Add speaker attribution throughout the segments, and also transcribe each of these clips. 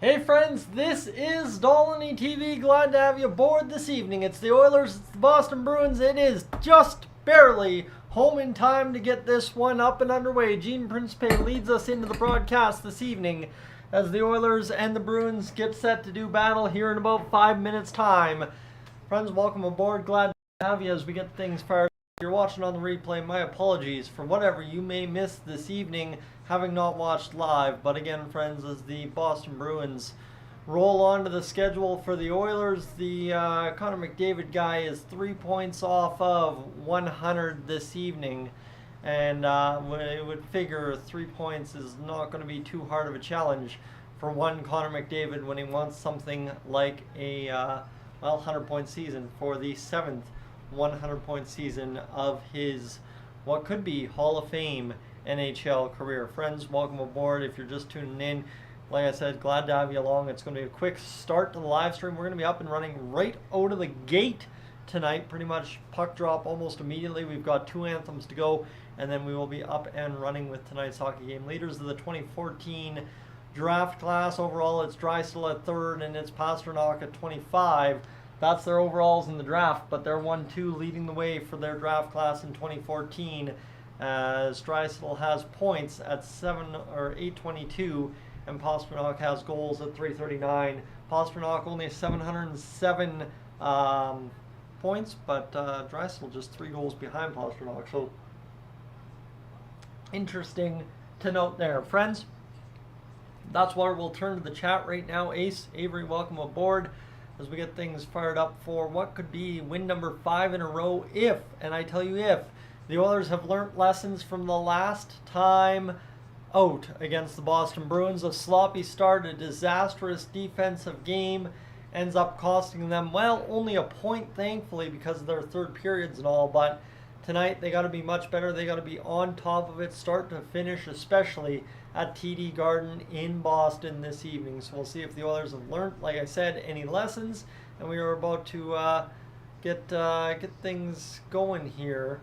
Speaker 1: Hey friends, this is Dolynny TV. Glad to have you aboard this evening. It's the Oilers, it's the Boston Bruins. It is just barely home in time to get this one up and underway. Gene Principe leads us into the broadcast this evening as the Oilers and the Bruins get set to do battle here in about 5 minutes time. Friends, welcome aboard. Glad to have you as we get things fired. If you're watching on the replay, my apologies for whatever you may miss this evening having not watched live. But again, friends, as the Boston Bruins roll onto the schedule for the Oilers, the Connor McDavid guy is 3 points off of 100 this evening. And I would figure 3 points is not going to be too hard of a challenge for one Connor McDavid when he wants something like a 100-point season for the 7th 100-point season of his what could be Hall of Fame NHL career. Friends, welcome aboard. If you're just tuning in, like I said, glad to have you along. It's going to be a quick start to the live stream. We're going to be up and running right out of the gate tonight. Pretty much puck drop almost immediately. We've got 2 anthems to go, and then we will be up and running with tonight's hockey game. Leaders of the 2014 draft class. Overall, it's Draisaitl at 3rd, and it's Pastrnak at 25. That's their overalls in the draft, but they're 1-2 leading the way for their draft class in 2014. As Draisaitl has points at 822, and Pastrnak has goals at 339. Pastrnak only 707 points, but Draisaitl just 3 goals behind Pastrnak. So interesting to note there, friends. That's why we'll turn to the chat right now. Ace Avery, welcome aboard as we get things fired up for what could be win number 5 in a row if, and I tell you if, the Oilers have learnt lessons from the last time out against the Boston Bruins. A sloppy start, a disastrous defensive game ends up costing them, well, only a point, thankfully, because of their third periods and all, but tonight they got to be much better. They got to be on top of it, start to finish, especially at TD Garden in Boston this evening. So we'll see if the Oilers have learned, like I said, any lessons, and we are about to get things going here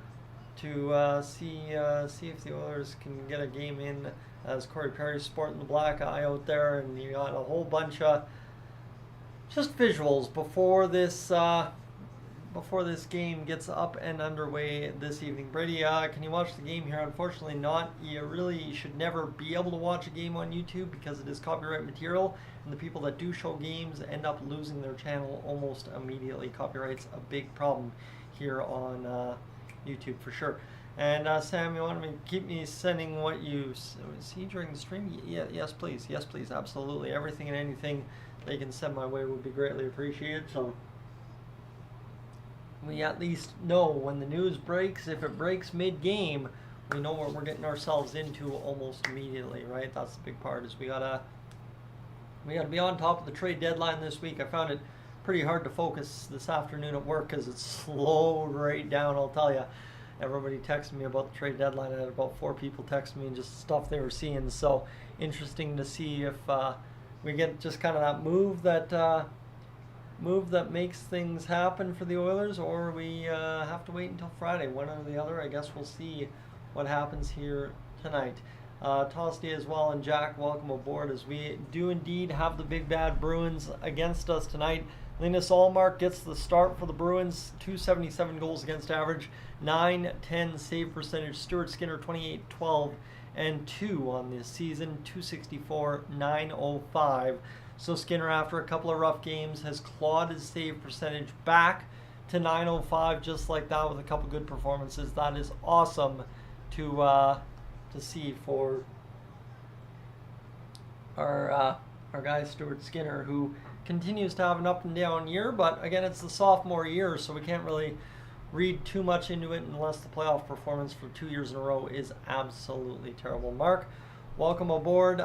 Speaker 1: to see if the Oilers can get a game in, as Corey Perry's sporting the black eye out there, and you got a whole bunch of just visuals before this game gets up and underway this evening. Brady, can you watch the game here? Unfortunately not. You really should never be able to watch a game on YouTube because it is copyright material, and the people that do show games end up losing their channel almost immediately. Copyright's a big problem here on YouTube for sure. And Sam, you want to keep me sending what you see during the stream? Yeah, yes please, absolutely. Everything and anything they can send my way would be greatly appreciated. So we at least know when the news breaks. If it breaks mid-game, we know what we're getting ourselves into almost immediately, right? That's the big part, is we gotta be on top of the trade deadline this week. I found it pretty hard to focus this afternoon at work because it's slowed right down, I'll tell you. Everybody texted me about the trade deadline. I had about 4 people text me and just stuff they were seeing. So interesting to see if we get just kind of that move that makes things happen for the Oilers, or we have to wait until Friday. One or the other. I guess we'll see what happens here tonight. Tosti as well, and Jack, welcome aboard as we do indeed have the big bad Bruins against us tonight. Linus Ullmark gets the start for the Bruins, 277 goals against average, 910 save percentage. Stuart Skinner, 28, 12, and 2 on this season, 264, 905. So Skinner, after a couple of rough games, has clawed his save percentage back to 905 just like that with a couple good performances. That is awesome to see for our guy Stuart Skinner, who continues to have an up and down year, but again, it's the sophomore year, so we can't really read too much into it unless the playoff performance for 2 years in a row is absolutely terrible. Mark, welcome aboard.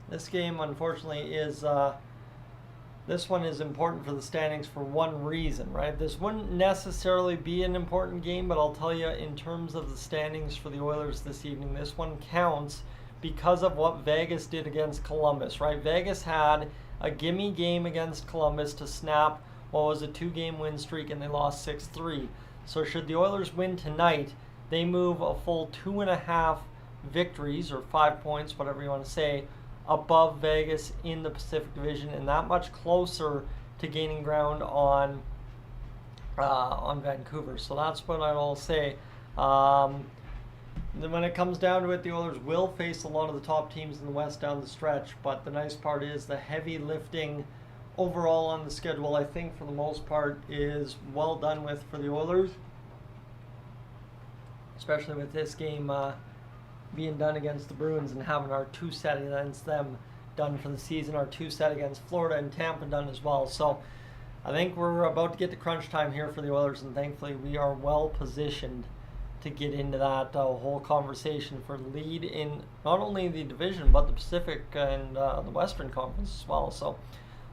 Speaker 1: This game, unfortunately, this one is important for the standings for one reason, right? This wouldn't necessarily be an important game, but I'll tell you, in terms of the standings for the Oilers this evening, this one counts because of what Vegas did against Columbus, right? Vegas had a gimme game against Columbus to snap what was a 2-game win streak, and they lost 6-3. So should the Oilers win tonight, they move a full 2.5 victories, or 5 points, whatever you want to say, above Vegas in the Pacific Division and that much closer to gaining ground on Vancouver. So that's what I'll say. Then when it comes down to it, the Oilers will face a lot of the top teams in the West down the stretch, but the nice part is the heavy lifting overall on the schedule, I think for the most part, is well done with for the Oilers, especially with this game being done against the Bruins and having our 2 set against them done for the season, our 2 set against Florida and Tampa done as well. So I think we're about to get to crunch time here for the Oilers, and thankfully we are well positioned to get into that whole conversation for lead in not only the division but the Pacific and the Western Conference as well. So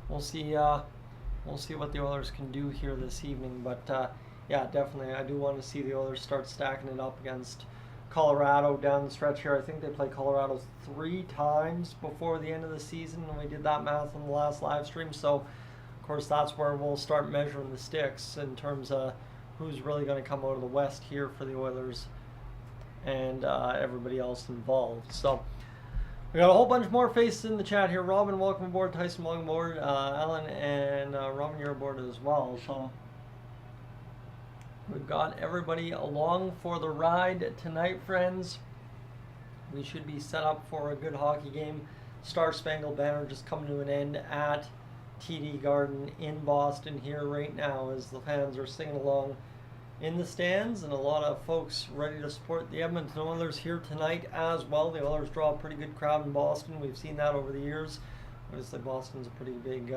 Speaker 1: we'll see what the Oilers can do here this evening. But yeah, definitely I do want to see the Oilers start stacking it up against Colorado down the stretch here. I think they play Colorado 3 times before the end of the season, and we did that math on the last live stream. So of course that's where we'll start measuring the sticks in terms of who's really going to come out of the West here for the Oilers and everybody else involved. So we got a whole bunch more faces in the chat here. Robin, welcome aboard. Tyson, welcome aboard. Alan and Robin, you're aboard as well. So we've got everybody along for the ride tonight, friends. We should be set up for a good hockey game. Star Spangled Banner just coming to an end at TD Garden in Boston here right now as the fans are singing along in the stands, and a lot of folks ready to support the Edmonton Oilers here tonight as well. The Oilers draw a pretty good crowd in Boston. We've seen that over the years. Obviously Boston's a pretty big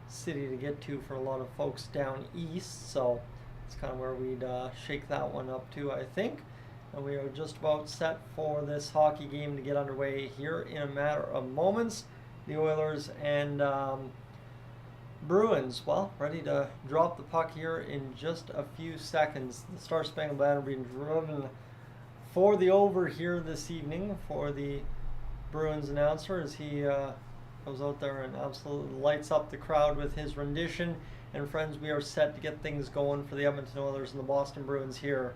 Speaker 1: city to get to for a lot of folks down east, so it's kind of where we'd shake that one up to, I think. And we are just about set for this hockey game to get underway here in a matter of moments. The Oilers and Bruins, well, ready to drop the puck here in just a few seconds. The Star Spangled Banner being driven for the over here this evening for the Bruins announcer as he goes out there and absolutely lights up the crowd with his rendition. And friends, we are set to get things going for the Edmonton Oilers and the Boston Bruins here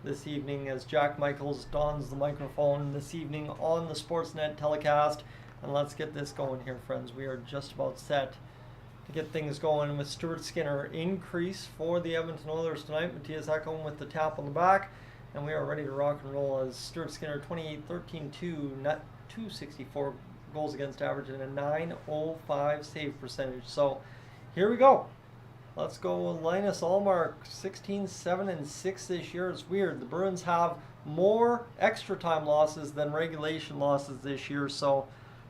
Speaker 1: this evening as Jack Michaels dons the microphone this evening on the Sportsnet telecast. And let's get this going here, friends. We are just about set to get things going with Stuart Skinner increase for the Edmonton Oilers tonight. Matthias Ekholm with the tap on the back, and we are ready to rock and roll as Stuart Skinner 28-13-2, net 264 goals against average and a .905 save percentage. So here we go. Let's go. Linus Ullmark 16-7-6 this year. It's weird. The Bruins have more extra time losses than regulation losses this year, so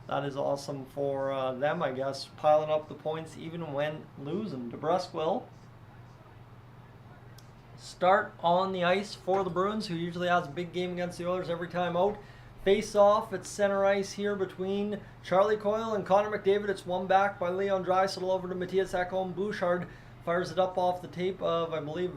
Speaker 1: that is awesome for them, I guess, piling up the points even when losing. DeBrusk will start on the ice for the Bruins, who usually has a big game against the Oilers every time out. Face off at center ice here between Charlie Coyle and Connor McDavid. It's one back by Leon Draisaitl over to Matthias Ekholm. Bouchard fires it up off the tape of, I believe,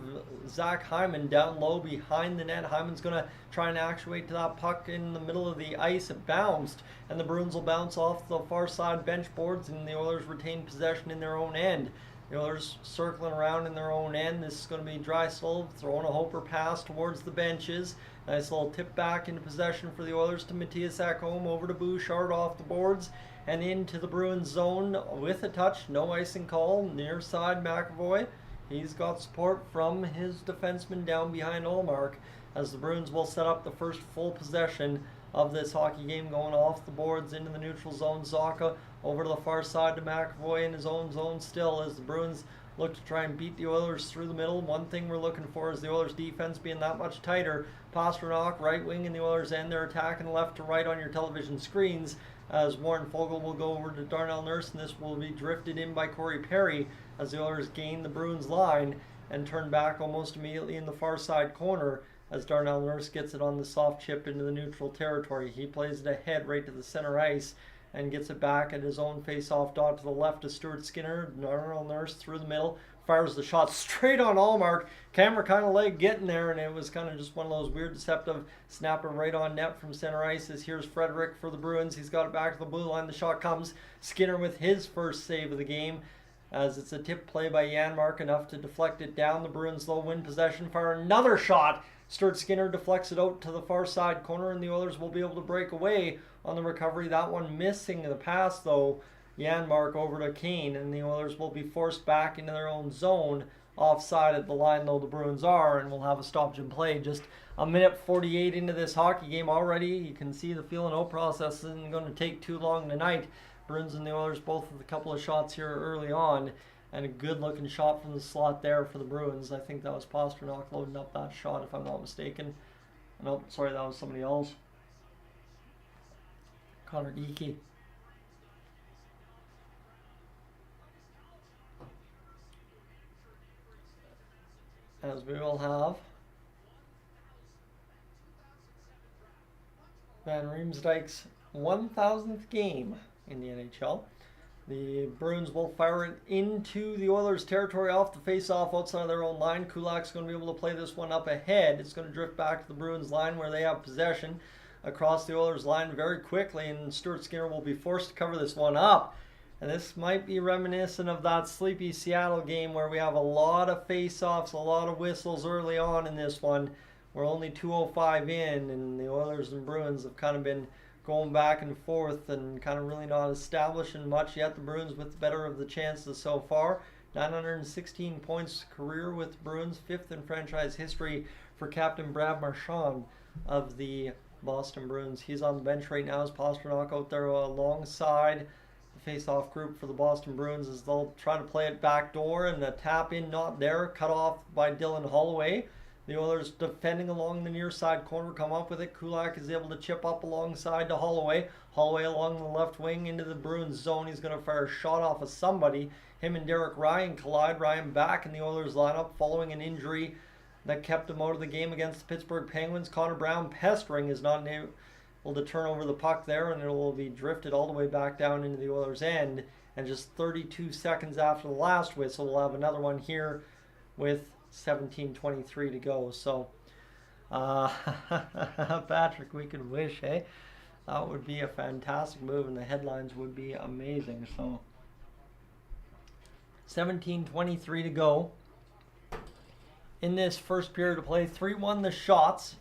Speaker 1: Zach Hyman down low behind the net. Hyman's going to try and actuate to that puck in the middle of the ice. It bounced, and the Bruins will bounce off the far side bench boards, and the Oilers retain possession in their own end. The Oilers circling around in their own end. This is going to be Draisaitl throwing a hoper pass towards the benches. Nice little tip back into possession for the Oilers to Matthias Ekholm, over to Bouchard off the boards and into the Bruins zone with a touch. No icing call. Near side McAvoy. He's got support from his defenseman down behind Ullmark as the Bruins will set up the first full possession of this hockey game, going off the boards into the neutral zone. Zaka over to the far side to McAvoy in his own zone still as the Bruins look to try and beat the Oilers through the middle. One thing we're looking for is the Oilers defense being that much tighter. Pasternak, right wing in the Oilers end. They're attacking left to right on your television screens as Warren Fogle will go over to Darnell Nurse, and this will be drifted in by Corey Perry as the Oilers gain the Bruins line and turn back almost immediately in the far side corner as Darnell Nurse gets it on the soft chip into the neutral territory. He plays it ahead right to the center ice and gets it back at his own face-off dot to the left to Stuart Skinner. Darnell Nurse through the middle, fires the shot straight on Ullmark. Camera kind of leg getting there, and it was kind of just one of those weird deceptive snapper right on net from center ice. As here's Frederick for the Bruins. He's got it back to the blue line. The shot comes. Skinner with his first save of the game as it's a tip play by Janmark, enough to deflect it down. The Bruins low win possession, fire another shot Stuart Skinner deflects it out to the far side corner, and the Oilers will be able to break away on the recovery. That one missing the pass, though. Janmark over to Kane, and the Oilers will be forced back into their own zone. Offside at the line, though, the Bruins are, and we'll have a stoppage in play. Just a minute 48 into this hockey game already. You can see the feel and out process isn't going to take too long tonight. Bruins and the Oilers both with a couple of shots here early on, and a good-looking shot from the slot there for the Bruins. I think that was Pastrnak loading up that shot, if I'm not mistaken. Nope, sorry, that was somebody else. Connor Geekie. As we will have Van Riemsdyk's 1,000th game in the NHL. The Bruins will fire it into the Oilers' territory off the face-off outside of their own line. Kulak's going to be able to play this one up ahead. It's going to drift back to the Bruins' line where they have possession across the Oilers' line very quickly, and Stuart Skinner will be forced to cover this one up. And this might be reminiscent of that sleepy Seattle game where we have a lot of face-offs, a lot of whistles early on in this one. We're only 2:05 in, and the Oilers and Bruins have kind of been going back and forth and kind of really not establishing much yet. The Bruins with the better of the chances so far. 916 points career with Bruins, 5th in franchise history for Captain Brad Marchand of the Boston Bruins. He's on the bench right now as Pastrnak out there alongside face-off group for the Boston Bruins as they'll try to play it backdoor, and the tap-in not there, cut off by Dylan Holloway. The Oilers defending along the near side corner, come up with it. Kulak is able to chip up alongside to Holloway. Holloway along the left wing into the Bruins zone. He's going to fire a shot off of somebody. Him and Derek Ryan collide. Ryan back in the Oilers lineup following an injury that kept him out of the game against the Pittsburgh Penguins. Connor Brown pestering is not able to turn over the puck there, and it will be drifted all the way back down into the Oilers' end. And just 32 seconds after the last whistle, we'll have another one here with 17:23 to go. So, Patrick, we could wish, hey? That would be a fantastic move, and the headlines would be amazing. So, 17:23 to go in this first period of play. 3-1 the shots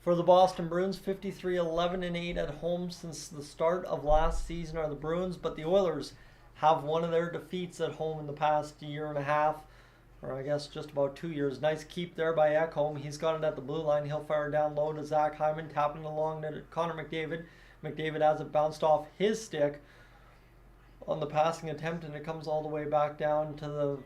Speaker 1: for the Boston Bruins. 53-11-8 at home since the start of last season are the Bruins, but the Oilers have one of their defeats at home in the past year and a half, or I guess just about 2 years. Nice keep there by Ekholm. He's got it at the blue line. He'll fire down low to Zach Hyman, tapping along to Connor McDavid. McDavid has it bounced off his stick on the passing attempt, and it comes all the way back down to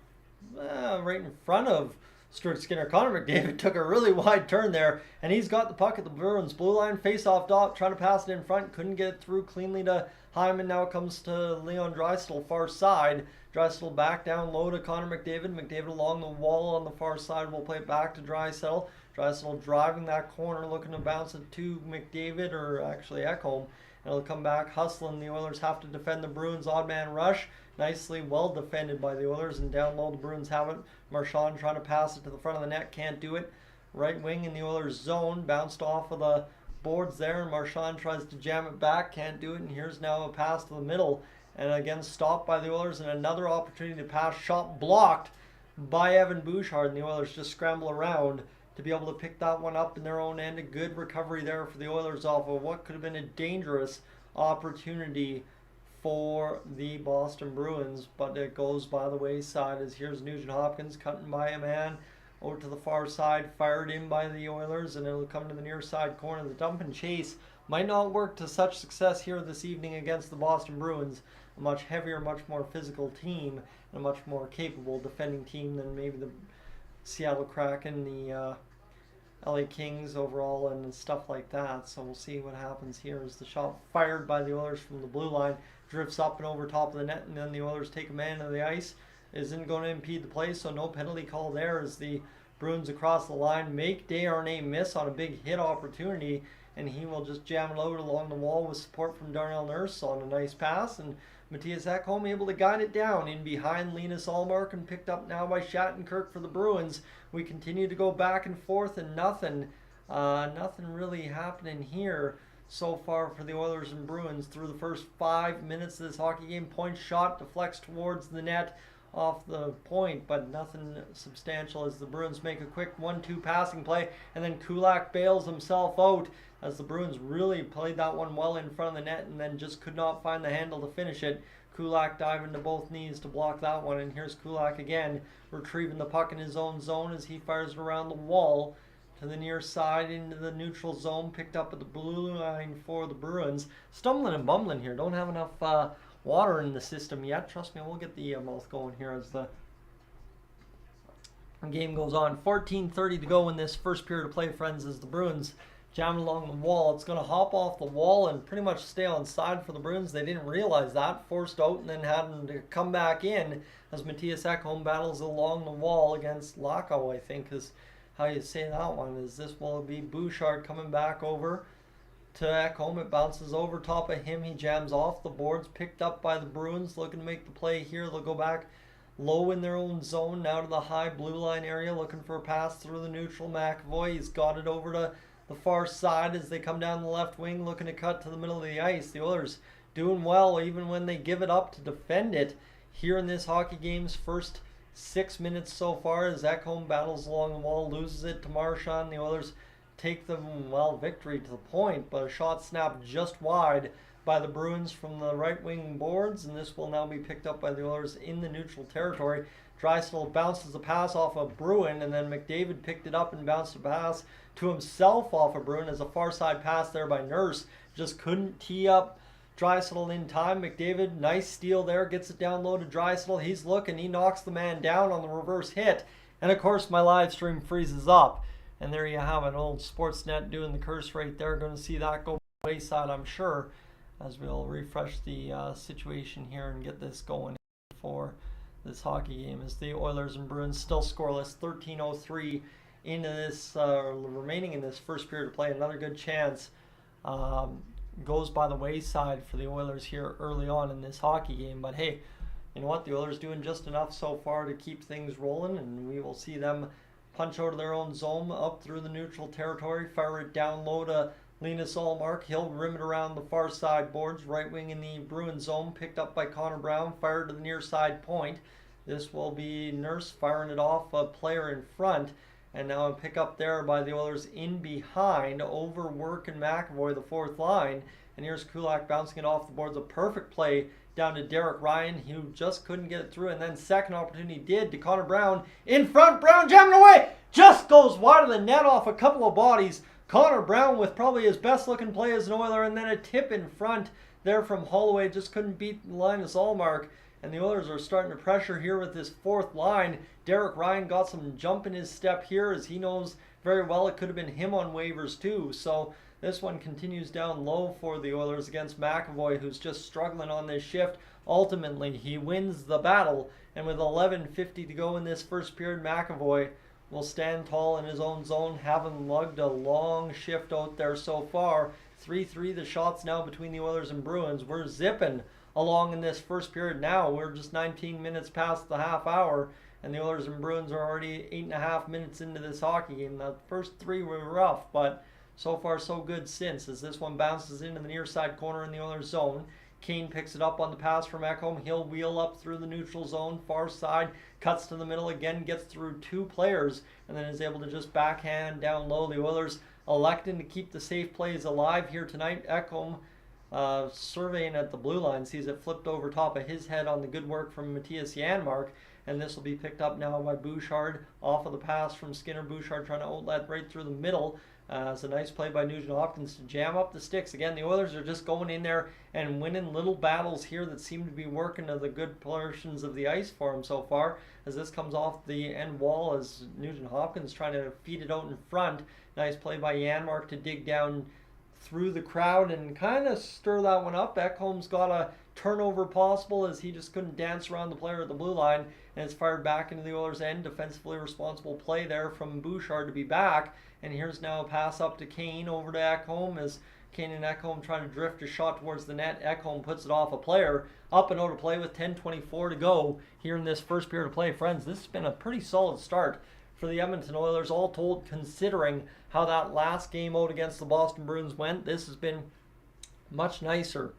Speaker 1: the right in front of Stuart Skinner. Connor McDavid took a really wide turn there, and he's got the puck at the Bruins blue line. Face-off dot, trying to pass it in front. Couldn't get it through cleanly to Hyman. Now it comes to Leon Draisaitl, far side. Draisaitl back down low to Connor McDavid. McDavid along the wall on the far side will play it back to Draisaitl. Draisaitl driving that corner, looking to bounce it to McDavid, or actually Ekholm. And it'll come back hustling. The Oilers have to defend the Bruins' odd man rush. Nicely well defended by the Oilers, and down low the Bruins have it. Marchand trying to pass it to the front of the net, can't do it. Right wing in the Oilers zone, bounced off of the boards there, and Marchand tries to jam it back, can't do it, and here's now a pass to the middle, and again stopped by the Oilers, and another opportunity to pass, shot blocked by Evan Bouchard, and the Oilers just scramble around to be able to pick that one up in their own end. A good recovery there for the Oilers off of what could have been a dangerous opportunity for the Boston Bruins, but it goes by the wayside as here's Nugent Hopkins cutting by a man over to the far side, fired in by the Oilers, and it'll come to the near side corner. The dump and chase might not work to such success here this evening against the Boston Bruins, a much heavier, much more physical team, and a much more capable defending team than maybe the Seattle Kraken, the LA Kings overall, and stuff like that. So we'll see what happens here as the shot fired by the Oilers from the blue line drifts up and over top of the net, and then the Oilers take a man to the ice. Isn't going to impede the play, so no penalty call there as the Bruins across the line make Desharnais miss on a big hit opportunity, and he will just jam it out along the wall with support from Darnell Nurse on a nice pass, and Matthias Ekholm able to guide it down in behind Linus Ullmark, and picked up now by Shattenkirk for the Bruins. We continue to go back and forth, and nothing really happening here so far for the Oilers and Bruins through the first 5 minutes of this hockey game. Point shot deflects towards the net off the point, but nothing substantial as the Bruins make a quick 1-2 passing play, and then Kulak bails himself out as the Bruins really played that one well in front of the net and then just could not find the handle to finish it. Kulak diving to both knees to block that one, and here's Kulak again retrieving the puck in his own zone as he fires it around the wall to the near side into the neutral zone, picked up at the blue line for the Bruins. Stumbling and bumbling here, don't have enough water in the system yet. Trust me, we'll get the mouth going here as the game goes on. 14:30 to go in this first period of play, friends, as the Bruins jam along the wall. It's going to hop off the wall and pretty much stay on side for the Bruins. They didn't realize that, forced out and then had to come back in as Mattias Ekholm battles along the wall against Lacko, I think is how you say that one. Is this will be Bouchard coming back over to Ekholm. It bounces over top of him. He jams off the boards, picked up by the Bruins, looking to make the play here. They'll go back low in their own zone, now to the high blue line area, looking for a pass through the neutral. McAvoy, he's got it over to the far side as they come down the left wing, looking to cut to the middle of the ice. The Oilers doing well even when they give it up to defend it here in this hockey game's first 6 minutes so far as Ekholm battles along the wall, loses it to Marchand. The Oilers take the, well, victory to the point, but a shot snapped just wide by the Bruins from the right wing boards, and this will now be picked up by the Oilers in the neutral territory. Draisaitl bounces the pass off of Bruin, and then McDavid picked it up and bounced the pass to himself off of Bruin as a far side pass there by Nurse. Just couldn't tee up Draisaitl in time. McDavid, nice steal there, gets it down low to Draisaitl. He's looking, he knocks the man down on the reverse hit, and of course my live stream freezes up. And there you have it, old Sportsnet doing the curse right there. Going to see that go wayside, I'm sure, as we'll refresh the situation here and get this going for this hockey game. As the Oilers and Bruins still scoreless, 13:03 into this, remaining in this first period of play. Another good chance goes by the wayside for the Oilers here early on in this hockey game. But hey, you know what? The Oilers doing just enough so far to keep things rolling, and we will see them punch out of their own zone up through the neutral territory, fire it down low to Linus Ullmark. He'll rim it around the far side boards, right wing in the Bruin zone, picked up by Connor Brown, fired to the near side point. This will be Nurse firing it off a player in front, and now a pick up there by the Oilers in behind, over Work and McAvoy, the fourth line. And here's Kulak bouncing it off the boards, a perfect play down to Derek Ryan, who just couldn't get it through, and then second opportunity did to Connor Brown in front. Brown jamming away, just goes wide of the net off a couple of bodies. Connor Brown with probably his best looking play as an Oiler, and then a tip in front there from Holloway, just couldn't beat Linus Ullmark. And the Oilers are starting to pressure here with this fourth line. Derek Ryan got some jump in his step here, as he knows very well it could have been him on waivers too. So this one continues down low for the Oilers against McAvoy, who's just struggling on this shift. Ultimately, he wins the battle, and with 11:50 to go in this first period, McAvoy will stand tall in his own zone, having lugged a long shift out there so far. 3-3 the shots now between the Oilers and Bruins. We're zipping along in this first period now. We're just 19 minutes past the half hour, and the Oilers and Bruins are already 8.5 minutes into this hockey game. The first three were rough, but so far so good since, as this one bounces into the near side corner in the Oilers zone. Kane picks it up on the pass from Ekholm. He'll wheel up through the neutral zone, far side, cuts to the middle again, gets through two players, and then is able to just backhand down low. The Oilers electing to keep the safe plays alive here tonight. Ekholm surveying at the blue line, sees it flipped over top of his head on the good work from Mattias Janmark, and this will be picked up now by Bouchard off of the pass from Skinner. Bouchard trying to outlet right through the middle. It's a nice play by Nugent-Hopkins to jam up the sticks. Again, the Oilers are just going in there and winning little battles here that seem to be working to the good portions of the ice for them so far, as this comes off the end wall as Nugent-Hopkins trying to feed it out in front. Nice play by Janmark to dig down through the crowd and kind of stir that one up. Ekholm's got a turnover possible, as he just couldn't dance around the player at the blue line, and it's fired back into the Oilers' end. Defensively responsible play there from Bouchard to be back. And here's now a pass up to Kane over to Ekholm, as Kane and Ekholm trying to drift a shot towards the net. Ekholm puts it off a player. Up and out of play with 10:24 to go here in this first period of play. Friends, this has been a pretty solid start for the Edmonton Oilers, all told, considering how that last game out against the Boston Bruins went. This has been much nicer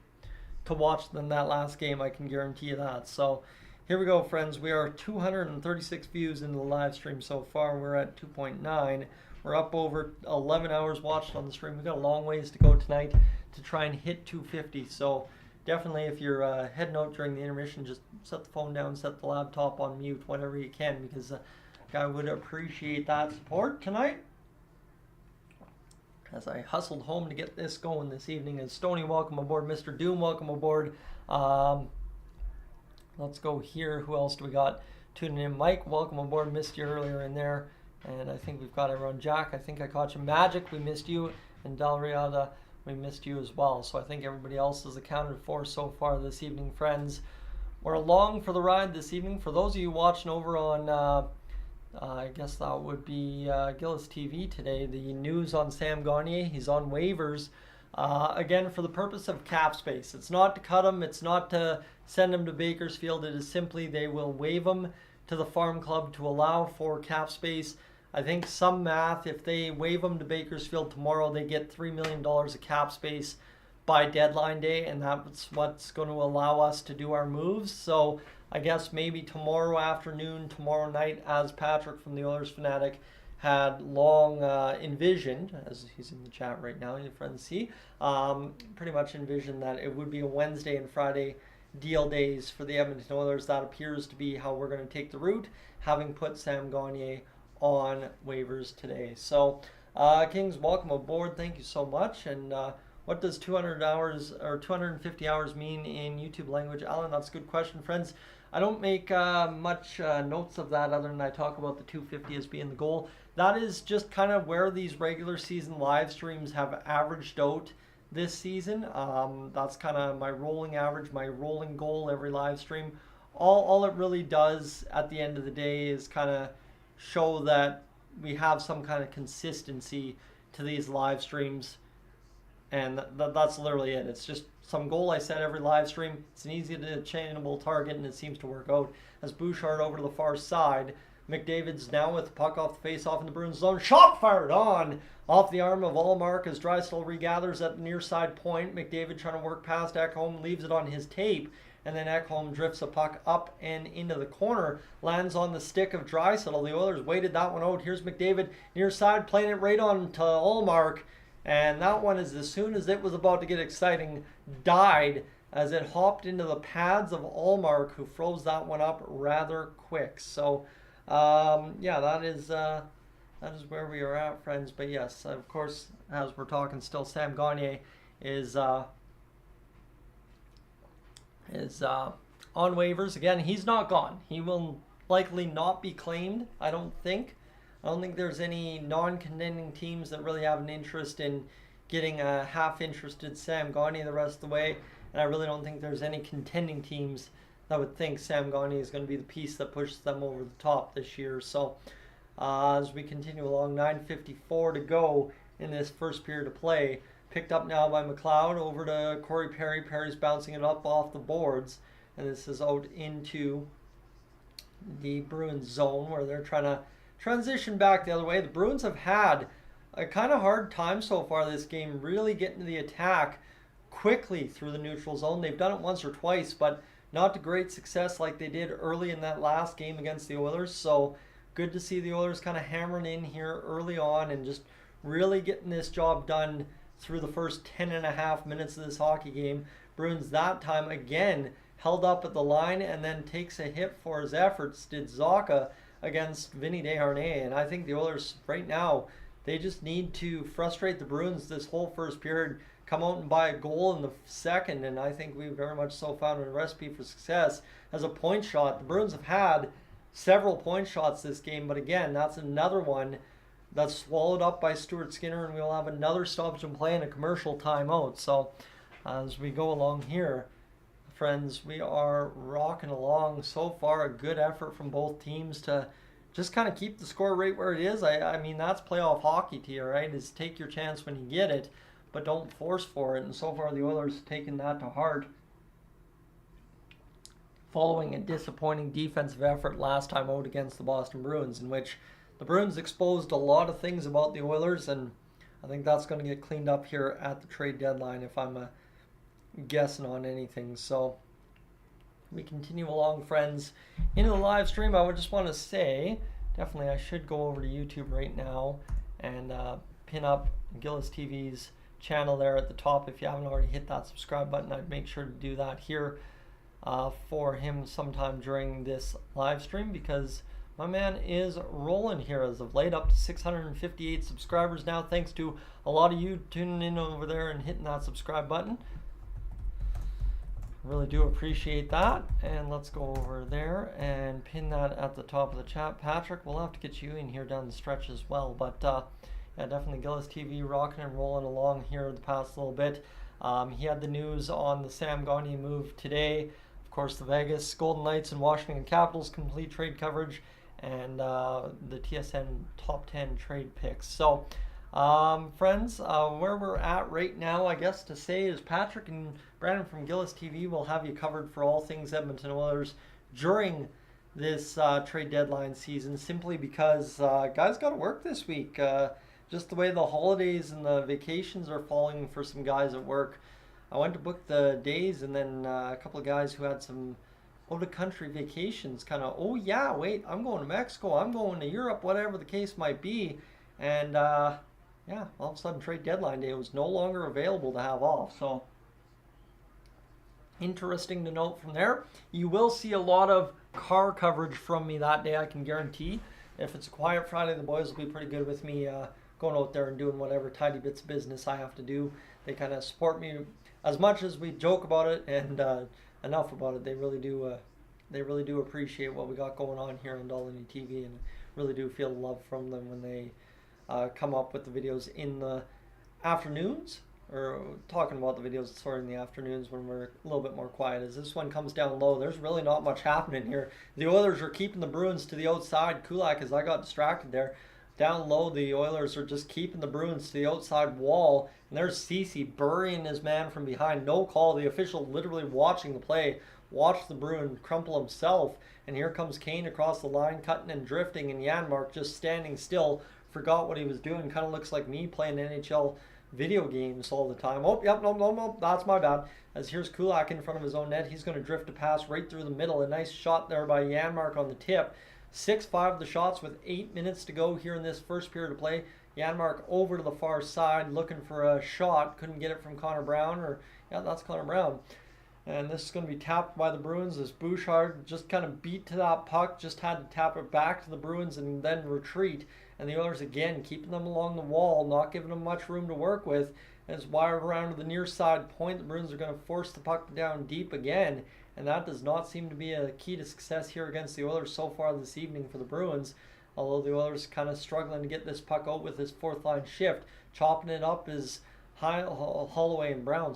Speaker 1: to watch than that last game, I can guarantee you that. So Here we go, friends. We are 236 views in the live stream so far. We're at 2.9. We're up over 11 hours watched on the stream. We've got a long ways to go tonight to try and hit 250. So definitely, if you're heading out during the intermission, just set the phone down, set the laptop on mute, whatever you can, because I would appreciate that support tonight. As I hustled home to get this going this evening. And Stoney, welcome aboard. Mr. Doom, welcome aboard. Let's go here. Who else do we got tuning in? Mike, welcome aboard. Missed you earlier in there. And I think we've got everyone. Jack, I think I caught you. Magic, we missed you. And Dalriada, we missed you as well. So I think everybody else is accounted for so far this evening, friends. We're along for the ride this evening. For those of you watching over on... I guess that would be Gillis TV today. The news on Sam Gagner. He's on waivers. Again, for the purpose of cap space. It's not to cut him. It's not to send him to Bakersfield. It is simply they will waive him to the farm club to allow for cap space. I think some math, if they waive him to Bakersfield tomorrow, they get $3 million of cap space by deadline day, and that's what's going to allow us to do our moves. So I guess maybe tomorrow afternoon, tomorrow night, as Patrick from the Oilers Fanatic had long envisioned, as he's in the chat right now, your friends see, pretty much envisioned that it would be a Wednesday and Friday deal days for the Edmonton Oilers. That appears to be how we're going to take the route, having put Sam Gagner on waivers today. So, Kings, welcome aboard. Thank you so much. And what does 200 hours or 250 hours mean in YouTube language? Alan, that's a good question, friends. I don't make much notes of that other than I talk about the 250 as being the goal. That is just kind of where these regular season live streams have averaged out this season. That's kind of my rolling average, my rolling goal every live stream. All it really does at the end of the day is kind of show that we have some kind of consistency to these live streams. And that's literally it. It's just some goal I set every live stream. It's an easy to attainable target, and it seems to work out. As Bouchard over to the far side, McDavid's now with the puck off the face-off in the Bruins zone. Shot fired on off the arm of Allmark as Drysdale regathers at the near side point. McDavid trying to work past Ekholm, leaves it on his tape, and then Ekholm drifts a puck up and into the corner, lands on the stick of Drysdale. The Oilers waited that one out. Here's McDavid near side, playing it right on to Allmark. And that one is, as soon as it was about to get exciting, died as it hopped into the pads of Allmark, who froze that one up rather quick. So, yeah, that is where we are at, friends. But yes, of course, as we're talking still, Sam Gagner is on waivers. Again, he's not gone. He will likely not be claimed, I don't think. I don't think there's any non-contending teams that really have an interest in getting a half-interested Sam Gagner the rest of the way. And I really don't think there's any contending teams that would think Sam Gagner is going to be the piece that pushes them over the top this year. So as we continue along, 9:54 to go in this first period of play. Picked up now by McLeod over to Corey Perry. Perry's bouncing it up off the boards. And this is out into the Bruins zone where they're trying to transition back the other way. The Bruins have had a kind of hard time so far this game, really getting to the attack quickly through the neutral zone. They've done it once or twice, but not to great success like they did early in that last game against the Oilers. So good to see the Oilers kind of hammering in here early on and just really getting this job done through the first 10.5 minutes of this hockey game. Bruins that time again held up at the line and then takes a hit for his efforts, did Zacha, against Vinny Desharnais. And I think the Oilers right now, they just need to frustrate the Bruins this whole first period, come out and buy a goal in the second, and I think we've very much so found a recipe for success as a point shot. The Bruins have had several point shots this game, but again, that's another one that's swallowed up by Stuart Skinner, and we'll have another stoppage and play and a commercial timeout. So as we go along here, friends, we are rocking along so far. A good effort from both teams to just kind of keep the score right where it is. I mean, that's playoff hockey to you, right? Is take your chance when you get it, but don't force for it. And so far, the Oilers have taken that to heart, following a disappointing defensive effort last time out against the Boston Bruins, in which the Bruins exposed a lot of things about the Oilers, and I think that's going to get cleaned up here at the trade deadline if I'm guessing on anything. So we continue along, friends, into the live stream. I would just want to say, definitely I should go over to YouTube right now and pin up Gillis TV's channel there at the top. If you haven't already hit that subscribe button, I'd make sure to do that here for him sometime during this live stream, because my man is rolling here as of late, up to 658 subscribers now, thanks to a lot of you tuning in over there and hitting that subscribe button. Really do appreciate that. And let's go over there and pin that at the top of the chat. Patrick, we'll have to get you in here down the stretch as well, but yeah, definitely Gillis TV rocking and rolling along here the past little bit. He had the news on the Sam Gagner move today. Of course, the Vegas Golden Knights and Washington Capitals complete trade coverage, and the TSN top 10 trade picks. So, friends, where we're at right now, I guess to say, is Patrick and Brandon from Gillis TV will have you covered for all things Edmonton Oilers during this trade deadline season, simply because guys got to work this week. Just the way the holidays and the vacations are falling for some guys at work. I went to book the days, and then a couple of guys who had some out-of-country vacations kind of, oh yeah, wait, I'm going to Mexico, I'm going to Europe, whatever the case might be. And yeah, all of a sudden trade deadline day was no longer available to have off. So interesting to note from there. You will see a lot of car coverage from me that day, I can guarantee. If it's a quiet Friday, the boys will be pretty good with me going out there and doing whatever tidy bits of business I have to do. They kind of support me as much as we joke about it, and enough about it. They really do appreciate what we got going on here on Dolynny TV, and really do feel love from them when they come up with the videos in the afternoons, or talking about the videos in the afternoons when we're a little bit more quiet. As this one comes down low, there's really not much happening here. The Oilers are keeping the Bruins to the outside. Kulak, as I got distracted there. Down low, the Oilers are just keeping the Bruins to the outside wall. And there's Ceci burying his man from behind. No call. The official literally watching the play. Watched the Bruin crumple himself. And here comes Kane across the line, cutting and drifting. And Janmark just standing still. Forgot what he was doing. Kind of looks like me playing NHL video games all the time. Oh, yep, no, that's my bad. As here's Kulak in front of his own net. He's going to drift a pass right through the middle. A nice shot there by Janmark on the tip. 6-5 the shots with 8 minutes to go here in this first period of play. Janmark over to the far side looking for a shot. Couldn't get it from Connor Brown. Or yeah, that's Connor Brown. And this is going to be tapped by the Bruins as Bouchard just kind of beat to that puck. Just had to tap it back to the Bruins and then retreat. And the Oilers again keeping them along the wall, not giving them much room to work with. As wired around to the near side point, the Bruins are going to force the puck down deep again. And that does not seem to be a key to success here against the Oilers so far this evening for the Bruins. Although the Oilers kind of struggling to get this puck out with this fourth line shift. Chopping it up is Holloway and Brown,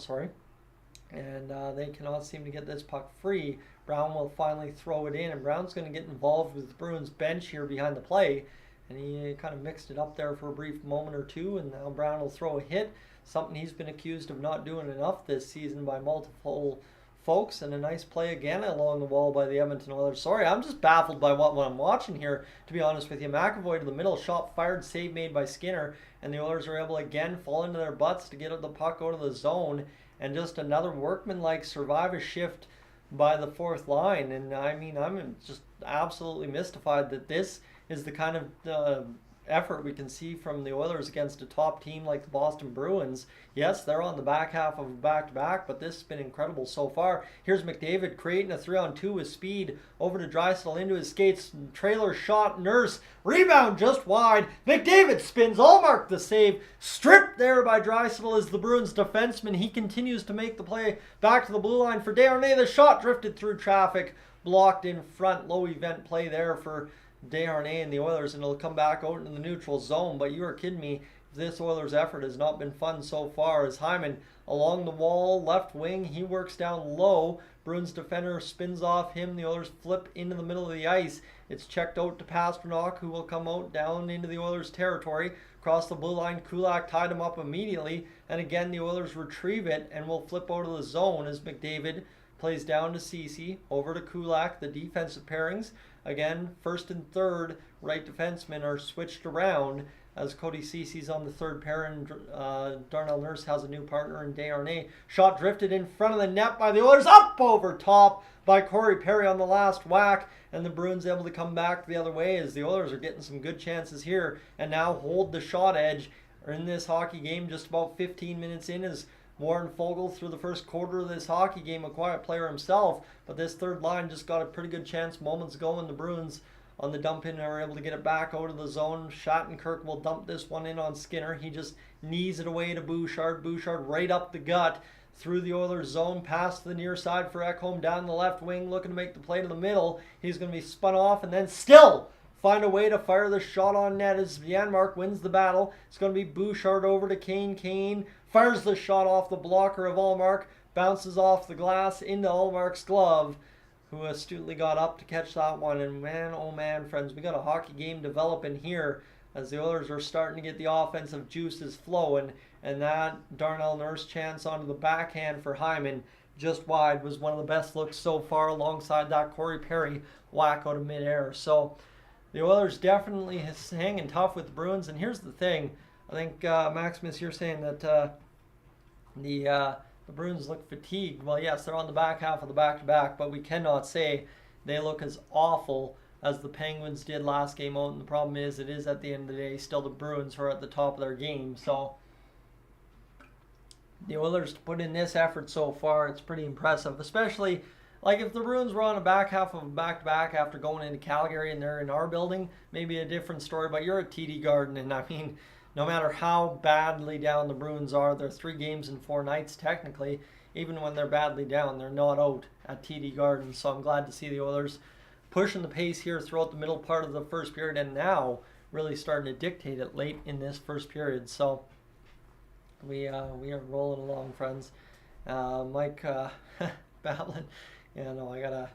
Speaker 1: And they cannot seem to get this puck free. Brown will finally throw it in, and Brown's going to get involved with the Bruins bench here behind the play. And he kind of mixed it up there for a brief moment or two, and now Brown will throw a hit. Something he's been accused of not doing enough this season by multiple folks, and a nice play again along the wall by the Edmonton Oilers. Sorry, I'm just baffled by what I'm watching here, to be honest with you. McAvoy to the middle, shot fired, save made by Skinner, and the Oilers are able again fall into their butts to get the puck out of the zone, and just another workmanlike survive a shift by the fourth line. And I mean, I'm just absolutely mystified that this is the kind of effort we can see from the Oilers against a top team like the Boston Bruins. Yes, they're on the back half of a back-to-back, but this has been incredible so far. Here's McDavid creating a 3-on-2 with speed over to Draisaitl into his skates. Trailer shot, Nurse, rebound just wide. McDavid spins, Allmark the save. Stripped there by Draisaitl as the Bruins defenseman. He continues to make the play back to the blue line for Desharnais. The shot drifted through traffic, blocked in front. Low event play there for Desharnais and the Oilers, and it'll come back out into the neutral zone. But you are kidding me. This Oilers effort has not been fun so far, as Hyman along the wall, left wing, he works down low. Bruins defender spins off him. The Oilers flip into the middle of the ice. It's checked out to Pastrnak, who will come out down into the Oilers territory. Across the blue line, Kulak tied him up immediately. And again, the Oilers retrieve it and will flip out of the zone as McDavid plays down to Ceci, over to Kulak. The defensive pairings, again, first and third right defensemen are switched around. as Cody Cece's on the third pair, and Darnell Nurse has a new partner in Desharnais. Shot drifted in front of the net by the Oilers, up over top by Corey Perry on the last whack, and the Bruins able to come back the other way as the Oilers are getting some good chances here and now hold the shot edge in this hockey game. Just about 15 minutes in as Warren Foegele, through the first quarter of this hockey game, a quiet player himself, but this third line just got a pretty good chance moments ago, and the Bruins on the dump in are able to get it back out of the zone. Shattenkirk will dump this one in on Skinner. He just knees it away to Bouchard. Bouchard right up the gut through the Oilers zone, past the near side for Ekholm, down the left wing, looking to make the play to the middle. He's going to be spun off and then still find a way to fire the shot on net as Janmark wins the battle. It's going to be Bouchard over to Kane. Kane fires the shot off the blocker of Ullmark, bounces off the glass into Ullmark's glove, who astutely got up to catch that one. And man, oh man, friends, we got a hockey game developing here as the Oilers are starting to get the offensive juices flowing. And that Darnell Nurse chance onto the backhand for Hyman, just wide, was one of the best looks so far, alongside that Corey Perry whack out of midair. So the Oilers definitely hanging tough with the Bruins. And here's the thing, I think Maximus, you're saying that the Bruins look fatigued. Well, yes, they're on the back half of the back-to-back, but we cannot say they look as awful as the Penguins did last game out. And the problem is, it is at the end of the day still the Bruins who are at the top of their game. So the Oilers to put in this effort so far, it's pretty impressive. Especially, like, if the Bruins were on a back half of a back-to-back after going into Calgary and they're in our building, maybe a different story. But you're at TD Garden, and I mean, no matter how badly down the Bruins are, they're 3 games in 4 nights technically. Even when they're badly down, they're not out at TD Garden. So I'm glad to see the Oilers pushing the pace here throughout the middle part of the first period, and now really starting to dictate it late in this first period. So we are rolling along, friends. Mike babbling. Yeah, no, I gotta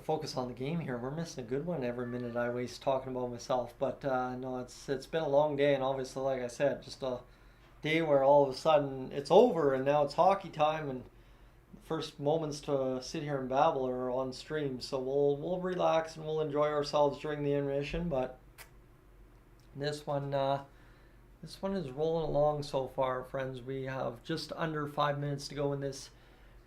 Speaker 1: focus on the game here. We're missing a good one every minute I waste talking about myself. But no, it's been a long day, and obviously, like I said, just a day where all of a sudden it's over and now it's hockey time, and the first moments to sit here and babble are on stream. So we'll relax and we'll enjoy ourselves during the intermission. But this one is rolling along so far, friends. We have just under 5 minutes to go in this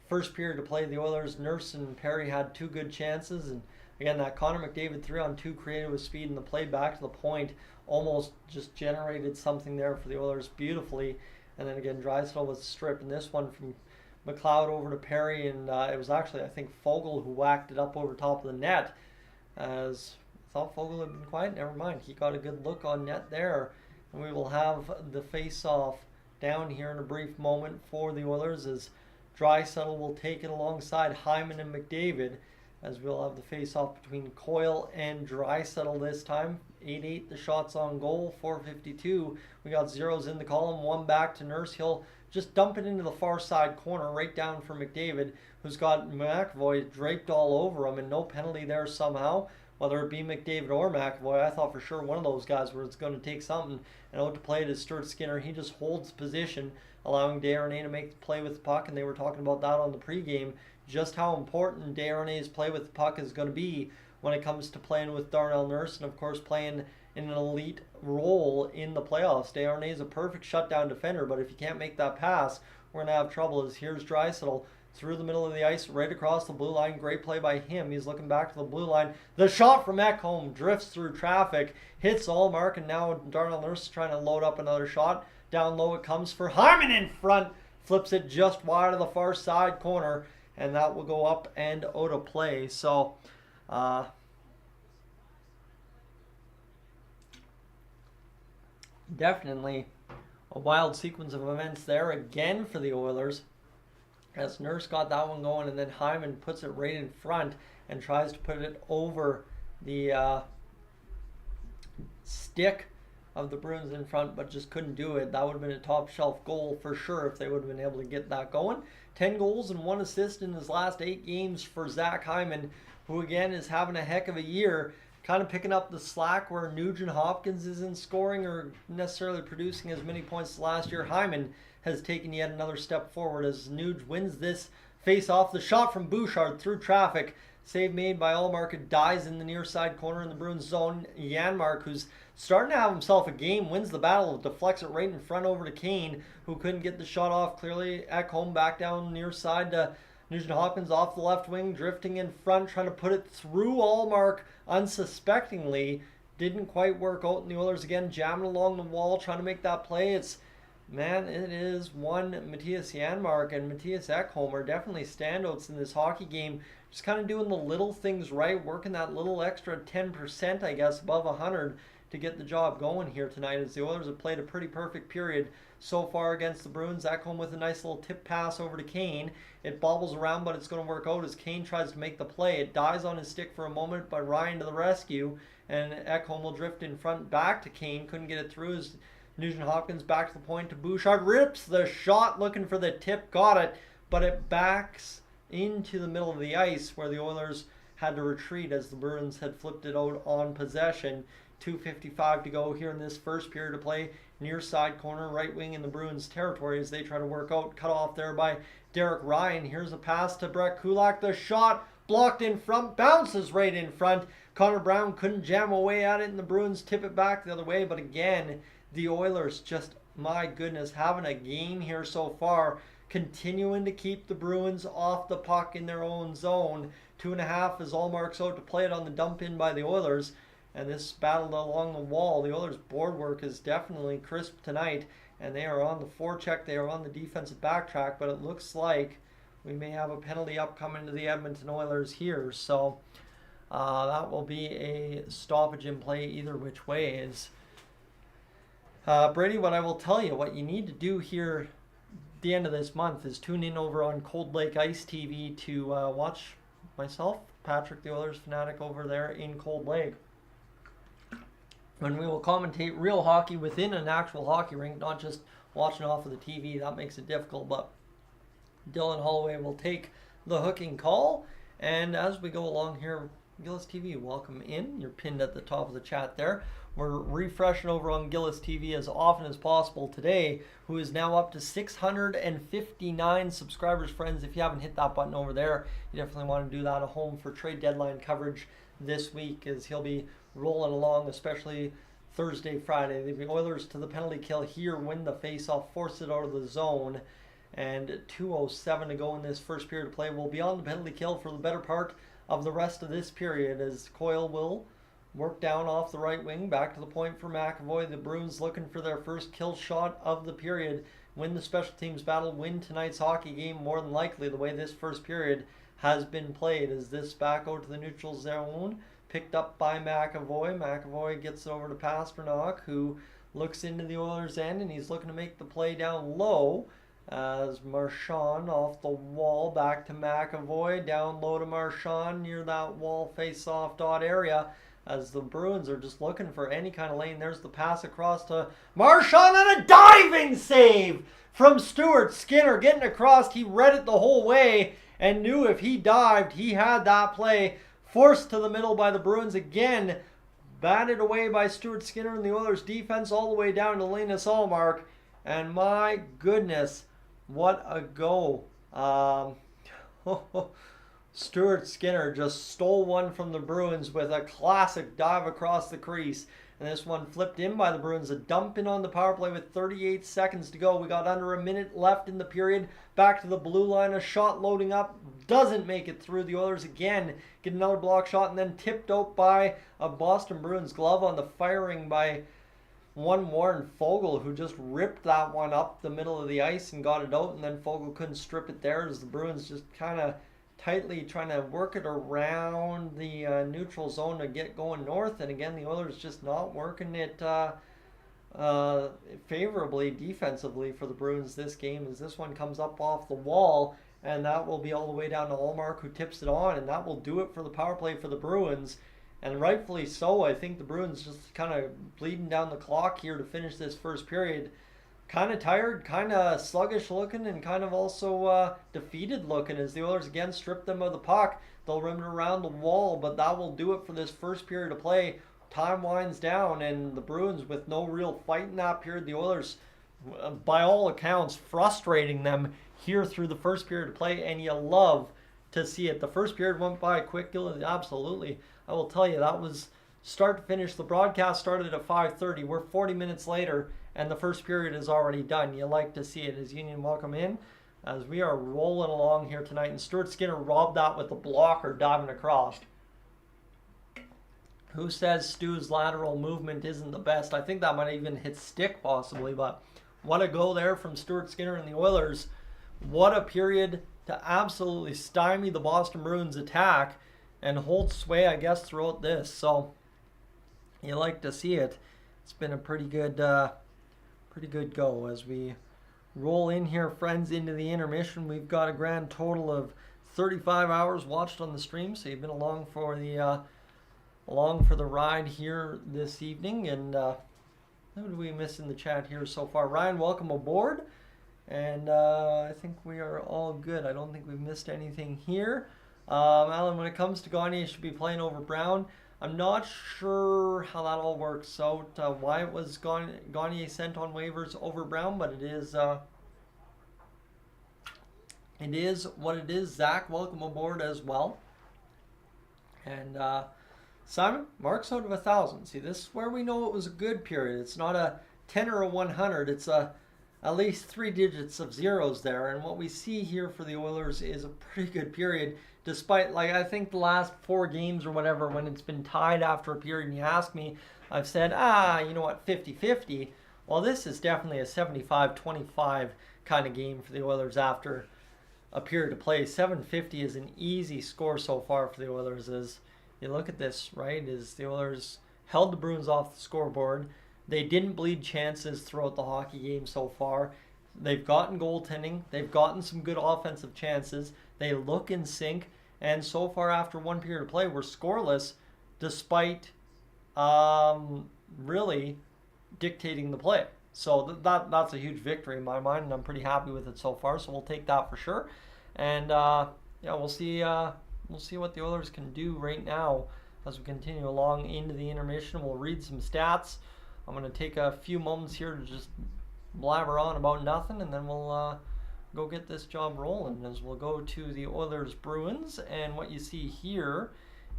Speaker 1: first period to play. The Oilers, Nurse and Perry had 2 good chances, and again, that Connor McDavid 3-on-2 created with speed, and the play back to the point almost just generated something there for the Oilers beautifully. And then again, Draisaitl was stripped, and this one from McLeod over to Perry, and it was actually, I think, Foegele who whacked it up over top of the net. As I thought Foegele had been quiet, never mind, he got a good look on net there. And we will have the face-off down here in a brief moment for the Oilers, as Draisaitl will take it alongside Hyman and McDavid, as we'll have the face-off between Coyle and Draisaitl this time. 8-8 the shots on goal, 452. We got zeros in the column, 1 back to Nurse. He'll just dump it into the far side corner, right down for McDavid, who's got McAvoy draped all over him, and no penalty there somehow. Whether it be McDavid or McAvoy, I thought for sure one of those guys was going to take something, and out to play it is Stuart Skinner. He just holds position, allowing Desharnais to make the play with the puck, and they were talking about that on the pregame, just how important Desharnais' play with the puck is going to be when it comes to playing with Darnell Nurse, and of course playing in an elite role in the playoffs. Desharnais is a perfect shutdown defender, but if you can't make that pass, we're going to have trouble. As here's Draisaitl through the middle of the ice, right across the blue line. Great play by him. He's looking back to the blue line. The shot from Ekholm drifts through traffic, hits Ullmark, and now Darnell Nurse is trying to load up another shot. Down low it comes for Hyman in front. Flips it just wide of the far side corner, and that will go up and out of play. So, definitely a wild sequence of events there again for the Oilers, as Nurse got that one going, and then Hyman puts it right in front and tries to put it over the stick of the Bruins in front, but just couldn't do it. That would have been a top shelf goal for sure if they would have been able to get that going. 10 goals and 1 assist in his last 8 games for Zach Hyman, who again is having a heck of a year, kind of picking up the slack where Nugent Hopkins isn't scoring or necessarily producing as many points as last year. Hyman has taken yet another step forward as Nuge wins this face-off. The shot from Bouchard through traffic Save made by Ullmark. It dies in the near side corner in the Bruins zone. Janmark, who's starting to have himself a game, wins the battle, deflects it right in front over to Kane, who couldn't get the shot off clearly. Ekholm back down near side to Nugent Hopkins off the left wing, drifting in front, trying to put it through Ullmark unsuspectingly. Didn't quite work out, and the Oilers again jamming along the wall, trying to make that play. It is one Mattias Janmark and Mattias Ekholm are definitely standouts in this hockey game. Just kind of doing the little things right, working that little extra 10%, I guess, above 100 to get the job going here tonight, as the Oilers have played a pretty perfect period so far against the Bruins. Ekholm with a nice little tip pass over to Kane. It bobbles around, but it's going to work out as Kane tries to make the play. It dies on his stick for a moment, but Ryan to the rescue, and Ekholm will drift in front back to Kane. Couldn't get it through as Nugent Hopkins back to the point to Bouchard. Rips the shot, looking for the tip, got it, but it backs into the middle of the ice where the Oilers had to retreat as the Bruins had flipped it out on possession. 2:55 to go here in this first period of play. Near side corner, right wing in the Bruins territory as they try to work out. Cut off there by Derek Ryan. Here's a pass to Brett Kulak. The shot blocked in front, bounces right in front. Connor Brown couldn't jam away at it, and the Bruins tip it back the other way. But again, the Oilers just, my goodness, having a game here so far, continuing to keep the Bruins off the puck in their own zone. 2.5 as Ullmark's out to play it on the dump in by the Oilers. And this battle along the wall, the Oilers' board work is definitely crisp tonight. And they are on the forecheck, they are on the defensive backtrack, but it looks like we may have a penalty upcoming to the Edmonton Oilers here. So that will be a stoppage in play either which way. Brady, what I will tell you, what you need to do here at the end of this month is tune in over on Cold Lake Ice TV to watch myself, Patrick, the Oilers fanatic over there in Cold Lake, when we will commentate real hockey within an actual hockey rink, not just watching off of the TV. That makes it difficult, but Dylan Holloway will take the hooking call. And as we go along here, Gillis TV, welcome in. You're pinned at the top of the chat there. We're refreshing over on Gillis TV as often as possible today, who is now up to 659 subscribers. Friends, if you haven't hit that button over there, you definitely want to do that at home for trade deadline coverage this week, as he'll be rolling along, especially Thursday, Friday. The Oilers to the penalty kill here, win the faceoff, force it out of the zone, and 2:07 to go in this first period of play. We'll be on the penalty kill for the better part of the rest of this period, as Coyle will work down off the right wing, back to the point for McAvoy. The Bruins looking for their first kill shot of the period, win the special teams battle, win tonight's hockey game more than likely, the way this first period has been played. As this back out to the neutral zone, picked up by McAvoy. McAvoy gets it over to Pasternak, who looks into the Oilers' end, and he's looking to make the play down low. As Marchand off the wall, back to McAvoy, down low to Marchand near that wall face-off dot area, as the Bruins are just looking for any kind of lane. There's the pass across to Marchand, and a diving save from Stuart Skinner getting across. He read it the whole way and knew if he dived, he had that play. Forced to the middle by the Bruins again, batted away by Stuart Skinner and the Oilers defense all the way down to Linus Ullmark. And my goodness, what a go. Stuart Skinner just stole one from the Bruins with a classic dive across the crease. And this one flipped in by the Bruins. A dump in on the power play with 38 seconds to go. We got under a minute left in the period. Back to the blue line. A shot loading up. Doesn't make it through. The Oilers again get another block shot, and then tipped out by a Boston Bruins glove on the firing by one Warren Fogle, who just ripped that one up the middle of the ice and got it out. And then Fogle couldn't strip it there, as the Bruins just kind of tightly trying to work it around the neutral zone to get going north. And again, the Oilers just not working it favorably defensively for the Bruins this game, as this one comes up off the wall, and that will be all the way down to Ullmark, who tips it on, and that will do it for the power play for the Bruins. And rightfully so. I think the Bruins just kind of bleeding down the clock here to finish this first period. Kind of tired, kind of sluggish looking, and kind of also defeated looking, as the Oilers again strip them of the puck. They'll rim it around the wall, but that will do it for this first period of play. Time winds down, and the Bruins with no real fight in that period. The Oilers, by all accounts, frustrating them here through the first period of play, and you love to see it. The first period went by quick, Gillis. Absolutely. I will tell you, that was start to finish. The broadcast started at 5:30. We're 40 minutes later, and the first period is already done. You like to see it. As Union welcome in, as we are rolling along here tonight. And Stuart Skinner robbed that with the blocker diving across. Who says Stu's lateral movement isn't the best? I think that might even hit stick possibly, but what a go there from Stuart Skinner and the Oilers. What a period to absolutely stymie the Boston Bruins attack and hold sway, I guess, throughout this. So you like to see it. It's been a pretty good go as we roll in here, friends, into the intermission. We've got a grand total of 35 hours watched on the stream, so you've been along for the ride here this evening. And who do we miss in the chat here so far? Ryan, welcome aboard. And I think we are all good. I don't think we've missed anything here. Alan, when it comes to Gagne, should be playing over Brown. I'm not sure how that all works out, why it was Gagne sent on waivers over Brown, but it is what it is. Zach, welcome aboard as well. And Simon, marks out of 1,000. See, this is where we know it was a good period. It's not a 10 or a 100. It's at least 3 digits of zeros there. And what we see here for the Oilers is a pretty good period, despite, like, I think the last 4 games or whatever, when it's been tied after a period and you ask me, I've said, you know what, 50-50. Well, this is definitely a 75-25 kind of game for the Oilers after a period of play. 750 is an easy score so far for the Oilers. As you look at this, right, is the Oilers held the Bruins off the scoreboard. They didn't bleed chances throughout the hockey game so far. They've gotten goaltending. They've gotten some good offensive chances. They look in sync. And so far, after 1 period of play, we're scoreless despite really dictating the play. So that's a huge victory in my mind, and I'm pretty happy with it so far. So we'll take that for sure. And yeah, we'll see what the Oilers can do right now as we continue along into the intermission. We'll read some stats. I'm going to take a few moments here to just blabber on about nothing, and then we'll go get this job rolling as we'll go to the Oilers Bruins. And what you see here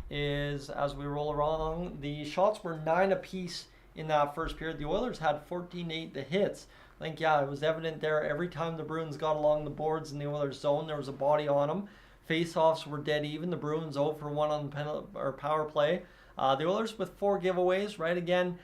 Speaker 1: is, as we roll along, the shots were 9 apiece in that first period. The Oilers had 14-8 the hits. I think, yeah, it was evident there. Every time the Bruins got along the boards in the Oilers zone, there was a body on them. Face-offs were dead even. The Bruins 0 for 1 on penalty or power play. The Oilers with 4 giveaways, right? Again,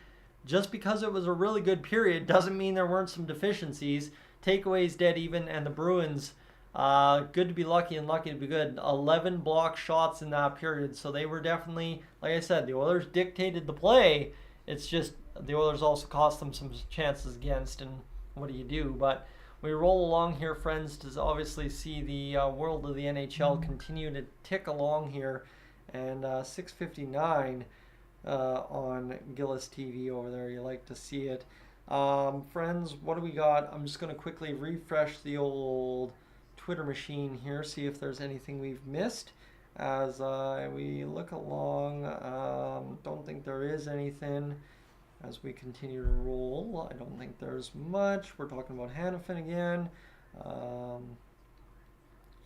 Speaker 1: just because it was a really good period doesn't mean there weren't some deficiencies. Takeaways dead even, and the Bruins, good to be lucky and lucky to be good. 11 block shots in that period, so they were definitely, like I said, the Oilers dictated the play. It's just the Oilers also cost them some chances against, and what do you do? But we roll along here, friends, to obviously see the world of the NHL continue to tick along here, and 6:59 on Gillis TV over there. You like to see it. Friends, what do we got? I'm just going to quickly refresh the old Twitter machine here, see if there's anything we've missed as we look along. Don't think there is anything as we continue to roll. I don't think there's much. We're talking about Hannafin again.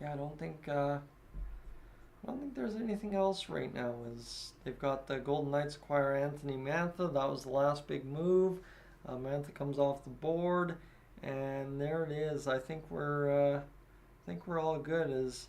Speaker 1: Yeah, I don't think there's anything else right now. As they've got the Golden Knights acquire Anthony Mantha. That was the last big move. Mantha comes off the board, and there it is. I think we're all good. As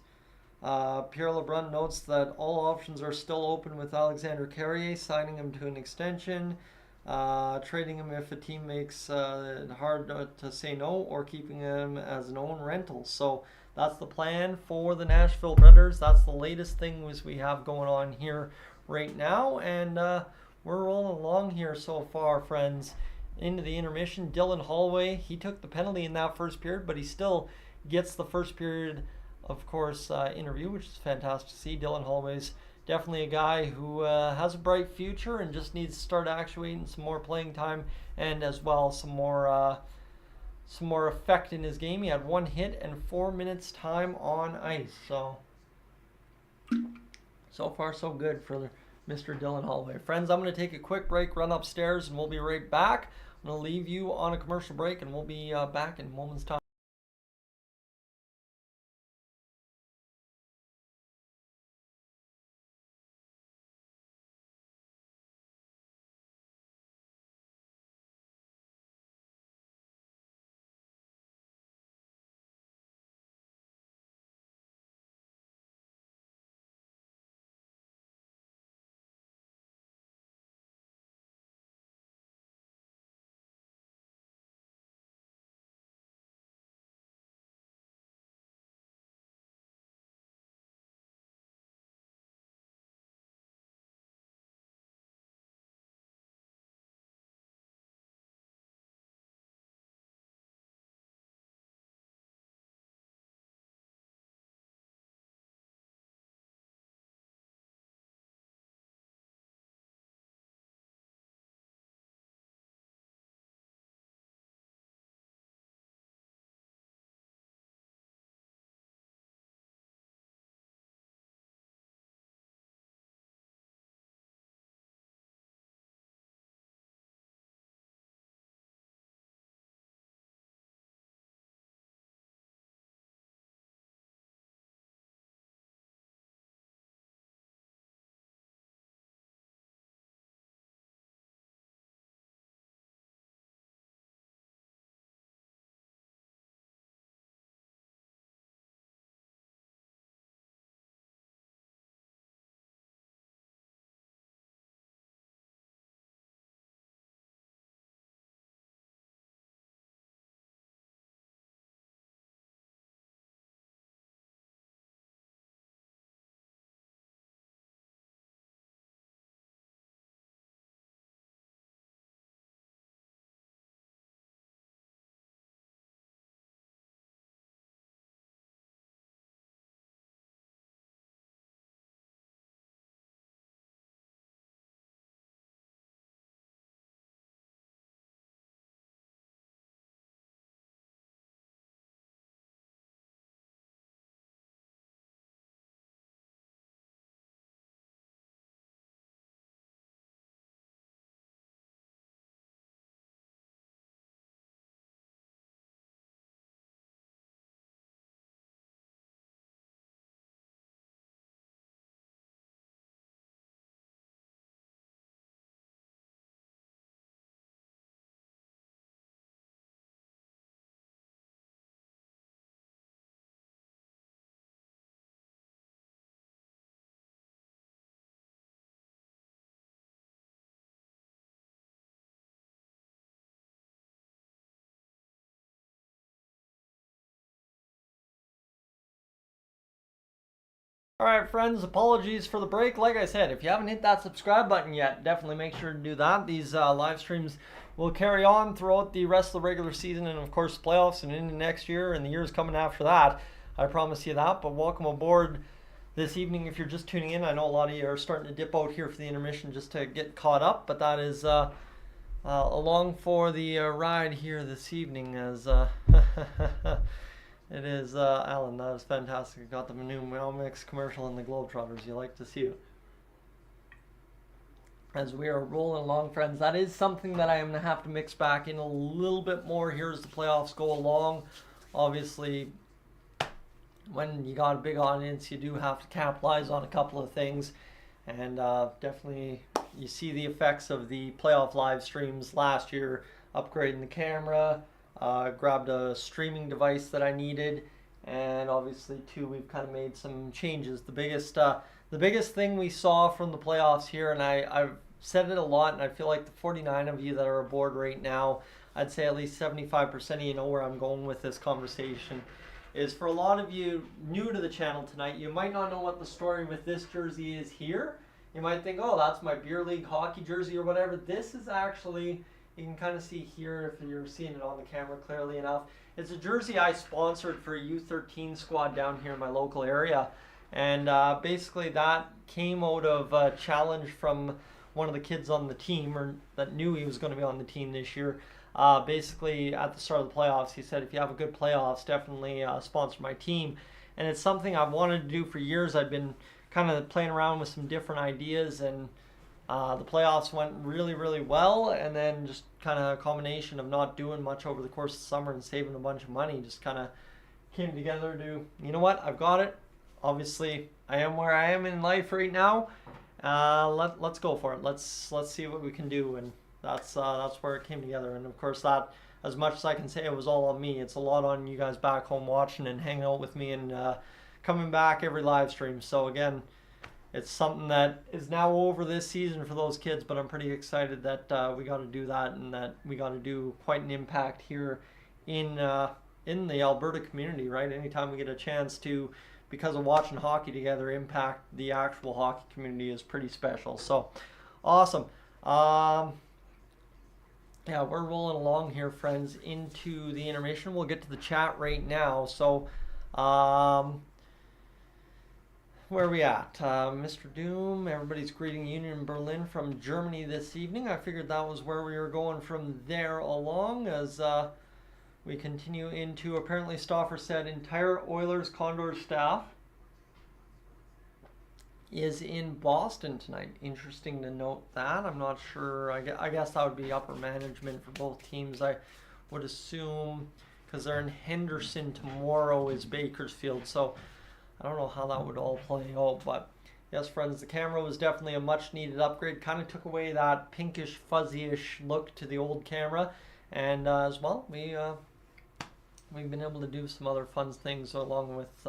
Speaker 1: Pierre LeBrun notes that all options are still open with Alexander Carrier, signing him to an extension, trading him if a team makes it hard to say no, or keeping him as an own rental. So that's the plan for the Nashville Predators. That's the latest things we have going on here right now, and we're rolling along here so far, friends, into the intermission. Dylan Holloway, he took the penalty in that first period, but he still gets the first period, of course, interview, which is fantastic to see. Dylan Holloway's definitely a guy who has a bright future and just needs to start actuating some more playing time, and as well some more effect in his game. He had 1 hit and 4 minutes time on ice. So far so good for Mr. Dylan Holloway. Friends, I'm going to take a quick break, run upstairs, and we'll be right back. I'm going to leave you on a commercial break, and we'll be back in a moment's time. Alright friends, apologies for the break. Like I said, if you haven't hit that subscribe button yet, definitely make sure to do that. These live streams will carry on throughout the rest of the regular season and of course playoffs and into next year and the years coming after that. I promise you that. But welcome aboard this evening if you're just tuning in. I know a lot of you are starting to dip out here for the intermission just to get caught up, but that is along for the ride here this evening as it is, Alan, that was fantastic. You got the new Meow Mix commercial in the Globetrotters. You like to see it. As we are rolling along, friends, that is something that I am going to have to mix back in a little bit more here as the playoffs go along. Obviously, when you got a big audience, you do have to capitalize on a couple of things. And definitely, you see the effects of the playoff live streams last year, upgrading the camera, grabbed a streaming device that I needed, and obviously too we've kind of made some changes. The biggest thing we saw from the playoffs here, and I've said it a lot, and I feel like the 49 of you that are aboard right now, I'd say at least 75% of you know where I'm going with this conversation, is for a lot of you new to the channel tonight, you might not know what the story with this jersey is here. You might think, oh, that's my beer league hockey jersey or whatever. This is actually, you can kind of see here if you're seeing it on the camera clearly enough. It's a jersey I sponsored for a U13 squad down here in my local area. And basically that came out of a challenge from one of the kids on the team, or that knew he was going to be on the team this year. Basically at the start of the playoffs, he said, if you have a good playoffs, definitely sponsor my team. And it's something I've wanted to do for years. I've been kind of playing around with some different ideas, and the playoffs went really, really well, and then just kind of a combination of not doing much over the course of the summer and saving a bunch of money just kind of came together to, you know what, I've got it. Obviously, I am where I am in life right now. Let's go for it. Let's see what we can do, and that's where it came together. And of course, that, as much as I can say it was all on me, it's a lot on you guys back home watching and hanging out with me and coming back every live stream. So again, it's something that is now over this season for those kids, but I'm pretty excited that we got to do that, and that we got to do quite an impact here in the Alberta community, right? Anytime we get a chance to, because of watching hockey together, impact the actual hockey community is pretty special. So awesome. Yeah, we're rolling along here, friends, into the intermission. We'll get to the chat right now. So where are we at? Mr. Doom, everybody's greeting Union Berlin from Germany this evening. I figured that was where we were going from there along, as we continue into, apparently Stauffer said, entire Oilers Condors staff is in Boston tonight. Interesting to note that. I'm not sure. I guess that would be upper management for both teams, I would assume, because they're in Henderson tomorrow is Bakersfield. So I don't know how that would all play out, but yes, friends, the camera was definitely a much needed upgrade. Kind of took away that pinkish, fuzzy-ish look to the old camera, and as well, we've been able to do some other fun things along with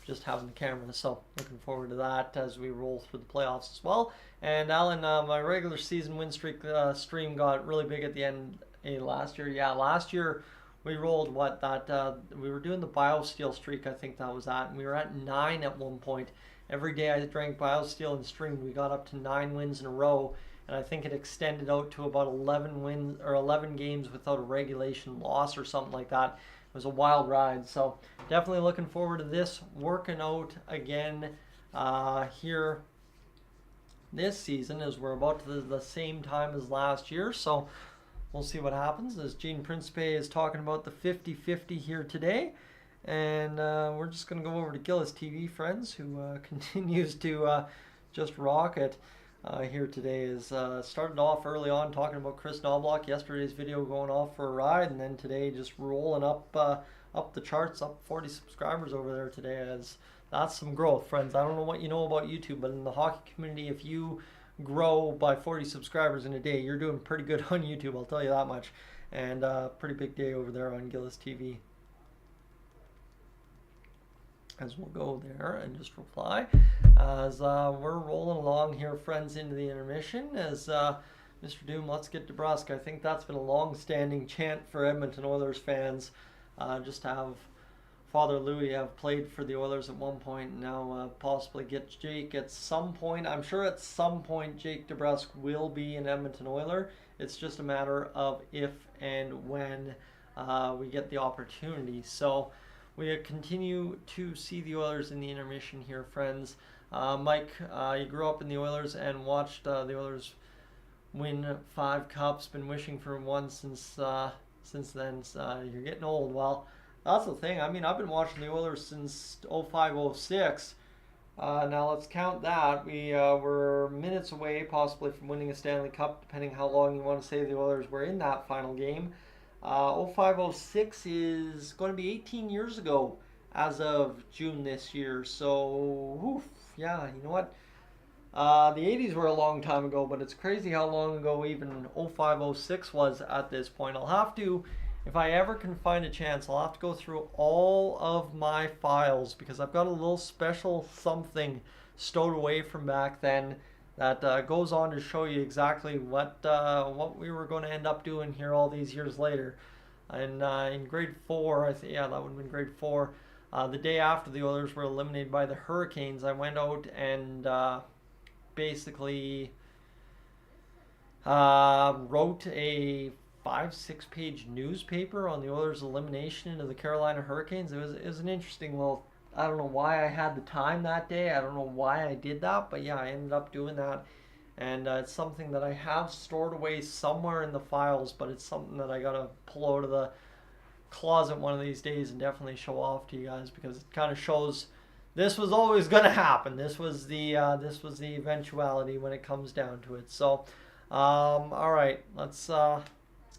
Speaker 1: just having the camera. So looking forward to that as we roll through the playoffs as well. And Alan, my regular season win streak stream got really big at the end last year. Yeah, last year we rolled we were doing the BioSteel streak, I think that was at, and we were at 9 at one point. Every day I drank BioSteel and streamed, we got up to 9 wins in a row, and I think it extended out to about 11 wins or 11 games without a regulation loss or something like that. It was a wild ride. So definitely looking forward to this working out again here this season, as we're about to the same time as last year. So we'll see what happens, as Gene Principe is talking about the 50-50 here today. And we're just going to go over to Gillis TV, friends, who continues to just rock it here today. Is started off early on talking about Chris Knobloch, yesterday's video going off for a ride, and then today just rolling up the charts, up 40 subscribers over there today. As that's some growth, friends. I don't know what you know about YouTube, but in the hockey community, if you grow by 40 subscribers in a day, you're doing pretty good on YouTube, I'll tell you that much. And pretty big day over there on Gillis TV. As we'll go there and just reply as we're rolling along here, friends, into the intermission. As Mr. Doom, let's get DeBrusk. I think that's been a long-standing chant for Edmonton Oilers fans, just to have Father Louis have played for the Oilers at one point, and now possibly get Jake at some point. I'm sure at some point Jake DeBrusk will be an Edmonton Oiler. It's just a matter of if and when we get the opportunity. So we continue to see the Oilers in the intermission here, friends. Mike, you grew up in the Oilers and watched the Oilers win 5 cups. Been wishing for one since then. You're getting old. Well, that's the thing. I mean, I've been watching the Oilers since 05-06. Now let's count that. We were minutes away possibly from winning a Stanley Cup, depending how long you want to say the Oilers were in that final game. 05-06 is going to be 18 years ago as of June this year. So, yeah, you know what? The 80s were a long time ago, but it's crazy how long ago even 05-06 was at this point. I'll have to, if I ever can find a chance, I'll have to go through all of my files because I've got a little special something stowed away from back then that goes on to show you exactly what we were going to end up doing here all these years later. And in grade 4, that would have been grade 4, the day after the Oilers were eliminated by the Hurricanes, I went out and basically wrote a 5-6 page newspaper on the Oilers' elimination into the Carolina Hurricanes. It was an interesting little, I don't know why I had the time that day. I don't know why I did that, but yeah, I ended up doing that. And it's something that I have stored away somewhere in the files, but it's something that I gotta pull out of the closet one of these days and definitely show off to you guys because it kind of shows this was always gonna happen. This was the eventuality when it comes down to it. So, all right, let's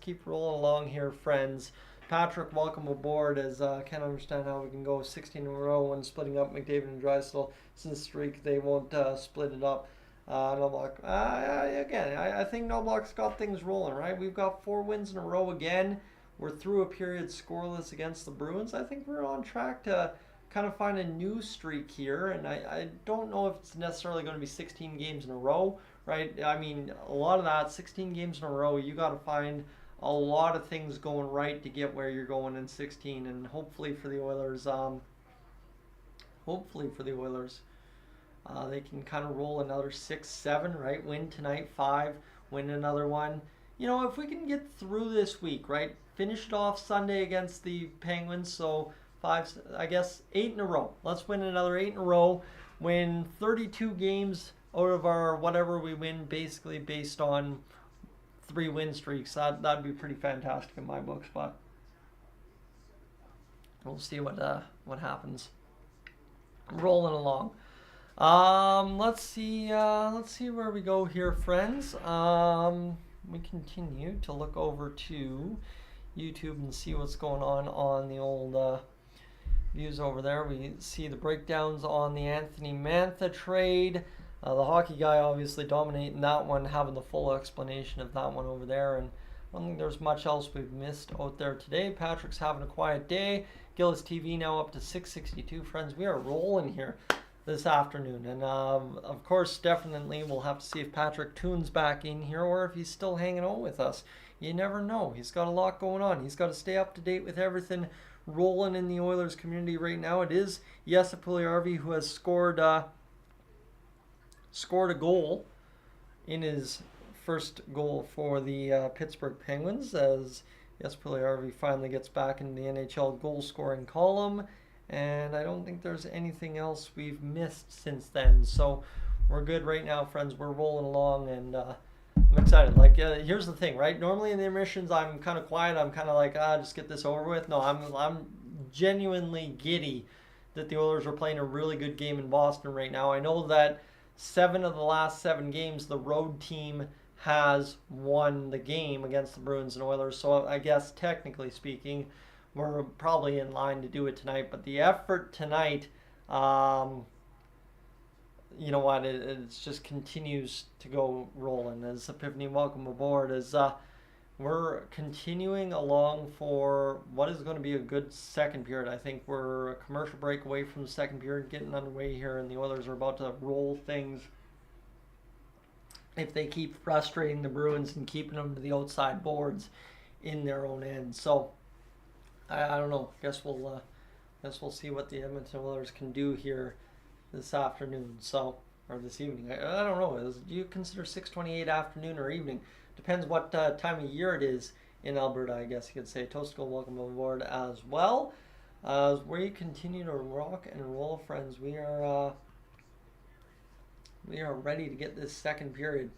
Speaker 1: keep rolling along here, friends. Patrick, welcome aboard. As can't understand how we can go 16 in a row when splitting up McDavid and Draisaitl. Since streak, they won't split it up. Knobloch. Again, I think Knobloch's got things rolling, right? We've got 4 wins in a row again. We're through a period scoreless against the Bruins. I think we're on track to kind of find a new streak here, and I don't know if it's necessarily going to be 16 games in a row, right? I mean, a lot of that, 16 games in a row, you got to find a lot of things going right to get where you're going in 16, and hopefully for the Oilers, they can kind of roll another 6-7, right? Win tonight 5, win another one. You know, if we can get through this week, right? Finish it off Sunday against the Penguins, so 8 in a row. Let's win another 8 in a row. Win 32 games out of our whatever we win, basically based on 3 win streaks. That'd be pretty fantastic in my books, but we'll see what happens. Rolling along. Let's see where we go here, friends. We continue to look over to YouTube and see what's going on the old views over there. We see the breakdowns on the Anthony Mantha trade. The hockey guy obviously dominating that one, having the full explanation of that one over there. And I don't think there's much else we've missed out there today. Patrick's having a quiet day. Gillis TV now up to 662. Friends, we are rolling here this afternoon. And of course, definitely we'll have to see if Patrick tunes back in here or if he's still hanging out with us. You never know. He's got a lot going on. He's got to stay up to date with everything rolling in the Oilers community right now. It is Jesse Puljujärvi who has scored a goal in his first goal for the Pittsburgh Penguins as Jesse Puljujärvi finally gets back into the NHL goal scoring column, and I don't think there's anything else we've missed since then, so we're good right now, friends. We're rolling along, and I'm excited. Here's the thing, right? Normally in the intermissions I'm kind of quiet. I'm kind of like, just get this over with. No, I'm genuinely giddy that the Oilers are playing a really good game in Boston right now. I know that 7 of the last 7 games, the road team has won the game against the Bruins and Oilers. So I guess technically speaking, we're probably in line to do it tonight. But the effort tonight, you know what, it just continues to go rolling. As Epiphany, welcome aboard. As we're continuing along for what is going to be a good second period. I think we're a commercial break away from the second period, getting underway here, and the Oilers are about to roll things if they keep frustrating the Bruins and keeping them to the outside boards in their own end. So I don't know. I guess we'll guess we'll see what the Edmonton Oilers can do here this afternoon. So, or this evening. I don't know. Do you consider 6:28 afternoon or evening? Depends what time of year it is in Alberta, I guess you could say. Toastical, welcome aboard as well. As we continue to rock and roll, friends, we are ready to get this second period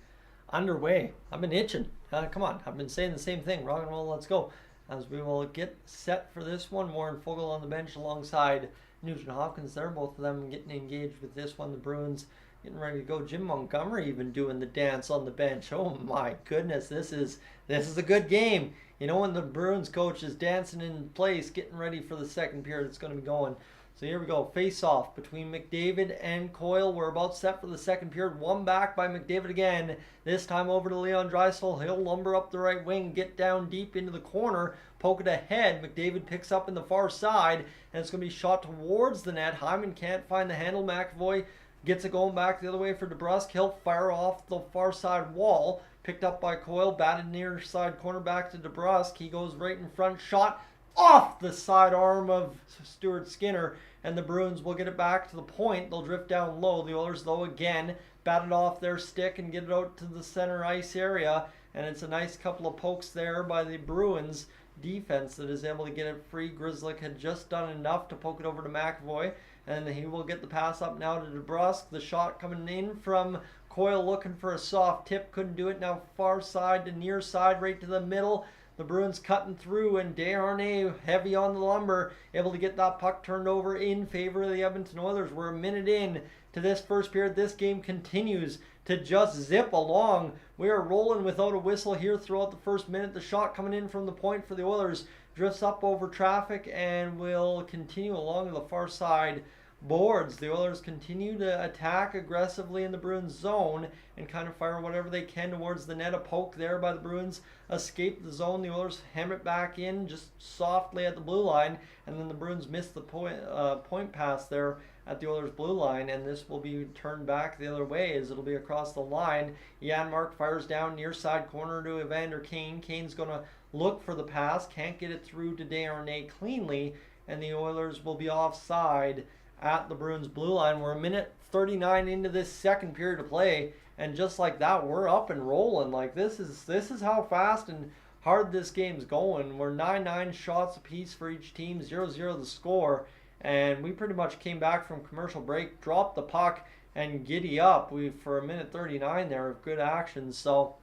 Speaker 1: underway. I've been itching. Come on, I've been saying the same thing. Rock and roll, let's go. As we will get set for this one. Warren Foegele on the bench alongside Nugent Hopkins there. Both of them getting engaged with this one. The Bruins getting ready to go. Jim Montgomery even doing the dance on the bench. Oh my goodness, this is a good game. You know, when the Bruins coach is dancing in place, getting ready for the second period, it's going to be going. So here we go. Face off between McDavid and Coyle. We're about set for the second period. One back by McDavid again. This time over to Leon Draisaitl. He'll lumber up the right wing, get down deep into the corner, poke it ahead. McDavid picks up in the far side, and it's going to be shot towards the net. Hyman can't find the handle. McAvoy gets it going back the other way for DeBrusk. He'll fire off the far side wall. Picked up by Coyle. Batted near side corner back to DeBrusk. He goes right in front. Shot off the side arm of Stuart Skinner. And the Bruins will get it back to the point. They'll drift down low. The Oilers, though, again, bat it off their stick and get it out to the center ice area. And it's a nice couple of pokes there by the Bruins defense that is able to get it free. Grzelcyk had just done enough to poke it over to McAvoy. And he will get the pass up now to DeBrusk. The shot coming in from Coyle looking for a soft tip. Couldn't do it. Now far side to near side, right to the middle. The Bruins cutting through, and Desharnais heavy on the lumber, able to get that puck turned over in favor of the Edmonton Oilers. We're a minute in to this first period. This game continues to just zip along. We are rolling without a whistle here throughout the first minute. The shot coming in from the point for the Oilers drifts up over traffic and will continue along the far side boards. The Oilers continue to attack aggressively in the Bruins zone and kind of fire whatever they can towards the net. A poke there by the Bruins. Escape the zone. The Oilers ham it back in just softly at the blue line, and then the Bruins miss the point pass there at the Oilers blue line, and this will be turned back the other way as it'll be across the line. Janmark fires down near side corner to Evander Kane. Kane's going to look for the pass. Can't get it through to Desharnais cleanly, and the Oilers will be offside at the Bruins blue line. We're a minute 39 into this second period of play, and just like that, we're up and rolling. Like this is how fast and hard this game's going. We're 9-9 shots apiece for each team, 0-0 the score, and we pretty much came back from commercial break, dropped the puck, and giddy up. We for a minute 39 there of good action. So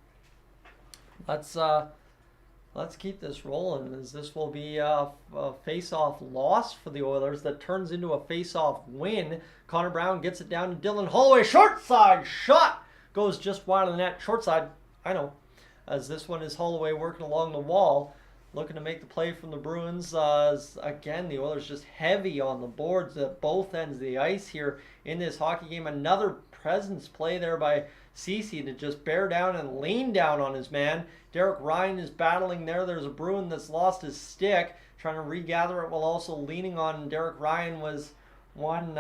Speaker 1: let's keep this rolling, as this will be a face-off loss for the Oilers that turns into a face-off win. Connor Brown gets it down to Dylan Holloway. Short side shot goes just wide of the net. Short side, I know, as this one is Holloway working along the wall, looking to make the play from the Bruins. Again, the Oilers just heavy on the boards at both ends of the ice here in this hockey game. Another presence play there by Ceci to just bear down and lean down on his man. Derek Ryan is battling there. There's a Bruin that's lost his stick, trying to regather it while also leaning on Derek Ryan was one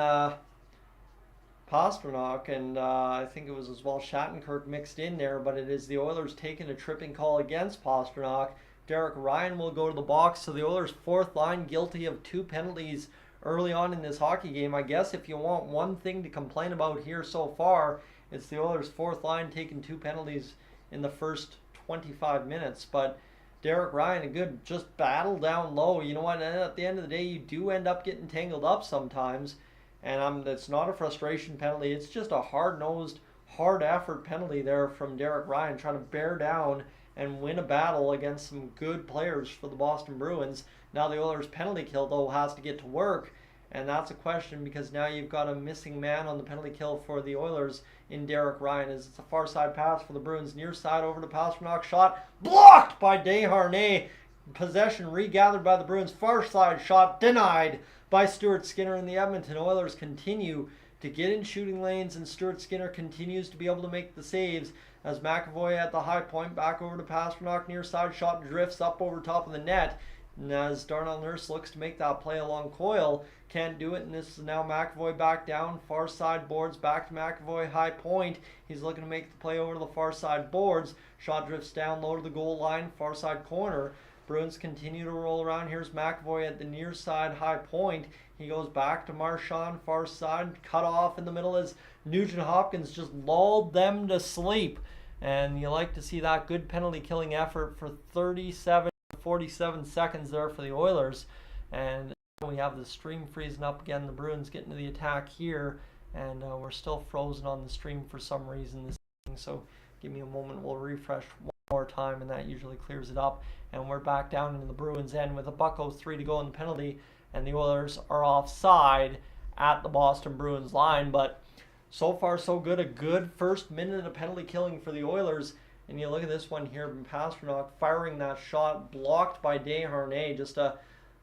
Speaker 1: Pastrnak, and I think it was as well Shattenkirk mixed in there, but it is the Oilers taking a tripping call against Pastrnak. Derek Ryan will go to the box, so the Oilers' fourth line guilty of 2 penalties early on in this hockey game. I guess if you want one thing to complain about here so far, it's the Oilers' fourth line taking 2 penalties in the first 25 minutes. But Derek Ryan, a good just battle down low. You know what? At the end of the day, you do end up getting tangled up sometimes. And it's not a frustration penalty. It's just a hard-nosed, hard-effort penalty there from Derek Ryan, trying to bear down and win a battle against some good players for the Boston Bruins. Now the Oilers' penalty kill, though, has to get to work. And that's a question, because now you've got a missing man on the penalty kill for the Oilers in Derek Ryan, as it's a far side pass for the Bruins. Near side over to Pastrnak. Shot blocked by Desharnais. Possession regathered by the Bruins. Far side shot denied by Stuart Skinner, and the Edmonton Oilers continue to get in shooting lanes, and Stuart Skinner continues to be able to make the saves as McAvoy at the high point, back over to Pastrnak. Near side shot drifts up over top of the net. And as Darnell Nurse looks to make that play along Coyle, can't do it, and this is now McAvoy back down, far side boards, back to McAvoy, high point. He's looking to make the play over to the far side boards. Shot drifts down low to the goal line, far side corner. Bruins continue to roll around. Here's McAvoy at the near side high point. He goes back to Marchand, far side, cut off in the middle as Nugent Hopkins just lulled them to sleep. And you like to see that good penalty killing effort for 37 to 47 seconds there for the Oilers. And we have the stream freezing up again. The Bruins getting to the attack here. And we're still frozen on the stream for some reason this evening. So give me a moment. We'll refresh one more time, and that usually clears it up. And we're back down into the Bruins end with a .03 to go in the penalty. And the Oilers are offside at the Boston Bruins line. But so far, so good. A good first minute of penalty killing for the Oilers. And you look at this one here, Pastrnak firing that shot, blocked by Desharnais. Just a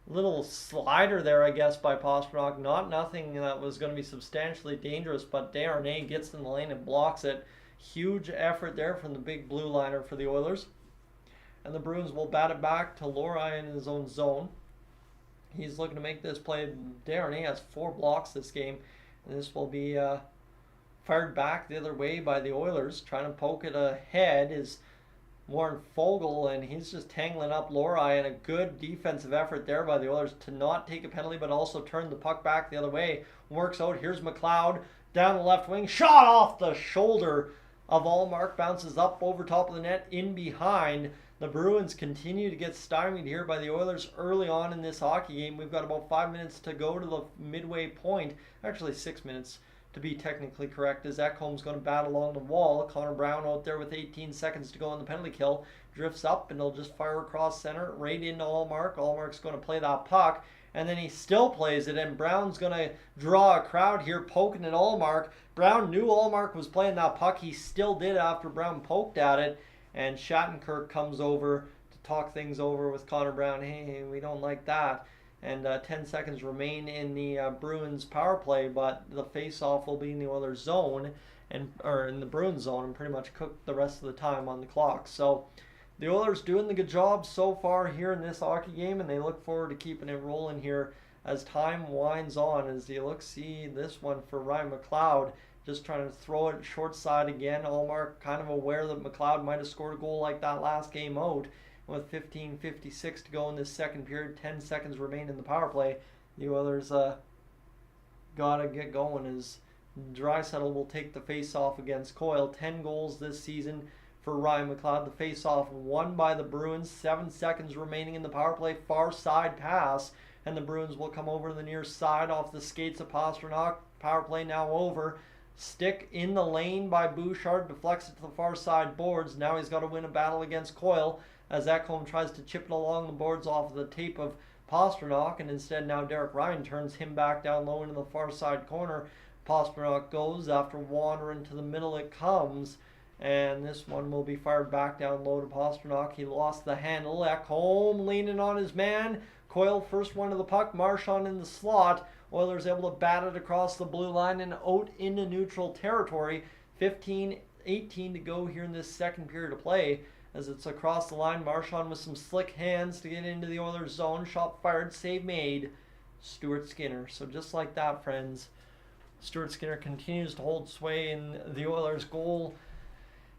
Speaker 1: little slider there, I guess, by Pastrnak. Nothing that was going to be substantially dangerous, but Desharnais gets in the lane and blocks it. Huge effort there from the big blue liner for the Oilers. And the Bruins will bat it back to Lohrei in his own zone. He's looking to make this play. Desharnais has 4 blocks this game. And this will be fired back the other way by the Oilers. Trying to poke it ahead is Warren Foegele, and he's just tangling up Lohrei, and a good defensive effort there by the Oilers to not take a penalty but also turn the puck back the other way. Works out. Here's McLeod down the left wing. Shot off the shoulder of Ullmark. Bounces up over top of the net in behind. The Bruins continue to get stymied here by the Oilers early on in this hockey game. We've got about 5 minutes to go to the midway point. Actually 6 minutes to be technically correct, as Ekholm's going to bat along the wall. Connor Brown out there with 18 seconds to go on the penalty kill. Drifts up and he'll just fire across center right into Ullmark. Ullmark's going to play that puck, and then he still plays it, and Brown's going to draw a crowd here poking at Ullmark. Brown knew Ullmark was playing that puck. He still did after Brown poked at it. And Shattenkirk comes over to talk things over with Connor Brown. Hey, we don't like that. And 10 seconds remain in the Bruins power play, but the face-off will be in the Oilers zone, or in the Bruins zone, and pretty much cook the rest of the time on the clock. So the Oilers doing the good job so far here in this hockey game, and they look forward to keeping it rolling here as time winds on. As you see this one for Ryan McLeod. Just trying to throw it short side again. Ullmark kind of aware that McLeod might have scored a goal like that last game out. With 15:56 to go in this second period, 10 seconds remain in the power play. The Oilers got to get going as Draisaitl will take the face-off against Coyle. 10 goals this season for Ryan McLeod. The face-off won by the Bruins. 7 seconds remaining in the power play. Far side pass. And the Bruins will come over to the near side off the skates of Pastrnak. Power play now over. Stick in the lane by Bouchard, deflects it to the far side boards. Now he's got to win a battle against Coyle as Ekholm tries to chip it along the boards off of the tape of Pastrnak, and instead now Derek Ryan turns him back down low into the far side corner. Pastrnak goes after wandering to the middle. It comes, and this one will be fired back down low to Pastrnak. He lost the handle. Ekholm leaning on his man. Coyle first one to the puck. Marchand in the slot. Oilers able to bat it across the blue line and out into neutral territory. 15:18 to go here in this second period of play. As it's across the line, Marchand with some slick hands to get into the Oilers zone. Shot fired, save made. Stuart Skinner. So just like that, friends, Stuart Skinner continues to hold sway in the Oilers goal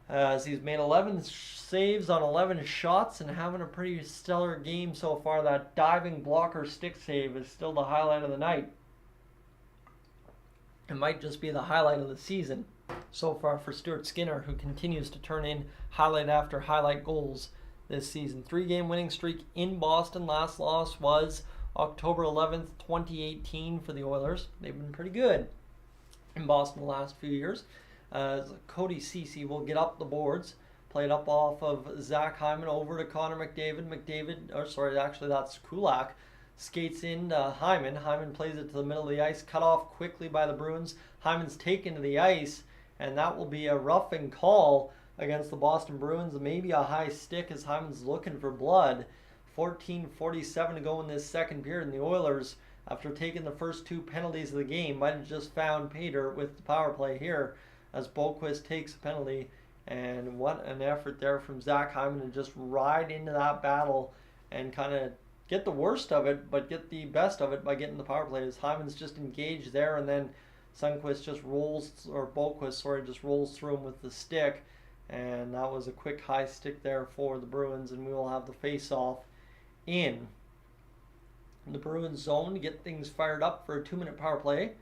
Speaker 1: as he's made 11 saves on 11 shots and having a pretty stellar game so far. That diving blocker stick save is still the highlight of the night. It might just be the highlight of the season so far for Stuart Skinner, who continues to turn in highlight after highlight goals this season. 3-game winning streak in Boston. Last loss was October 11th, 2018 for the Oilers. They've been pretty good in Boston the last few years. Cody Ceci will get up the boards. Played up off of Zach Hyman over to Connor McDavid. That's Kulak. Skates in Hyman. Hyman plays it to the middle of the ice. Cut off quickly by the Bruins. Hyman's taken to the ice, and that will be a roughing call against the Boston Bruins. Maybe a high stick as Hyman's looking for blood. 14:47 to go in this second period, and the Oilers, after taking the first 2 penalties of the game, might have just found Pater with the power play here as Boqvist takes a penalty. And what an effort there from Zach Hyman to just ride into that battle and kind of get the worst of it, but get the best of it by getting the power play. As Hyman's just engaged there, and then Boqvist just rolls through him with the stick. And that was a quick high stick there for the Bruins, and we will have the face-off in the Bruins zone to get things fired up for a 2-minute power play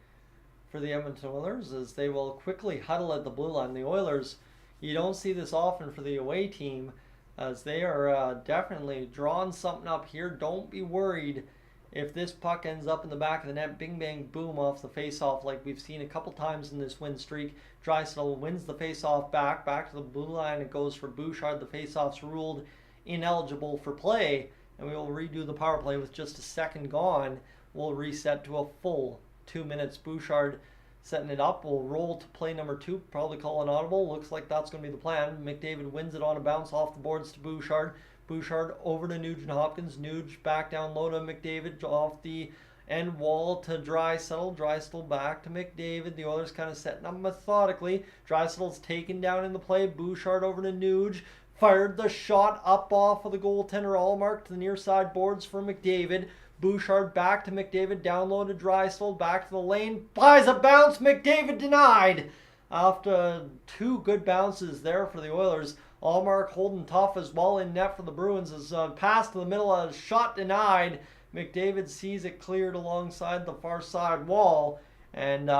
Speaker 1: for the Edmonton Oilers, as they will quickly huddle at the blue line. The Oilers, you don't see this often for the away team, as they are definitely drawing something up here. Don't be worried if this puck ends up in the back of the net. Bing, bang, boom off the face-off like we've seen a couple times in this win streak. Draisaitl wins the face-off back to the blue line. It goes for Bouchard. The face-off's ruled ineligible for play, and we will redo the power play with just a second gone. We'll reset to a full 2 minutes. Bouchard setting it up. We'll roll to play number 2. Probably call an audible. Looks like that's going to be the plan. McDavid wins it on a bounce off the boards to Bouchard. Bouchard over to Nugent-Hopkins. Nuge back down low to McDavid off the end wall to Draisaitl. Draisaitl back to McDavid. The Oilers kind of setting up methodically. Draisaitl's taken down in the play. Bouchard over to Nuge. Fired the shot up off of the goaltender Allmark to the near side boards for McDavid. Bouchard back to McDavid, down low to Draisaitl, back to the lane, buys a bounce, McDavid denied. After 2 good bounces there for the Oilers, Allmark holding tough as well in net for the Bruins. As pass to the middle, a shot denied. McDavid sees it cleared alongside the far side wall, and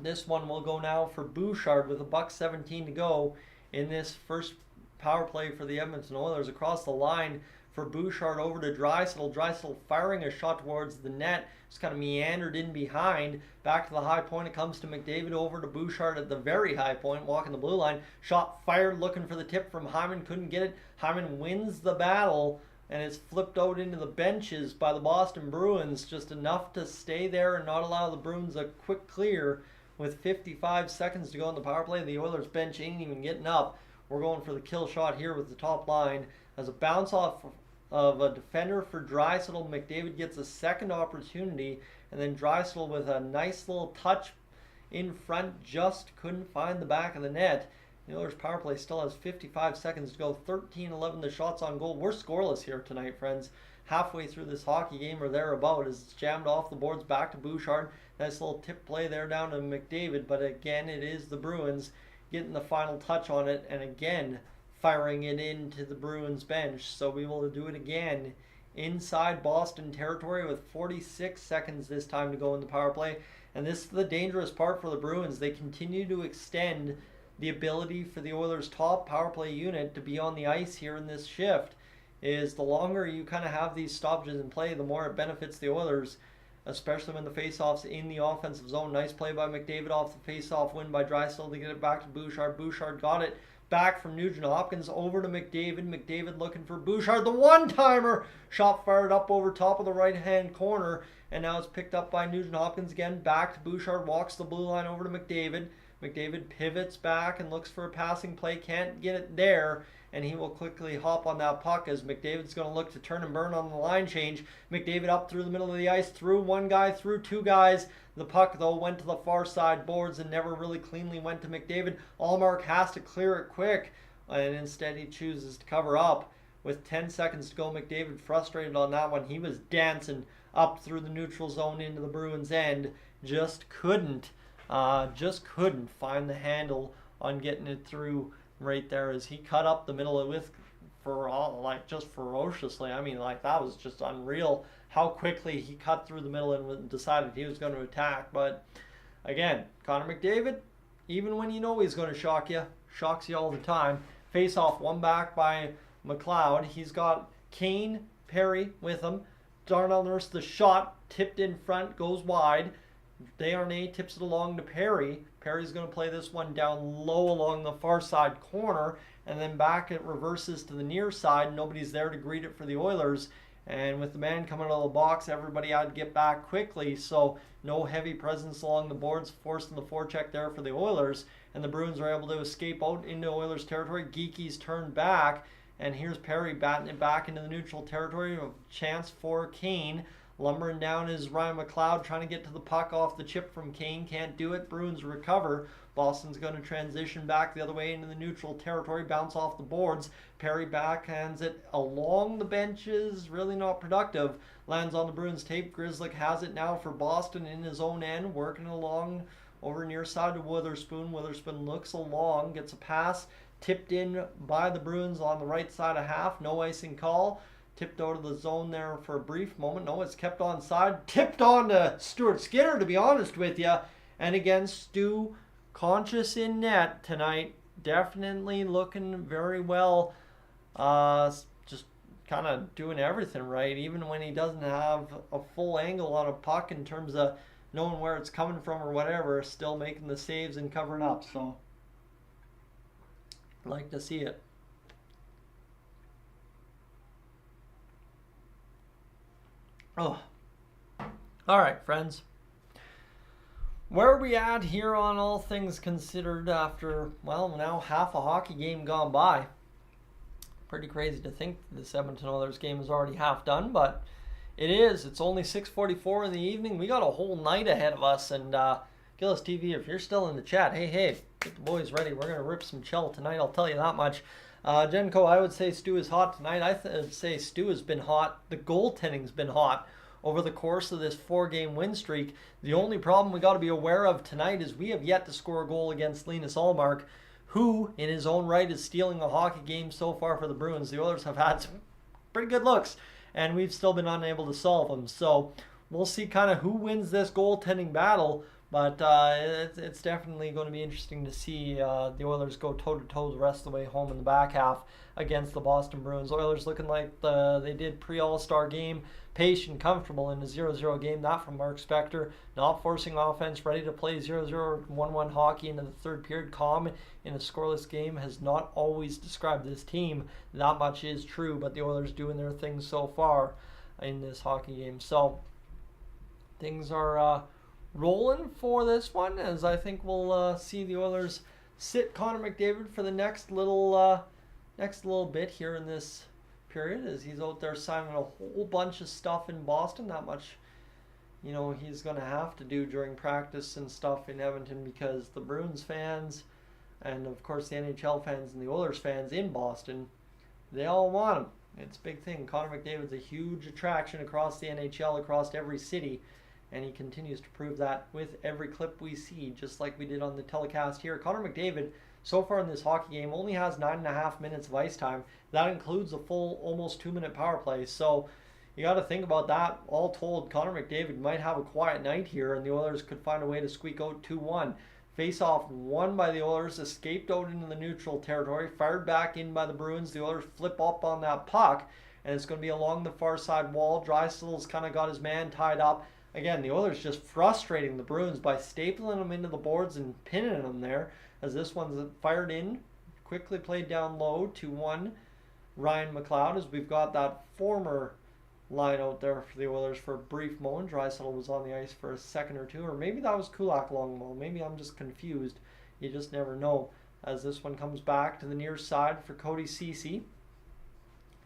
Speaker 1: this one will go now for Bouchard with $1:17 to go in this first power play for the Edmonton Oilers. Across the line for Bouchard over to Draisaitl. Draisaitl firing a shot towards the net. Just kind of meandered in behind. Back to the high point. It comes to McDavid over to Bouchard at the very high point, walking the blue line. Shot fired, looking for the tip from Hyman. Couldn't get it. Hyman wins the battle, and it's flipped out into the benches by the Boston Bruins. Just enough to stay there and not allow the Bruins a quick clear. With 55 seconds to go on the power play, the Oilers bench ain't even getting up. We're going for the kill shot here with the top line. As a bounce off of a defender for Draisaitl, McDavid gets a second opportunity, and then Draisaitl with a nice little touch in front just couldn't find the back of the net. The Oilers power play still has 55 seconds to go. 13-11 the shots on goal. We're scoreless here tonight, friends. Halfway through this hockey game or thereabout, as it's jammed off the boards back to Bouchard. Nice little tip play there down to McDavid, but again it is the Bruins getting the final touch on it, and again firing it into the Bruins bench. So we will do it again inside Boston territory with 46 seconds this time to go in the power play. And this is the dangerous part for the Bruins. They continue to extend the ability for the Oilers' top power play unit to be on the ice here in this shift. Is the longer you kind of have these stoppages in play, the more it benefits the Oilers, especially when the faceoff's in the offensive zone. Nice play by McDavid off the faceoff win by Draisaitl to get it back to Bouchard. Bouchard got it back from Nugent-Hopkins over to McDavid. McDavid looking for Bouchard. The one-timer shot fired up over top of the right-hand corner, and now it's picked up by Nugent-Hopkins again. Back to Bouchard, walks the blue line over to McDavid. McDavid pivots back and looks for a passing play. Can't get it there, and he will quickly hop on that puck as McDavid's going to look to turn and burn on the line change. McDavid up through the middle of the ice, through one guy, through 2 guys. The puck, though, went to the far side boards and never really cleanly went to McDavid. Allmark has to clear it quick, and instead he chooses to cover up. With 10 seconds to go, McDavid frustrated on that one. He was dancing up through the neutral zone into the Bruins' end. Just couldn't find the handle on getting it through right there as he cut up the middle with just ferociously. I mean, like, that was just unreal how quickly he cut through the middle and decided he was going to attack. But again, Connor McDavid, even when you know he's going to shock you, shocks you all the time. Face off, one back by McLeod. He's got Kane, Perry with him. Darnell Nurse, the shot tipped in front, goes wide. Desharnais tips it along to Perry. Perry's going to play this one down low along the far side corner, and then back it reverses to the near side. Nobody's there to greet it for the Oilers, and with the man coming out of the box, everybody had to get back quickly, so no heavy presence along the boards, forcing the forecheck there for the Oilers, and the Bruins are able to escape out into Oilers territory. Geeky's turned back, and here's Perry batting it back into the neutral territory. A chance for Kane. Lumbering down is Ryan McLeod, trying to get to the puck off the chip from Kane. Can't do it. Bruins recover. Boston's going to transition back the other way into the neutral territory. Bounce off the boards. Perry backhands it along the benches. Really not productive. Lands on the Bruins tape. Grzelcyk has it now for Boston in his own end. Working along over near side to Witherspoon. Witherspoon looks along. Gets a pass. Tipped in by the Bruins on the right side of half. No icing call. Tipped out of the zone there for a brief moment. No, it's kept onside. Tipped on to Stuart Skinner, to be honest with you. And again, Stu conscious in net tonight. Definitely looking very well. Just kind of doing everything right, even when he doesn't have a full angle on a puck in terms of knowing where it's coming from or whatever, still making the saves and covering up. So, I'd like to see it. Oh, all right, friends. Where are we at here on all things considered after, well, now half a hockey game gone by? Pretty crazy to think this Edmonton Oilers game is already half done, but it is. It's only 6:44 in the evening. We got a whole night ahead of us, and Gillis TV, if you're still in the chat, hey, get the boys ready. We're going to rip some chill tonight, I'll tell you that much. Jenko, I would say Stu is hot tonight. I'd say Stu has been hot. The goaltending's been hot over the course of this 4-game win streak. The only problem we got to be aware of tonight is we have yet to score a goal against Linus Ullmark, who, in his own right, is stealing a hockey game so far for the Bruins. The Oilers have had some pretty good looks, and we've still been unable to solve them. So we'll see kind of who wins this goaltending battle, but it's definitely going to be interesting to see the Oilers go toe-to-toe the rest of the way home in the back half against the Boston Bruins. Oilers looking like they did pre-All-Star game, patient, comfortable in a 0-0 game. That from Mark Spector, not forcing offense, ready to play 0-0 or 1-1 hockey into the third period. Calm in a scoreless game has not always described this team. That much is true, but the Oilers doing their thing so far in this hockey game. So things are rolling for this one, as I think we'll see the Oilers sit Connor McDavid for the next little bit here in this period, as he's out there signing a whole bunch of stuff in Boston. Not much, he's going to have to do during practice and stuff in Edmonton, because the Bruins fans and of course the NHL fans and the Oilers fans in Boston, they all want him. It's a big thing. Connor McDavid's a huge attraction across the NHL, across every city, and he continues to prove that with every clip we see, just like we did on the telecast here. Connor McDavid, so far in this hockey game, only has 9.5 minutes of ice time. That includes a full, almost 2-minute power play. So you got to think about that. All told, Connor McDavid might have a quiet night here, and the Oilers could find a way to squeak out 2-1. Face-off won by the Oilers, escaped out into the neutral territory, fired back in by the Bruins. The Oilers flip up on that puck, and it's going to be along the far side wall. Dreisaitl's kind of got his man tied up. Again, the Oilers just frustrating the Bruins by stapling them into the boards and pinning them there, as this one's fired in, quickly played down low to one Ryan McLeod, as we've got that former line out there for the Oilers for a brief moment. Draisaitl was on the ice for a second or two, or maybe that was Kulak along the wall. Maybe I'm just confused. You just never know. As this one comes back to the near side for Cody Ceci,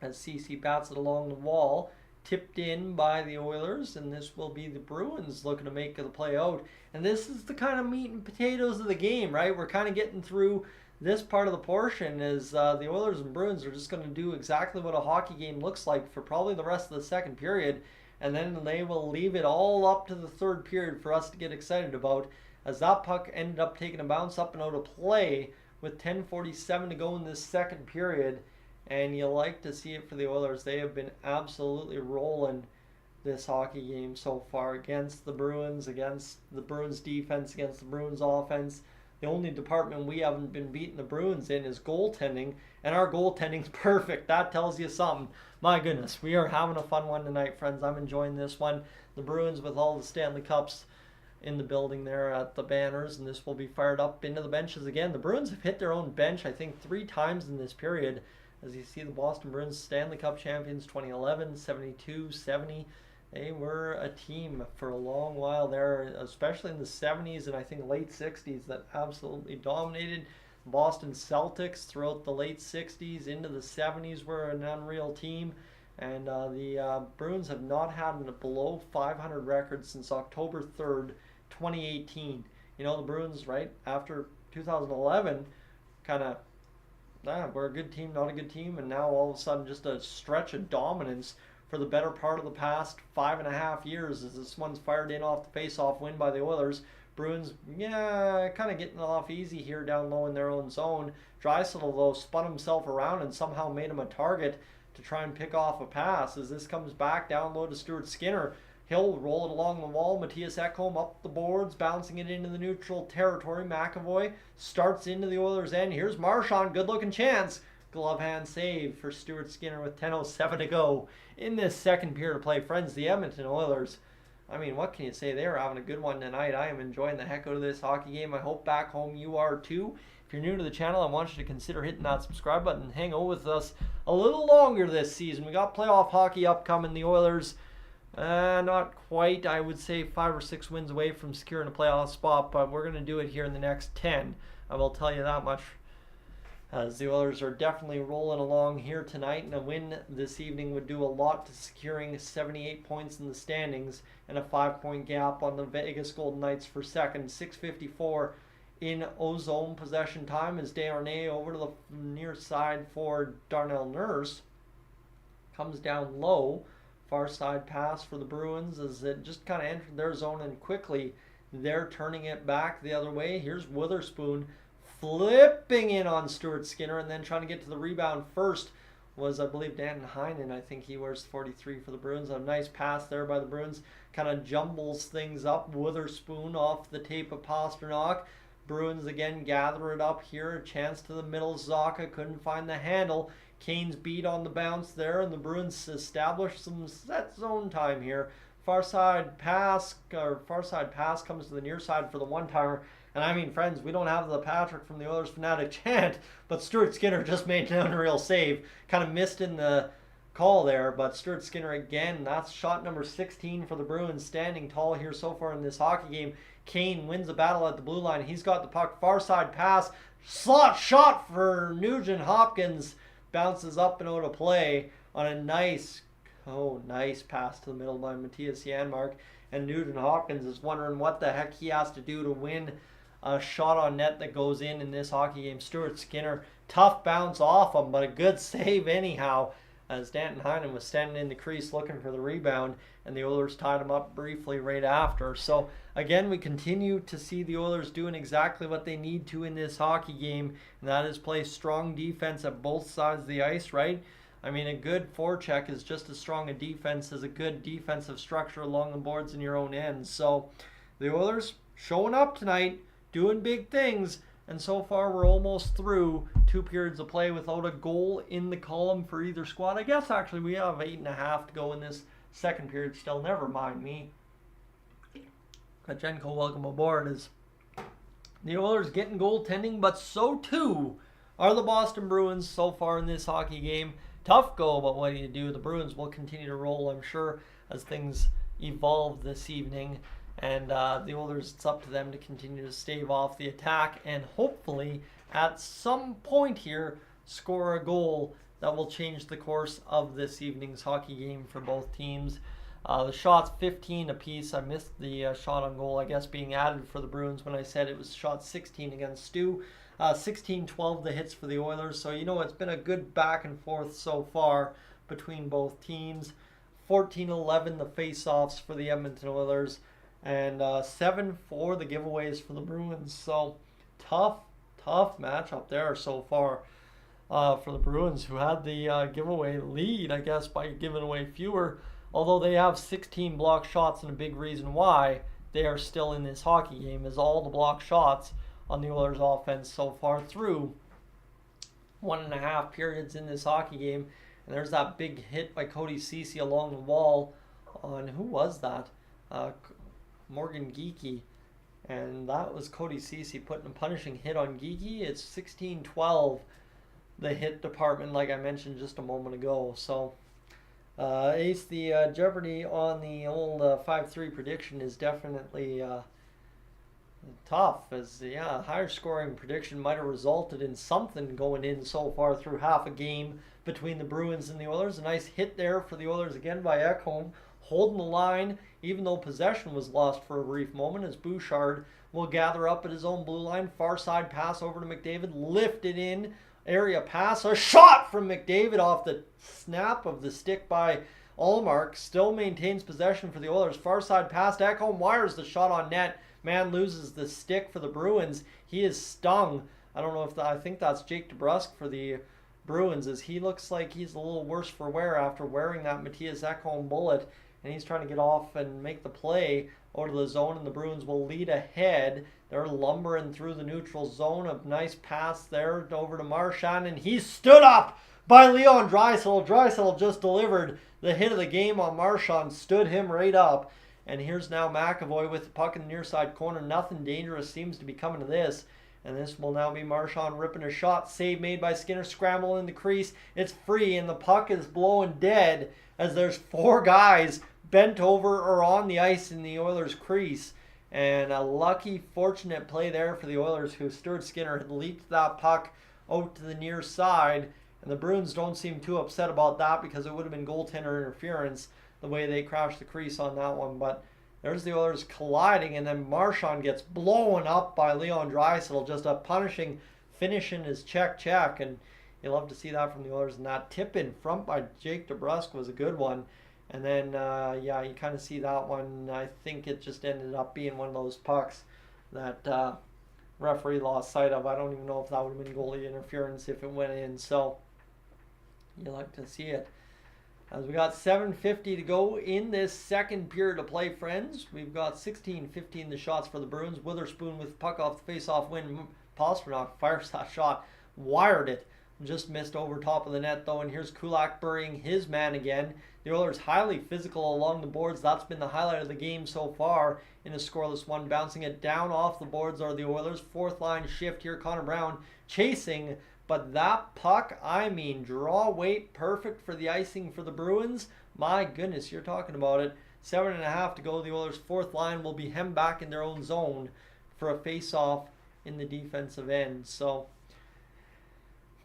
Speaker 1: as Ceci bats it along the wall. Tipped in by the Oilers, and this will be the Bruins looking to make the play out. And this is the kind of meat and potatoes of the game, right? We're kind of getting through this part of the portion, as the Oilers and Bruins are just going to do exactly what a hockey game looks like for probably the rest of the second period, and then they will leave it all up to the third period for us to get excited about, as that puck ended up taking a bounce up and out of play with 10:47 to go in this second period. And you like to see it for the Oilers. They have been absolutely rolling this hockey game so far against the Bruins, against the Bruins defense, against the Bruins offense. The only department we haven't been beating the Bruins in is goaltending, and our goaltending's perfect. That tells you something. My goodness, we are having a fun one tonight, friends. I'm enjoying this one. The Bruins with all the Stanley Cups in the building there at the banners, and this will be fired up into the benches again. The Bruins have hit their own bench, I think, 3 times in this period. As you see, the Boston Bruins, Stanley Cup champions 2011, 72, 70. They were a team for a long while there, especially in the 70s and I think late 60s, that absolutely dominated. Boston Celtics throughout the late 60s into the 70s were an unreal team. And the Bruins have not had a below 500 record since October 3rd, 2018. The Bruins, right after 2011, kind of, we're a good team, not a good team, and now all of a sudden just a stretch of dominance for the better part of the past 5.5 years, as this one's fired in off the face-off win by the Oilers. Bruins, kind of getting off easy here down low in their own zone. Draisaitl, though, spun himself around and somehow made him a target. to try and pick off a pass. As this comes back down low to Stuart Skinner, he'll roll it along the wall. Matthias Ekholm up the boards, bouncing it into the neutral territory. McAvoy starts into the Oilers' end. Here's Marchand, good looking chance. Glove hand save for Stuart Skinner with 10:07 to go in this second period of play. Friends, the Edmonton Oilers, I mean, what can you say? They are having a good one tonight. I am enjoying the heck out of this hockey game. I hope back home you are too. If you're new to the channel, I want you to consider hitting that subscribe button and hang out with us a little longer this season. We got playoff hockey upcoming. The Oilers, not quite, I would say 5 or 6 wins away from securing a playoff spot, but we're going to do it here in the next 10. I will tell you that much, as the Oilers are definitely rolling along here tonight, and a win this evening would do a lot to securing 78 points in the standings and a 5-point gap on the Vegas Golden Knights for second. 6:54 in O-zone possession time as Desharnais over to the near side for Darnell Nurse. Comes down low. Far side pass for the Bruins as it just kind of entered their zone, and quickly they're turning it back the other way. Here's Witherspoon flipping in on Stuart Skinner, and then trying to get to the rebound first was, I believe, Danton Heinen. I think he wears 43 for the Bruins. A nice pass there by the Bruins. Kind of jumbles things up. Witherspoon off the tape of Pasternak. Bruins again gather it up here. A chance to the middle. Zacha couldn't find the handle. Kane's beat on the bounce there, and the Bruins establish some set zone time here. Far side pass comes to the near side for the one-timer. And I mean, friends, we don't have the Patrick from the Oilers Fanatic chant, but Stuart Skinner just made an unreal save. Kind of missed in the call there, but Stuart Skinner again, that's shot number 16 for the Bruins, standing tall here so far in this hockey game. Kane wins the battle at the blue line. He's got the puck, far side pass, slot shot for Nugent Hopkins, bounces up and out of play on a nice pass to the middle by Matthias Janmark. And Nugent Hopkins is wondering what the heck he has to do to win a shot on net that goes in this hockey game. Stuart Skinner, tough bounce off him, but a good save anyhow, as Danton Heinen was standing in the crease looking for the rebound, and the Oilers tied him up briefly right after. So again, we continue to see the Oilers doing exactly what they need to in this hockey game, and that is play strong defense at both sides of the ice, right? I mean, a good forecheck is just as strong a defense as a good defensive structure along the boards in your own end. So the Oilers showing up tonight, doing big things, and so far we're almost through 2 periods of play without a goal in the column for either squad. I guess actually we have 8.5 to go in this second period still. Never mind me. Kachenko, welcome aboard. As the Oilers getting goaltending, but so too are the Boston Bruins so far in this hockey game. Tough go, but what do you do? The Bruins will continue to roll, I'm sure, as things evolve this evening. And the Oilers, it's up to them to continue to stave off the attack and hopefully at some point here score a goal that will change the course of this evening's hockey game for both teams. The shots 15 apiece. I missed the shot on goal, I guess, being added for the Bruins when I said it was shot 16 against Stu. 16-12 the hits for the Oilers. So, you know, it's been a good back and forth so far between both teams. 14-11 the face-offs for the Edmonton Oilers. And 7-4 the giveaways for the Bruins. So tough matchup there so far for the Bruins, who had the giveaway lead, I guess, by giving away fewer. Although they have 16 block shots, and a big reason why they are still in this hockey game is all the block shots on the Oilers offense so far through 1.5 periods in this hockey game. And there's that big hit by Cody Ceci along the wall on, who was that? Morgan Geekie, and that was Cody Ceci putting a punishing hit on Geekie. It's 16-12 the hit department, like I mentioned just a moment ago. So Ace, the Jeopardy on the old 5-3 prediction is definitely tough, as higher scoring prediction might have resulted in something going in so far through half a game between the Bruins and the Oilers. A nice hit there for the Oilers again by Ekholm, holding the line even though possession was lost for a brief moment, as Bouchard will gather up at his own blue line. Far side pass over to McDavid, lifted in, area pass, a shot from McDavid off the snap of the stick by Ullmark. Still maintains possession for the Oilers. Far side pass to Ekholm, wires the shot on net. Man loses the stick for the Bruins. He is stung. I don't know if I think that's Jake DeBrusk for the Bruins, as he looks like he's a little worse for wear after wearing that Matthias Ekholm bullet, and he's trying to get off and make the play out of the zone, and the Bruins will lead ahead. They're lumbering through the neutral zone. A nice pass there over to Marchand, and he stood up by Leon Draisaitl. Draisaitl just delivered the hit of the game on Marchand, stood him right up. And here's now McAvoy with the puck in the near side corner. Nothing dangerous seems to be coming to this. And this will now be Marchand ripping a shot. Save made by Skinner. Scramble in the crease. It's free, and the puck is blowing dead as there's 4 guys bent over or on the ice in the Oilers' crease. And a lucky, fortunate play there for the Oilers, who Stuart Skinner had leaped that puck out to the near side. And the Bruins don't seem too upset about that, because it would have been goaltender interference the way they crashed the crease on that one. But there's the Oilers colliding, and then Marchand gets blown up by Leon Draisaitl. Just a punishing finish in his check. And you love to see that from the Oilers. And that tip in front by Jake DeBrusk was a good one. And then, yeah, you kind of see that one. I think it just ended up being one of those pucks that referee lost sight of. I don't even know if that would have been goalie interference if it went in. So you like to see it. As we got 7:50 to go in this second period of play, friends. We've got 16-15 the shots for the Bruins. Witherspoon with puck off the face-off win. Pasternak fires that shot, wired it. Just missed over top of the net, though. And here's Kulak burying his man again. The Oilers highly physical along the boards. That's been the highlight of the game so far in a scoreless one. Bouncing it down off the boards are the Oilers. Fourth line shift here. Connor Brown chasing. But that puck, I mean, draw weight, perfect for the icing for the Bruins. My goodness, you're talking about it. 7.5 to go. The Oilers' fourth line will be hemmed back in their own zone for a face-off in the defensive end. So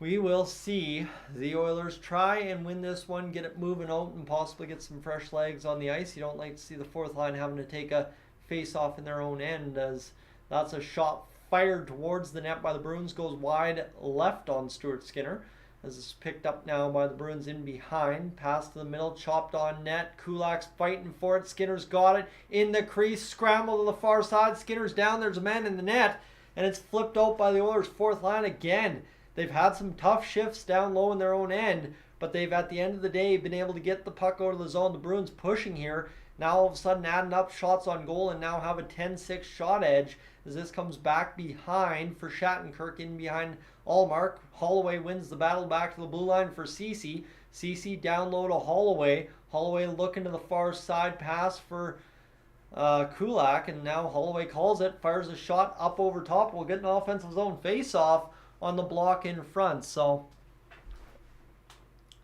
Speaker 1: we will see the Oilers try and win this one, get it moving out, and possibly get some fresh legs on the ice. You don't like to see the fourth line having to take a face-off in their own end, as that's a shot fired towards the net by the Bruins, goes wide left on Stuart Skinner, as it's picked up now by the Bruins in behind. Pass to the middle, chopped on net. Kulak's fighting for it. Skinner's got it in the crease. Scramble to the far side. Skinner's down. There's a man in the net, and it's flipped out by the Oilers' fourth line again. They've had some tough shifts down low in their own end, but they've, at the end of the day, been able to get the puck out of the zone. The Bruins pushing here. Now all of a sudden adding up shots on goal, and now have a 10-6 shot edge as this comes back behind for Shattenkirk, in behind Allmark. Holloway wins the battle back to the blue line for Ceci. Ceci down low to Holloway. Holloway looking to the far side, pass for Kulak, and now Holloway calls it, fires a shot up over top. We'll get an offensive zone face-off on the block in front. So,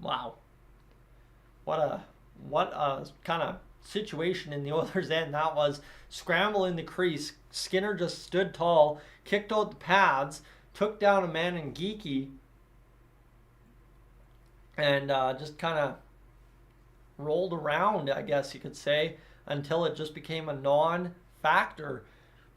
Speaker 1: wow. What a kind of situation in the Oilers' end that was. Scramble in the crease. Skinner just stood tall, kicked out the pads, took down a man in Geeky, and just kind of rolled around, I guess you could say, until it just became a non-factor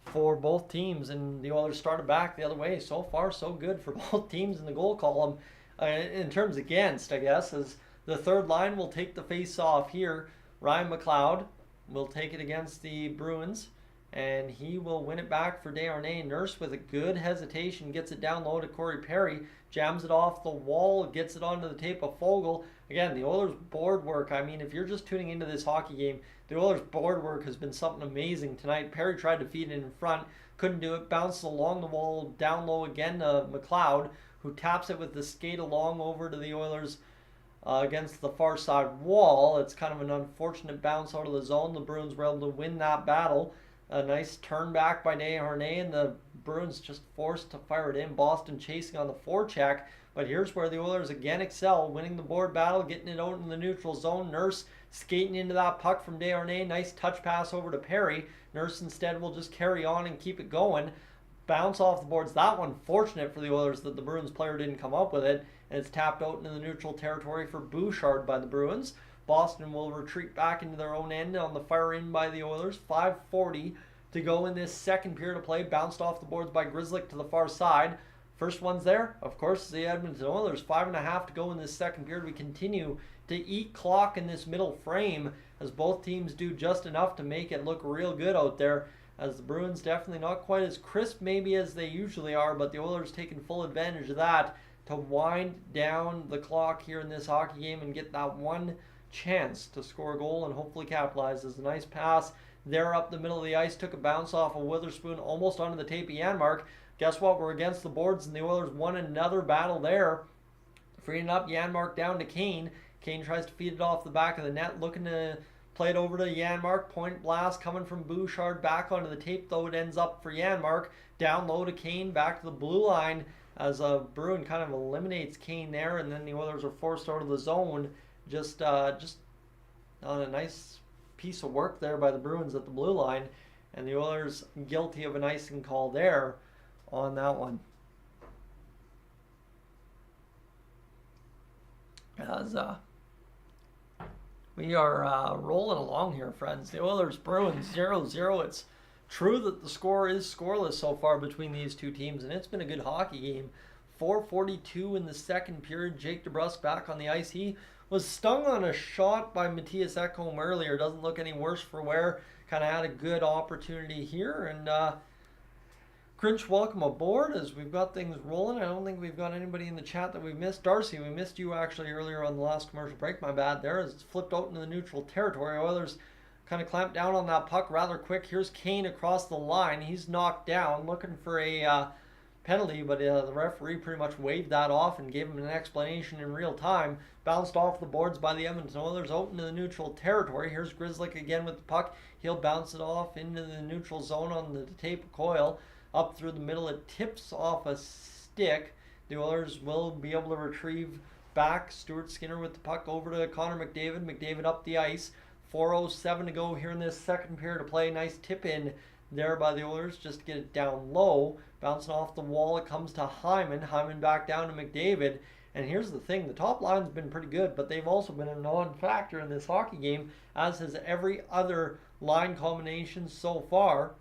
Speaker 1: for both teams, and the Oilers started back the other way. So far, so good for both teams in the goal column. In terms against, I guess, as the third line will take the face-off here. Ryan McLeod will take it against the Bruins, and he will win it back for Desharnais. Nurse with a good hesitation gets it down low to Corey Perry, jams it off the wall, gets it onto the tape of Fogle. Again, the Oilers' board work, I mean, if you're just tuning into this hockey game, the Oilers' board work has been something amazing tonight. Perry tried to feed it in front, couldn't do it, bounced along the wall, down low again to McLeod, who taps it with the skate along over to the Oilers' against the far side wall. It's kind of an unfortunate bounce out of the zone. The Bruins were able to win that battle. A nice turn back by Desharnais, and the Bruins just forced to fire it in. Boston chasing on the forecheck, but here's where the Oilers again excel, winning the board battle, getting it out in the neutral zone. Nurse skating into that puck from Desharnais. Nice touch pass over to Perry. Nurse instead will just carry on and keep it going. Bounce off the boards. That one fortunate for the Oilers that the Bruins player didn't come up with it, and it's tapped out into the neutral territory for Bouchard by the Bruins. Boston will retreat back into their own end on the fire in by the Oilers. 5:40 to go in this second period of play. Bounced off the boards by Grzelcyk to the far side. First one's there, of course, the Edmonton Oilers. 5.5 to go in this second period. We continue to eat clock in this middle frame as both teams do just enough to make it look real good out there, as the Bruins definitely not quite as crisp maybe as they usually are, but the Oilers taking full advantage of that. to wind down the clock here in this hockey game and get that one chance to score a goal and hopefully capitalize. There's a nice pass there up the middle of the ice, took a bounce off of Witherspoon almost onto the tape of Janmark. Guess what? We're against the boards, and the Oilers won another battle there. Freeing up Janmark down to Kane. Kane tries to feed it off the back of the net, looking to play it over to Janmark. Point blast coming from Bouchard back onto the tape, though it ends up for Janmark. Down low to Kane, back to the blue line as Bruin kind of eliminates Kane there, and then the Oilers are forced out of the zone. Just on a nice piece of work there by the Bruins at the blue line, and the Oilers guilty of an icing call there on that one. As we are rolling along here, friends. The Oilers Bruins 0-0. It's true that the score is scoreless so far between these two teams, and it's been a good hockey game. 4:42 in the second period. Jake DeBrusk back on the ice. He was stung on a shot by Matthias Ekholm earlier. Doesn't look any worse for wear. Kind of had a good opportunity here, and Grinch, welcome aboard as we've got things rolling. I don't think we've got anybody in the chat that we've missed. Darcy, we missed you actually earlier on the last commercial break. My bad there as it's flipped out into the neutral territory. Oilers kind of clamped down on that puck rather quick. Here's Kane across the line. He's knocked down, looking for a penalty, but the referee pretty much waved that off and gave him an explanation in real time. Bounced off the boards by the Edmonton Oilers out into the neutral territory. Here's Grzelcyk again with the puck. He'll bounce it off into the neutral zone on the tape of Coyle. Up through the middle, it tips off a stick. The Oilers will be able to retrieve back. Stuart Skinner with the puck over to Connor McDavid. McDavid up the ice. 4:07 to go here in this second period of play. Nice tip in there by the Oilers just to get it down low. Bouncing off the wall, it comes to Hyman. Hyman back down to McDavid. And here's the thing, the top line's been pretty good, but they've also been a non-factor in this hockey game, as has every other line combination so far.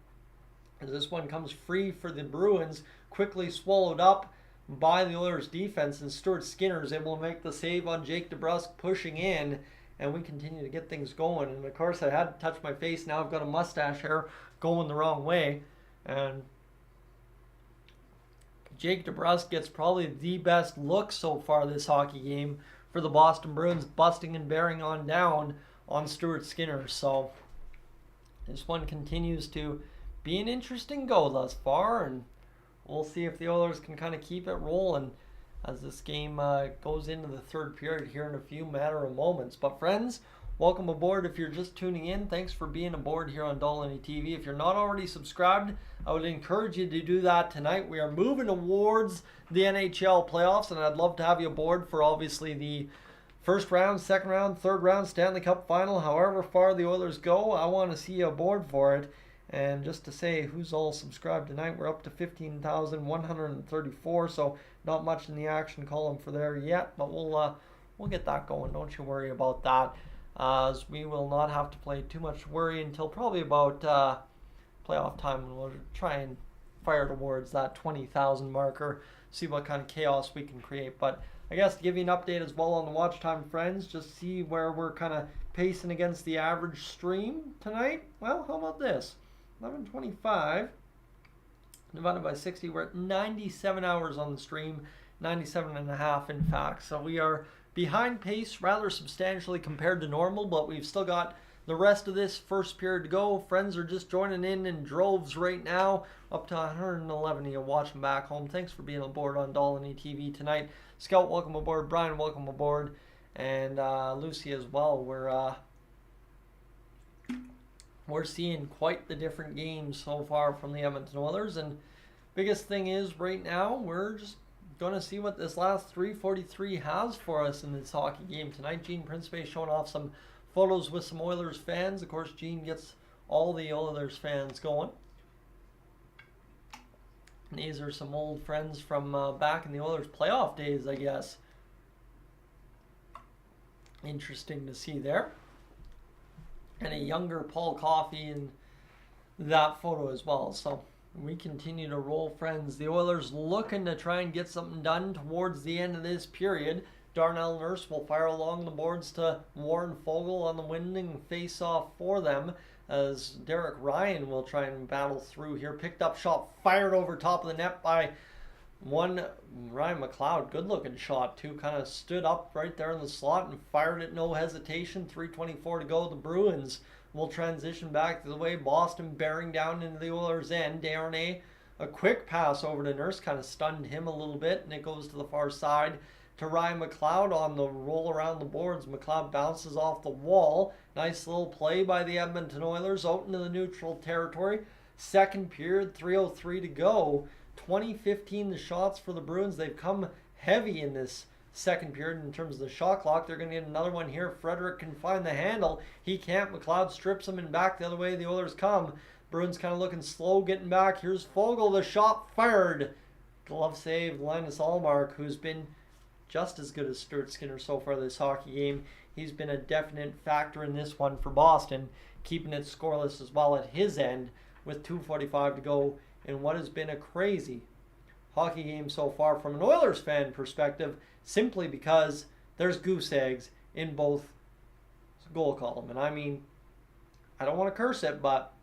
Speaker 1: As this one comes free for the Bruins, quickly swallowed up by the Oilers defense, and Stuart Skinner is able to make the save on Jake DeBrusk pushing in, and we continue to get things going. And of course I had to touch my face. Now I've got a mustache hair going the wrong way, and Jake DeBrusk gets probably the best look so far this hockey game for the Boston Bruins, busting and bearing on down on Stuart Skinner. So this one continues to be an interesting go thus far, and we'll see if the Oilers can kind of keep it rolling as this game goes into the third period here in a few matter of moments. But friends, welcome aboard. If you're just tuning in, thanks for being aboard here on Dolynny TV. If you're not already subscribed, I would encourage you to do that tonight. We are moving towards the NHL playoffs, and I'd love to have you aboard for obviously the first round, second round, third round, Stanley Cup final, however far the Oilers go. I want to see you aboard for it. And just to say who's all subscribed tonight, we're up to 15,134, so not much in the action column for there yet, but we'll get that going. Don't you worry about that, as we will not have to play too much worry until probably about playoff time, and we'll try and fire towards that 20,000 marker, see what kind of chaos we can create. But I guess to give you an update as well on the watch time, friends, just see where we're kind of pacing against the average stream tonight. Well, how about this? 11:25 divided by 60, we're at 97 hours on the stream, 97 and a half in fact. So we are behind pace rather substantially compared to normal, but we've still got the rest of this first period to go. Friends are just joining in droves right now, up to 111 of you watching back home. Thanks for being aboard on Dolynny TV tonight. Scout, welcome aboard. Brian, welcome aboard. And Lucy as well. We're seeing quite the different games so far from the Edmonton Oilers, and biggest thing is right now we're just going to see what this last 3:43 has for us in this hockey game tonight. Gene Principe showing off some photos with some Oilers fans. Of course, Gene gets all the Oilers fans going. And these are some old friends from back in the Oilers playoff days, I guess. Interesting to see there. And a younger Paul Coffey in that photo as well. So we continue to roll, friends. The Oilers looking to try and get something done towards the end of this period. Darnell Nurse will fire along the boards to Warren Fogle on the winning face-off for them, as Derek Ryan will try and battle through here. Picked up shot, fired over top of the net by One, Ryan McLeod, good looking shot too, kind of stood up right there in the slot and fired it, no hesitation. 3:24 to go. The Bruins will transition back to the way. Boston bearing down into the Oilers' end. Desharnais, a quick pass over to Nurse, kind of stunned him a little bit, and it goes to the far side to Ryan McLeod on the roll around the boards. McLeod bounces off the wall. Nice little play by the Edmonton Oilers out into the neutral territory. Second period, 3:03 to go. 20-15 the shots for the Bruins. They've come heavy in this second period in terms of the shot clock. They're going to get another one here. Frederick can find the handle. He can't. McLeod strips him and back the other way the Oilers come. Bruins kind of looking slow getting back. Here's Fogle. The shot fired. Glove save. Linus Ullmark, who's been just as good as Stuart Skinner so far this hockey game. He's been a definite factor in this one for Boston, keeping it scoreless as well at his end with 2:45 to go in what has been a crazy hockey game so far from an Oilers fan perspective, simply because there's goose eggs in both goal column. And I mean, I don't want to curse it, but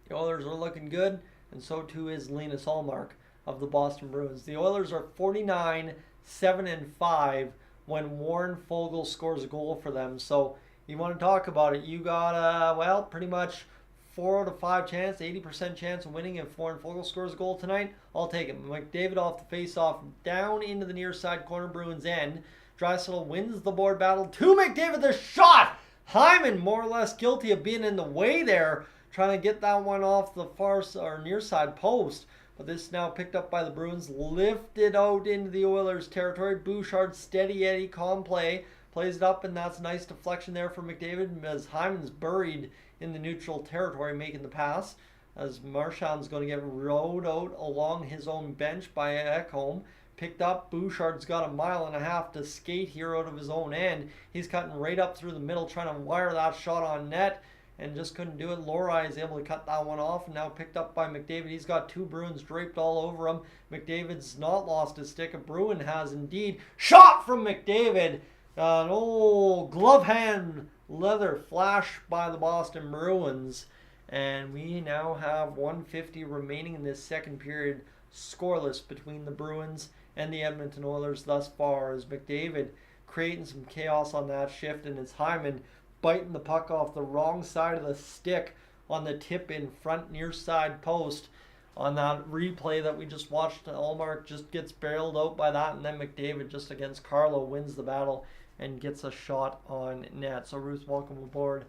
Speaker 1: the Oilers are looking good, and so too is Linus Ullmark of the Boston Bruins. The Oilers are 49-7-5 when Warren Fogle scores a goal for them. So you want to talk about it. You got, well, pretty much 4 out of 5 chance, 80% chance of winning if Warren Fogle scores a goal tonight. I'll take it. McDavid off the face-off down into the near side corner, Bruins end. Draisaitl wins the board battle to McDavid. The shot! Hyman more or less guilty of being in the way there, trying to get that one off the far or near side post. But this is now picked up by the Bruins, lifted out into the Oilers territory. Bouchard, steady Eddie, calm play. Plays it up, and that's a nice deflection there for McDavid as Hyman's buried in the neutral territory making the pass. As Marchand's going to get rowed out along his own bench by Ekholm. Picked up. Bouchard's got 1.5 miles to skate here out of his own end. He's cutting right up through the middle, trying to wire that shot on net, and just couldn't do it. Lohrei is able to cut that one off, and now picked up by McDavid. He's got 2 Bruins draped all over him. McDavid's not lost his stick. A Bruin has indeed. Shot from McDavid. An old glove hand leather flash by the Boston Bruins. And we now have 1:50 remaining in this second period, scoreless between the Bruins and the Edmonton Oilers thus far, as McDavid creating some chaos on that shift, and it's Hyman biting the puck off the wrong side of the stick on the tip in front near side post. On that replay that we just watched, Ullmark just gets barreled out by that, and then McDavid just against Carlo wins the battle and gets a shot on net. So Ruth, welcome aboard.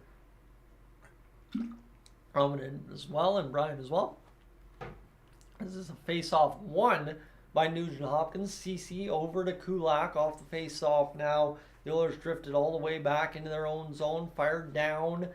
Speaker 1: Roman as well, and Brian as well. This is a face-off won by Nugent-Hopkins. CC over to Kulak off the face-off now. The Oilers drifted all the way back into their own zone, fired down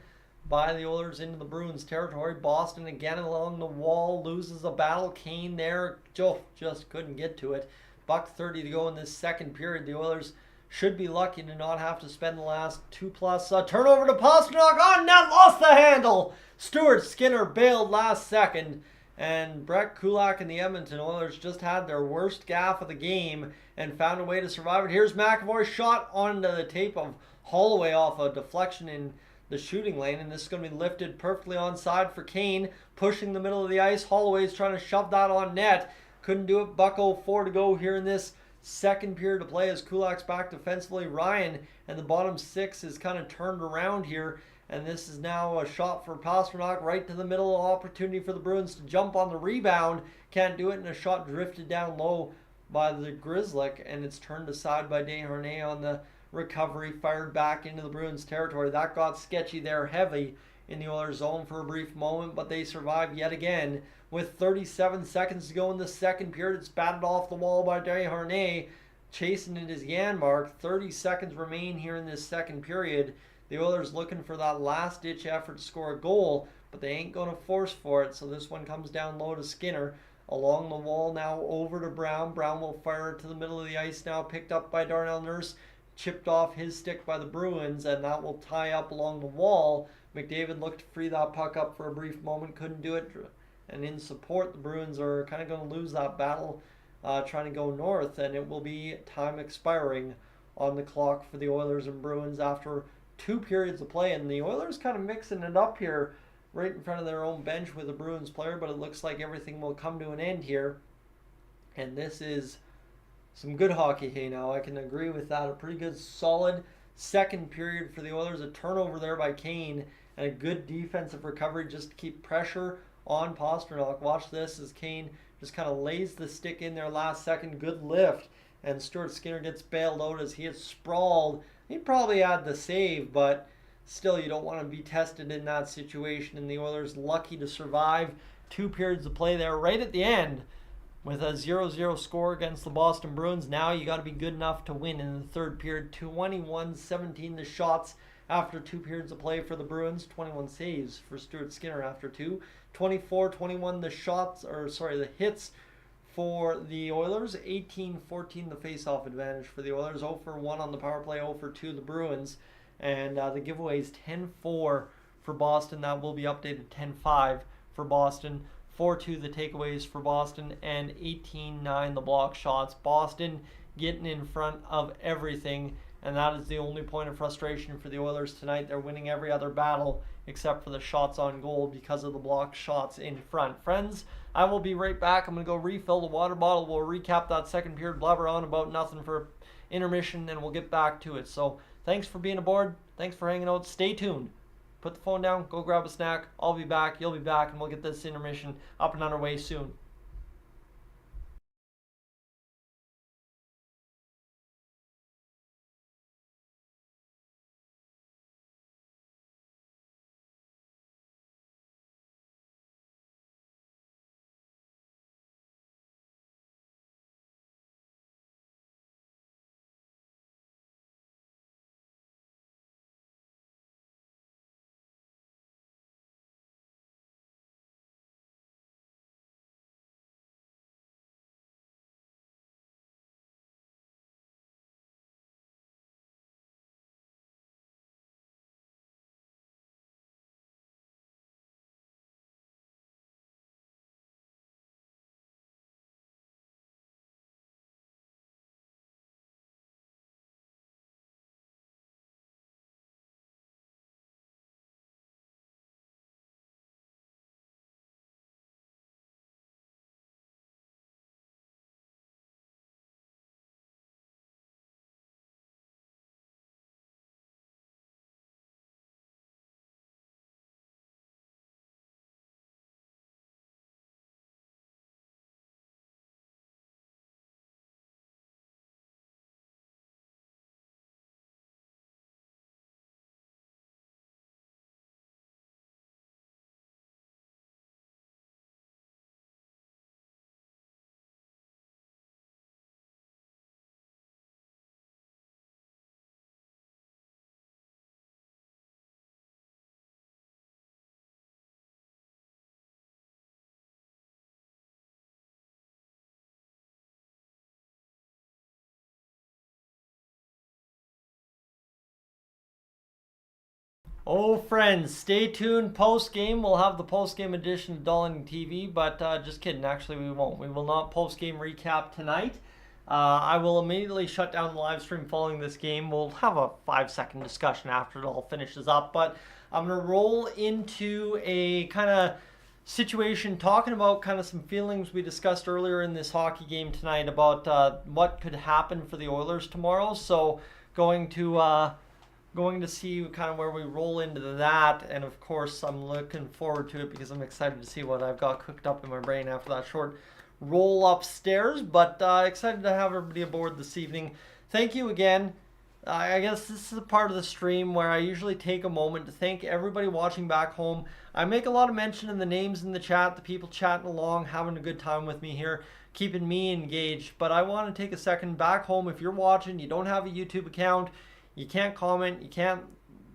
Speaker 1: by the Oilers into the Bruins territory. Boston again along the wall, loses the battle. Kane there, just couldn't get to it. $1:30 to go in this second period. The Oilers should be lucky to not have to spend the last 2+. Turnover to Pastrnak on net, lost the handle. Stuart Skinner bailed last second. And Brett Kulak and the Edmonton Oilers just had their worst gaffe of the game and found a way to survive it. Here's McAvoy's shot onto the tape of Holloway off a deflection in the shooting lane. And this is going to be lifted perfectly onside for Kane, pushing the middle of the ice. Holloway's trying to shove that on net. Couldn't do it. $1:04 to go here in this second period to play as Kulak's back defensively. Ryan and the bottom 6 is kind of turned around here. And this is now a shot for Pastrnak right to the middle. Opportunity for the Bruins to jump on the rebound. Can't do it, and a shot drifted down low by the Grizzlick, and it's turned aside by Desharnais on the recovery. Fired back into the Bruins territory. That got sketchy there, heavy in the Oilers zone for a brief moment, but they survive yet again. With 37 seconds to go in the second period, it's batted off the wall by Desharnais. Chasing it is Janmark. 30 seconds remain here in this second period. The Oilers looking for that last-ditch effort to score a goal, but they ain't going to force for it. So this one comes down low to Skinner. Along the wall now over to Brown. Brown will fire it to the middle of the ice now. Picked up by Darnell Nurse. Chipped off his stick by the Bruins, and that will tie up along the wall. McDavid looked to free that puck up for a brief moment. Couldn't do it. And in support, the Bruins are kind of going to lose that battle, trying to go north. And it will be time expiring on the clock for the Oilers and Bruins after 2 periods of play, and the Oilers kind of mixing it up here right in front of their own bench with the Bruins player, but it looks like everything will come to an end here And this is some good hockey. Hey, now I can agree with that. A pretty good, solid second period for the Oilers. A turnover there by Kane and a good defensive recovery just to keep pressure on Pastrnak. Watch this as Kane just kind of lays the stick in there last second. Good lift. And Stuart Skinner gets bailed out as he is sprawled. He probably had the save, but still you don't want to be tested in that situation. And the Oilers lucky to survive 2 periods of play there right at the end with a 0-0 score against the Boston Bruins. Now you got to be good enough to win in the third period. 21-17 the shots after 2 periods of play for the Bruins. 21 saves for Stuart Skinner after 2. 24-21 the shots, the hits for the Oilers. 18-14 the face-off advantage for the Oilers. 0 for 1 on the power play, 0 for 2 the Bruins. And the giveaways 10-4 for Boston. That will be updated 10-5 for Boston. 4-2 the takeaways for Boston, and 18-9 the block shots. Boston getting in front of everything, and that is the only point of frustration for the Oilers tonight. They're winning every other battle except for the shots on goal because of the block shots in front. Friends, I will be right back. I'm going to go refill the water bottle. We'll recap that second period, blabber on about nothing for intermission, and we'll get back to it. So thanks for being aboard. Thanks for hanging out. Stay tuned. Put the phone down, go grab a snack. I'll be back, you'll be back, and we'll get this intermission up and underway soon. Oh, friends, stay tuned. Post-game, we'll have the post-game edition of Dolynny TV, but just kidding. Actually, we won't. We will not post-game recap tonight. I will immediately shut down the live stream following this game. We'll have a 5-second discussion after it all finishes up, but I'm going to roll into a kind of situation talking about kind of some feelings we discussed earlier in this hockey game tonight about what could happen for the Oilers tomorrow. So going to see kind of where we roll into that, and of course I'm looking forward to it because I'm excited to see what I've got cooked up in my brain after that short roll upstairs, but excited to have everybody aboard this evening. Thank you again. I guess this is a part of the stream where I usually take a moment to thank everybody watching back home. I make a lot of mention in the names in the chat, the people chatting along, having a good time with me here, keeping me engaged, but I want to take a second back home. If you're watching, you don't have a YouTube account, you can't comment, you can't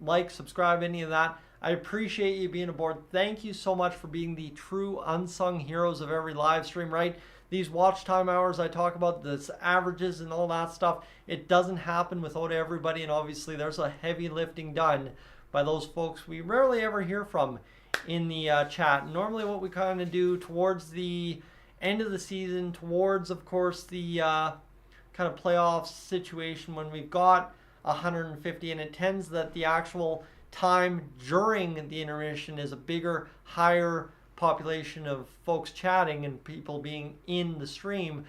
Speaker 1: like, subscribe, any of that, I appreciate you being aboard. Thank you so much for being the true unsung heroes of every live stream, right? These watch time hours I talk about, the averages and all that stuff, it doesn't happen without everybody, and obviously there's a heavy lifting done by those folks we rarely ever hear from in the chat. Normally what we kind of do towards the end of the season, towards, of course, the kind of playoff situation when we've got 150, and it tends that the actual time during the intermission is a bigger, higher population of folks chatting and people being in the stream.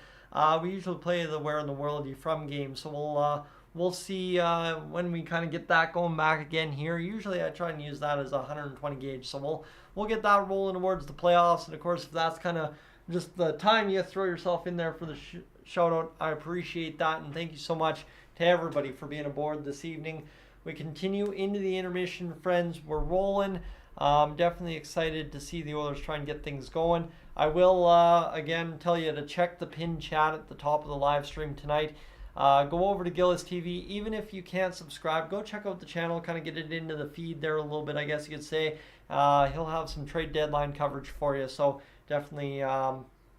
Speaker 1: We usually play the Where in the World You From game, so we'll see when we kind of get that going back again here. Usually I try and use that as a 120 gauge, so we'll get that rolling towards the playoffs. And of course, if that's kind of just the time you throw yourself in there for the shout out, I appreciate that, and thank you so much to everybody for being aboard this evening. We continue into the intermission, friends. We're rolling. Definitely excited to see the Oilers try and get things going. I will again tell you to check the pinned chat at the top of the live stream tonight. Go over to Gillis TV. Even if you can't subscribe, go check out the channel, kind of get it into the feed there a little bit, I guess you could say. He'll have some trade deadline coverage for you, so definitely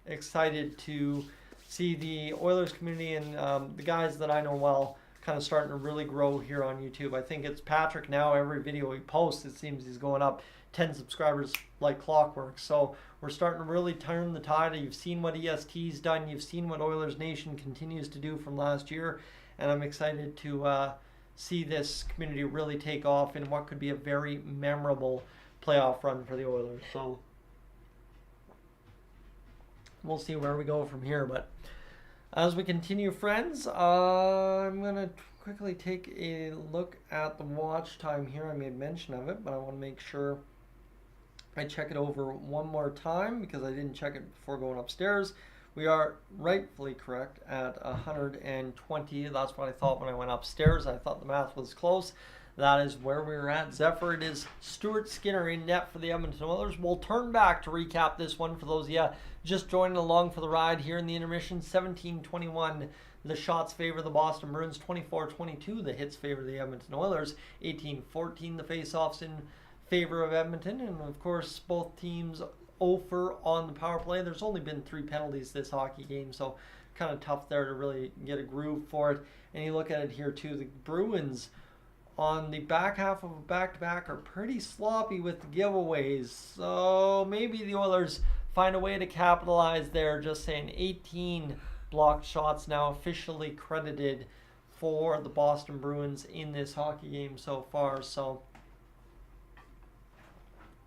Speaker 1: excited to see the Oilers community and the guys that I know well kind of starting to really grow here on YouTube. I think it's Patrick now. Every video he posts, it seems he's going up 10 subscribers like clockwork. So we're starting to really turn the tide. You've seen what EST's done. You've seen what Oilers Nation continues to do from last year. And I'm excited to see this community really take off in what could be a very memorable playoff run for the Oilers. So we'll see where we go from here. But as we continue, friends, I'm going to quickly take a look at the watch time here. I made mention of it, but I want to make sure I check it over one more time because I didn't check it before going upstairs. We are rightfully correct at 120. That's what I thought when I went upstairs. I thought the math was close. That is where we're at. Zephyr, it is Stuart Skinner in net for the Edmonton Oilers. We'll turn back to recap this one for those of you just joining along for the ride here in the intermission. 17-21, the shots favor the Boston Bruins. 24-22, the hits favor the Edmonton Oilers. 18-14, the faceoffs in favor of Edmonton. And of course, both teams 0 on the power play. There's only been 3 penalties this hockey game, so kind of tough there to really get a groove for it. And you look at it here too, the Bruins on the back half of a back-to-back are pretty sloppy with the giveaways. So maybe the Oilers find a way to capitalize there. Just saying 18 blocked shots now officially credited for the Boston Bruins in this hockey game so far. So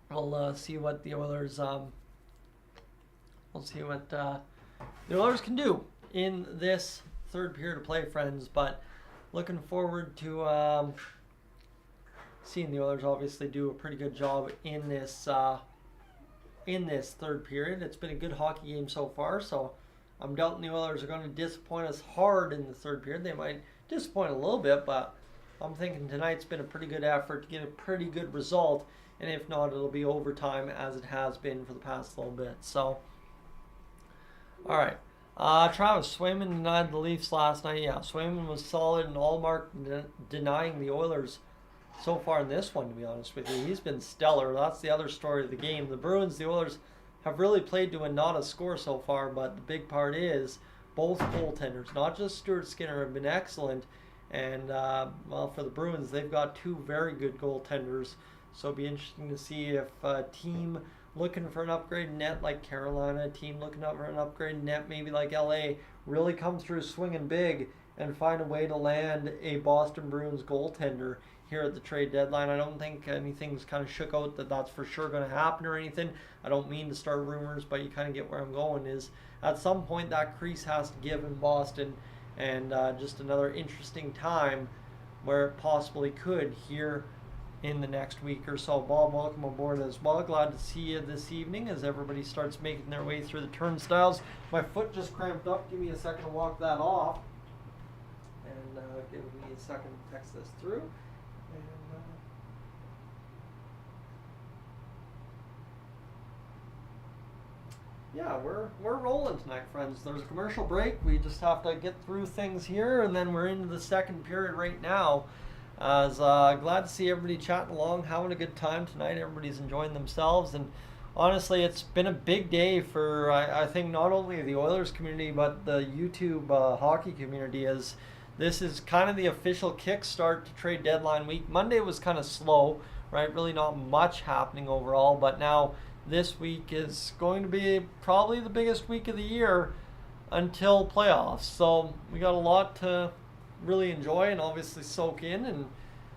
Speaker 1: we'll see what the Oilers the Oilers can do in this third period of play, friends. But looking forward to seeing the Oilers obviously do a pretty good job in this third period. It's been a good hockey game so far, so I'm doubting the Oilers are going to disappoint us hard in the third period. They might disappoint a little bit, but I'm thinking tonight's been a pretty good effort to get a pretty good result, and if not, it'll be overtime as it has been for the past little bit. So, all right. Travis Swayman denied the Leafs last night. Yeah, Swayman was solid and all-mark denying the Oilers so far in this one, to be honest with you. He's been stellar. That's the other story of the game. The Bruins, the Oilers have really played to a not a score so far, but the big part is both goaltenders, not just Stuart Skinner, have been excellent. And, well, for the Bruins, they've got 2 very good goaltenders. So it'll be interesting to see if a team looking for an upgrade net like Carolina, a team looking for an upgrade net maybe like LA, really come through swinging big and find a way to land a Boston Bruins goaltender here at the trade deadline. I don't think anything's kind of shook out that that's for sure going to happen or anything. I don't mean to start rumors, but you kind of get where I'm going is at some point that crease has to give in Boston, and just another interesting time where it possibly could here in the next week or so. Bob, welcome aboard as well. Glad to see you this evening as everybody starts making their way through the turnstiles. My foot just cramped up. Give me a second to walk that off. And give me a second to text this through. And, yeah, we're rolling tonight, friends. There's a commercial break. We just have to get through things here, and then we're into the second period right now. As glad to see everybody chatting along, having a good time tonight. Everybody's enjoying themselves, and honestly, it's been a big day for I think not only the Oilers community but the YouTube hockey community. As this is kind of the official kickstart to trade deadline week. Monday was kind of slow, right? Really not much happening overall, but now this week is going to be probably the biggest week of the year until playoffs. So we got a lot to really enjoy and obviously soak in, and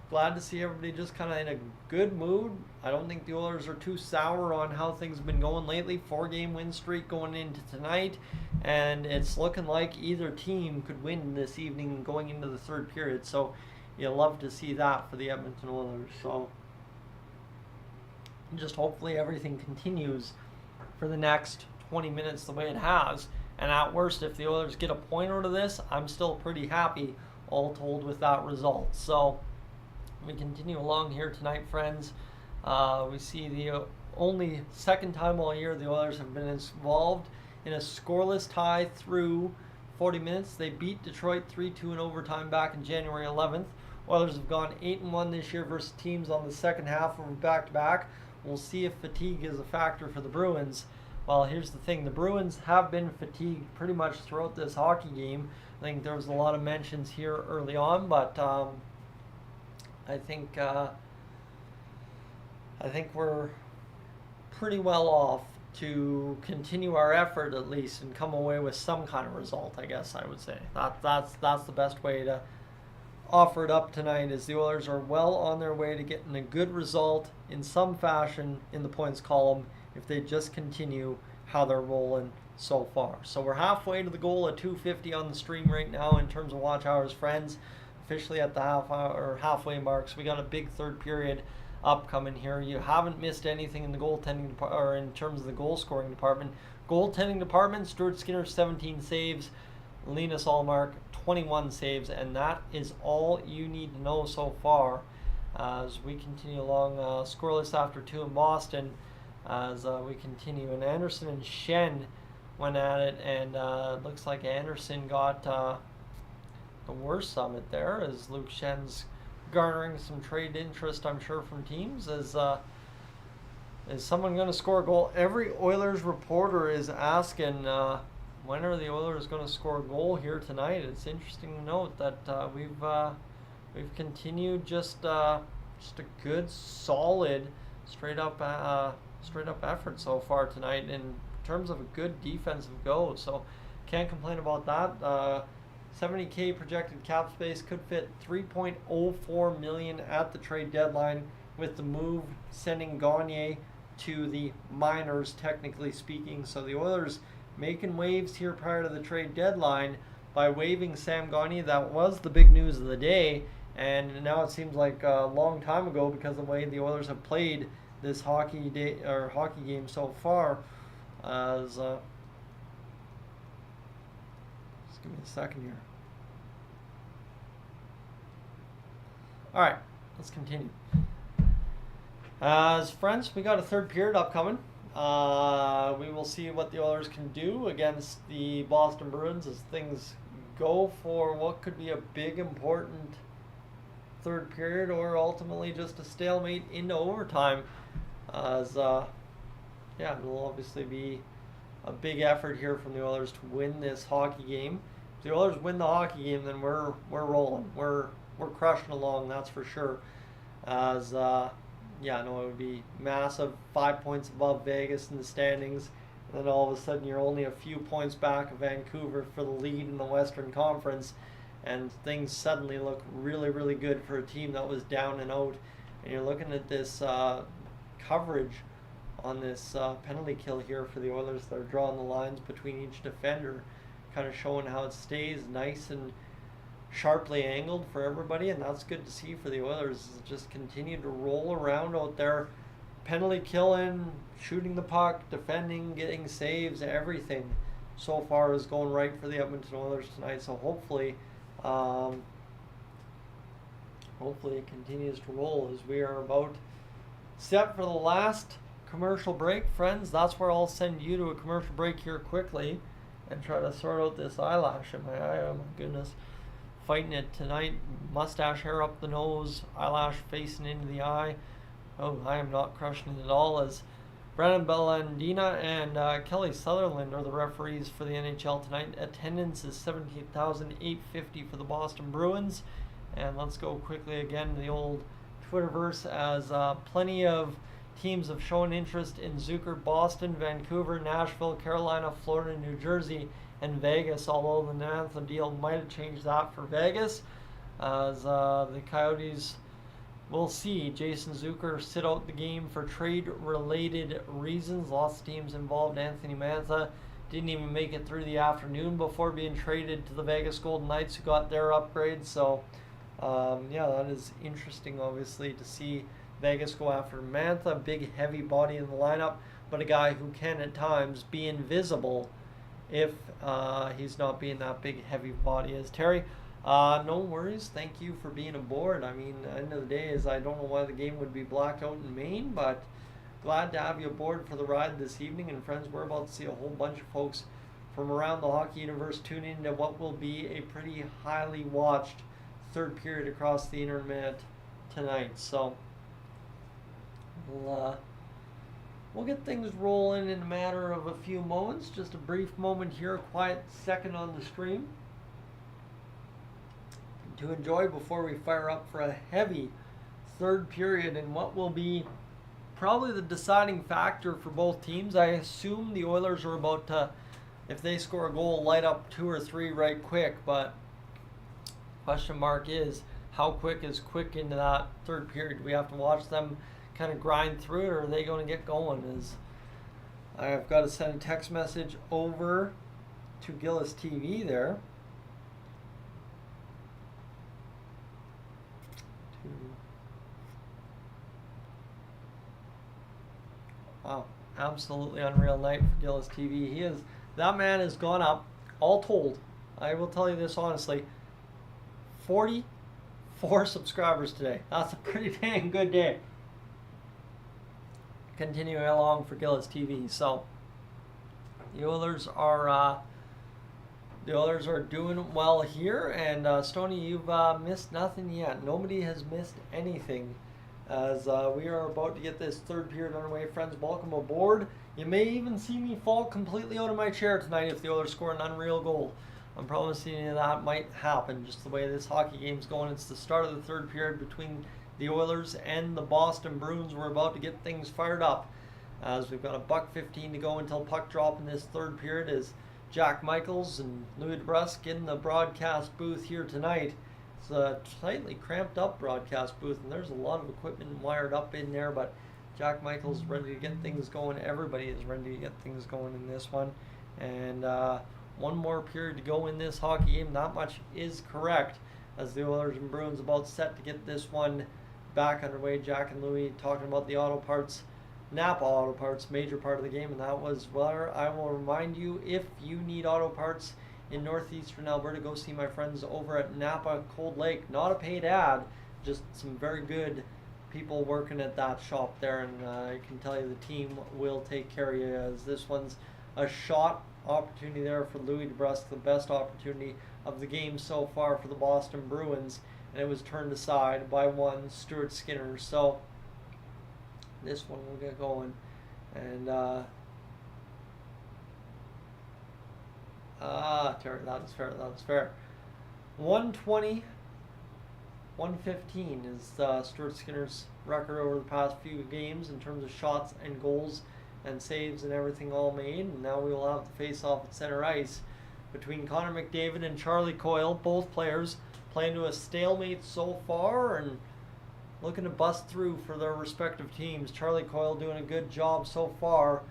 Speaker 1: glad to see everybody just kind of in a good mood. I don't think the Oilers are too sour on how things have been going lately. 4-game win streak going into tonight, and it's looking like either team could win this evening going into the third period. So you'll love to see that for the Edmonton Oilers. So just hopefully everything continues for the next 20 minutes the way it has. And at worst, if the Oilers get a point out of this, I'm still pretty happy, all told, with that result. So we continue along here tonight, friends. We see the only second time all year the Oilers have been involved in a scoreless tie through 40 minutes. They beat Detroit 3-2 in overtime back in January 11th. Oilers have gone 8-1 this year versus teams on the second half of back-to-back. We'll see if fatigue is a factor for the Bruins. Well, here's the thing. The Bruins have been fatigued pretty much throughout this hockey game. I think there was a lot of mentions here early on, but I think we're pretty well off to continue our effort at least and come away with some kind of result, I guess I would say. That's the best way to offer it up tonight, is the Oilers are well on their way to getting a good result in some fashion in the points column if they just continue how they're rolling so far. So we're halfway to the goal at 250 on the stream right now in terms of watch hours, friends. Officially at the halfway mark. So we got a big third period upcoming here. You haven't missed anything in the goaltending or in terms of the goal scoring department. Goaltending department: Stuart Skinner 17 saves, Linus Ullmark 21 saves, and that is all you need to know so far as we continue along. Scoreless after 2 in Boston as we continue. And Anderson and Schenn went at it, and it looks like Anderson got the worst of it there, as Luke Schenn's garnering some trade interest, I'm sure, from teams. Is someone going to score a goal? Every Oilers reporter is asking when are the Oilers going to score a goal here tonight. It's interesting to note that we've continued just a good, solid, straight up effort so far tonight in terms of a good defensive go. So can't complain about that. 70K projected cap space, could fit $3.04 million at the trade deadline, with the move sending Gagne to the minors, technically speaking. So the Oilers making waves here prior to the trade deadline by waiving Sam Gagne. That was the big news of the day, and now it seems like a long time ago because of the way the Oilers have played this hockey game so far. As just give me a second here. All right, let's continue. As friends, we got a third period upcoming. We will see what the Oilers can do against the Boston Bruins as things go for what could be a big, important third period, or ultimately just a stalemate into overtime. As it'll obviously be a big effort here from the Oilers to win this hockey game. If the Oilers win the hockey game, then we're rolling. We're crushing along, that's for sure. As it would be massive, 5 points above Vegas in the standings, and then all of a sudden you're only a few points back of Vancouver for the lead in the Western Conference, and things suddenly look really, really good for a team that was down and out. And you're looking at this coverage on this penalty kill here for the Oilers. They're drawing the lines between each defender, kind of showing how it stays nice and sharply angled for everybody, and that's good to see for the Oilers. Just continue to roll around out there, penalty killing, shooting the puck, defending, getting saves. Everything so far is going right for the Edmonton Oilers tonight. So hopefully it continues to roll as we are about set for the last commercial break, friends. That's where I'll send you to a commercial break here quickly and try to sort out this eyelash in my eye. Oh my goodness. Fighting it tonight. Mustache hair up the nose, eyelash facing into the eye. Oh, I am not crushing it at all, as Brandon Bellandina and Kelly Sutherland are the referees for the NHL tonight. Attendance is 17,850 for the Boston Bruins. And let's go quickly again to the old Twitterverse, as plenty of teams have shown interest in Zucker: Boston, Vancouver, Nashville, Carolina, Florida, New Jersey, and Vegas, although the Anthem deal might have changed that for Vegas, as the Coyotes we'll see. Jason Zucker sit out the game for trade-related reasons. Lots of teams involved. Anthony Mantha didn't even make it through the afternoon before being traded to the Vegas Golden Knights, who got their upgrade. So, yeah, that is interesting, obviously, to see Vegas go after Mantha. Big, heavy body in the lineup, but a guy who can at times be invisible if he's not being that big, heavy body as Terry. No worries. Thank you for being aboard. I mean, at the end of the day is I don't know why the game would be blacked out in Maine, but glad to have you aboard for the ride this evening. And friends, we're about to see a whole bunch of folks from around the hockey universe tune into what will be a pretty highly watched third period across the internet tonight. So we'll get things rolling in a matter of a few moments. Just a brief moment here, a quiet second on the stream to enjoy before we fire up for a heavy third period in what will be probably the deciding factor for both teams. I assume the Oilers are about to, if they score a goal, light up 2 or 3 right quick, but question mark is how quick is quick into that third period? Do we have to watch them kind of grind through it, or are they going to get going? Is I've got to send a text message over to Gillis TV there. Wow, absolutely unreal night for Gillis TV. That man has gone up, all told, I will tell you this honestly, 44 subscribers today. That's a pretty dang good day. Continuing along for Gillis TV. So the Oilers are doing well here, and Stoney, you've missed nothing yet. Nobody has missed anything as we are about to get this third period underway. Friends, welcome aboard. You may even see me fall completely out of my chair tonight if the Oilers score an unreal goal. I'm promising you that might happen, just the way this hockey game's going. It's the start of the third period between the Oilers and the Boston Bruins. We're about to get things fired up as we've got a $1:15 to go until puck drop in this third period as Jack Michaels and Louis DeBrusk in the broadcast booth here tonight. It's a tightly cramped up broadcast booth, and there's a lot of equipment wired up in there, but Jack Michaels is ready to get things going. Everybody is ready to get things going in this one. And one more period to go in this hockey game. Not much is correct as the Oilers and Bruins about set to get this one back underway. Jack and Louis talking about the auto parts, Napa Auto Parts, major part of the game, and that was where I will remind you, if you need auto parts in northeastern Alberta, go see my friends over at Napa Cold Lake. Not a paid ad, just some very good people working at that shop there, and I can tell you the team will take care of you, as this one's a shot opportunity there for Louis DeBrusk, the best opportunity of the game so far for the Boston Bruins, and it was turned aside by one Stuart Skinner. So this one will get going, and Terry, that was fair. 120, 115 is Stuart Skinner's record over the past few games in terms of shots and goals and saves and everything all made. And now we will have the face-off at center ice between Connor McDavid and Charlie Coyle. Both players playing to a stalemate so far and looking to bust through for their respective teams. Charlie Coyle doing a good job so far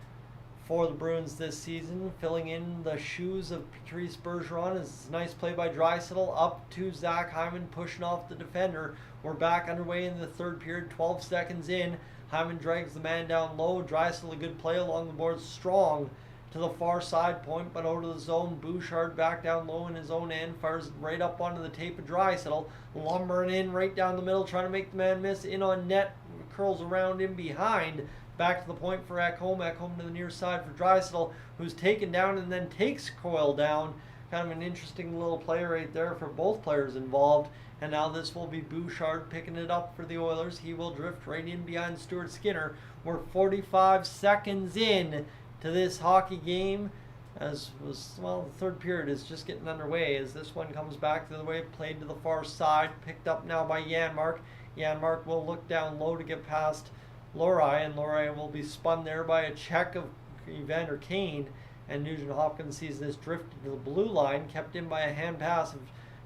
Speaker 1: for the Bruins this season, filling in the shoes of Patrice Bergeron. Is a nice play by Draisaitl up to Zach Hyman, pushing off the defender. We're back underway in the third period, 12 seconds in. Hyman drags the man down low. Draisaitl, a good play along the boards, strong to the far side point, but out of the zone. Bouchard back down low in his own end, fires right up onto the tape of Draisaitl, lumbering in right down the middle, trying to make the man miss. In on net, curls around in behind. Back to the point for Ekholm. Ekholm to the near side for Draisaitl, who's taken down and then takes Coyle down. Kind of an interesting little play right there for both players involved. And now this will be Bouchard picking it up for the Oilers. He will drift right in behind Stuart Skinner. We're 45 seconds in to this hockey game, as was, well, the third period is just getting underway as this one comes back the other way, played to the far side, picked up now by Janmark. Janmark will look down low to get past Lohrei, and Lohrei will be spun there by a check of Evander Kane, and Nugent Hopkins sees this drift to the blue line, kept in by a hand pass of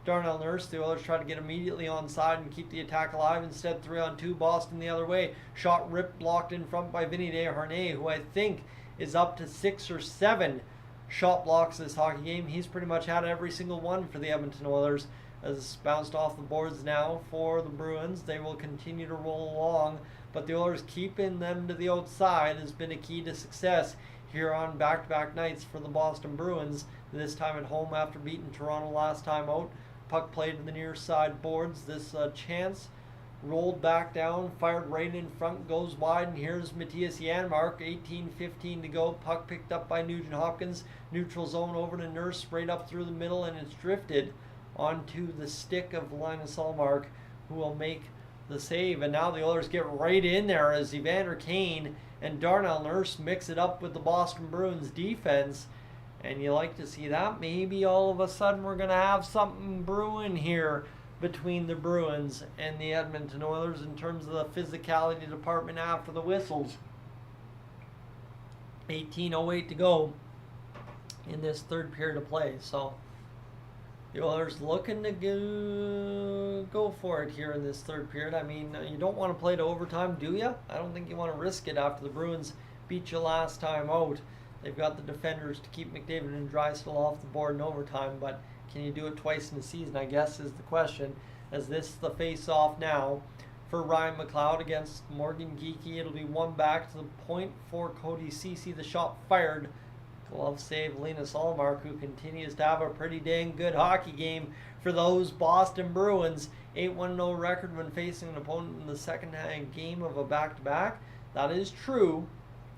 Speaker 1: Darnell Nurse. The Oilers try to get immediately onside and keep the attack alive. Instead, 3-on-2, Boston the other way. Shot ripped, blocked in front by Vinny Desharnais, who I think is up to 6 or 7 shot blocks this hockey game. He's pretty much had every single one for the Edmonton Oilers. As it's bounced off the boards now for the Bruins. They will continue to roll along, but the Oilers keeping them to the outside has been a key to success here on back-to-back nights for the Boston Bruins. This time at home after beating Toronto last time out. Puck played to the near side boards. This chance rolled back down, fired right in front, goes wide, and here's Mattias Janmark. 18-15 to go. Puck picked up by Nugent Hopkins. Neutral zone over to Nurse, right up through the middle, and it's drifted onto the stick of Linus Ullmark, who will make the save. And now the Oilers get right in there as Evander Kane and Darnell Nurse mix it up with the Boston Bruins defense. And you like to see that. Maybe all of a sudden we're going to have something brewing here between the Bruins and the Edmonton Oilers in terms of the physicality department after the whistles. 18:08 to go in this third period of play. So the Oilers looking to go for it here in this third period. I mean, you don't want to play to overtime, do you? I don't think you want to risk it after the Bruins beat you last time out. They've got the defenders to keep McDavid and Draisaitl off the board in overtime, but can you do it twice in the season, I guess, is the question. As this is the face-off now for Ryan McLeod against Morgan Geekie. It'll be one back to the point for Cody Ceci. The shot fired. Glove save Linus Ullmark, who continues to have a pretty dang good hockey game for those Boston Bruins. 8-1-0 record when facing an opponent in the second game of a back-to-back. That is true.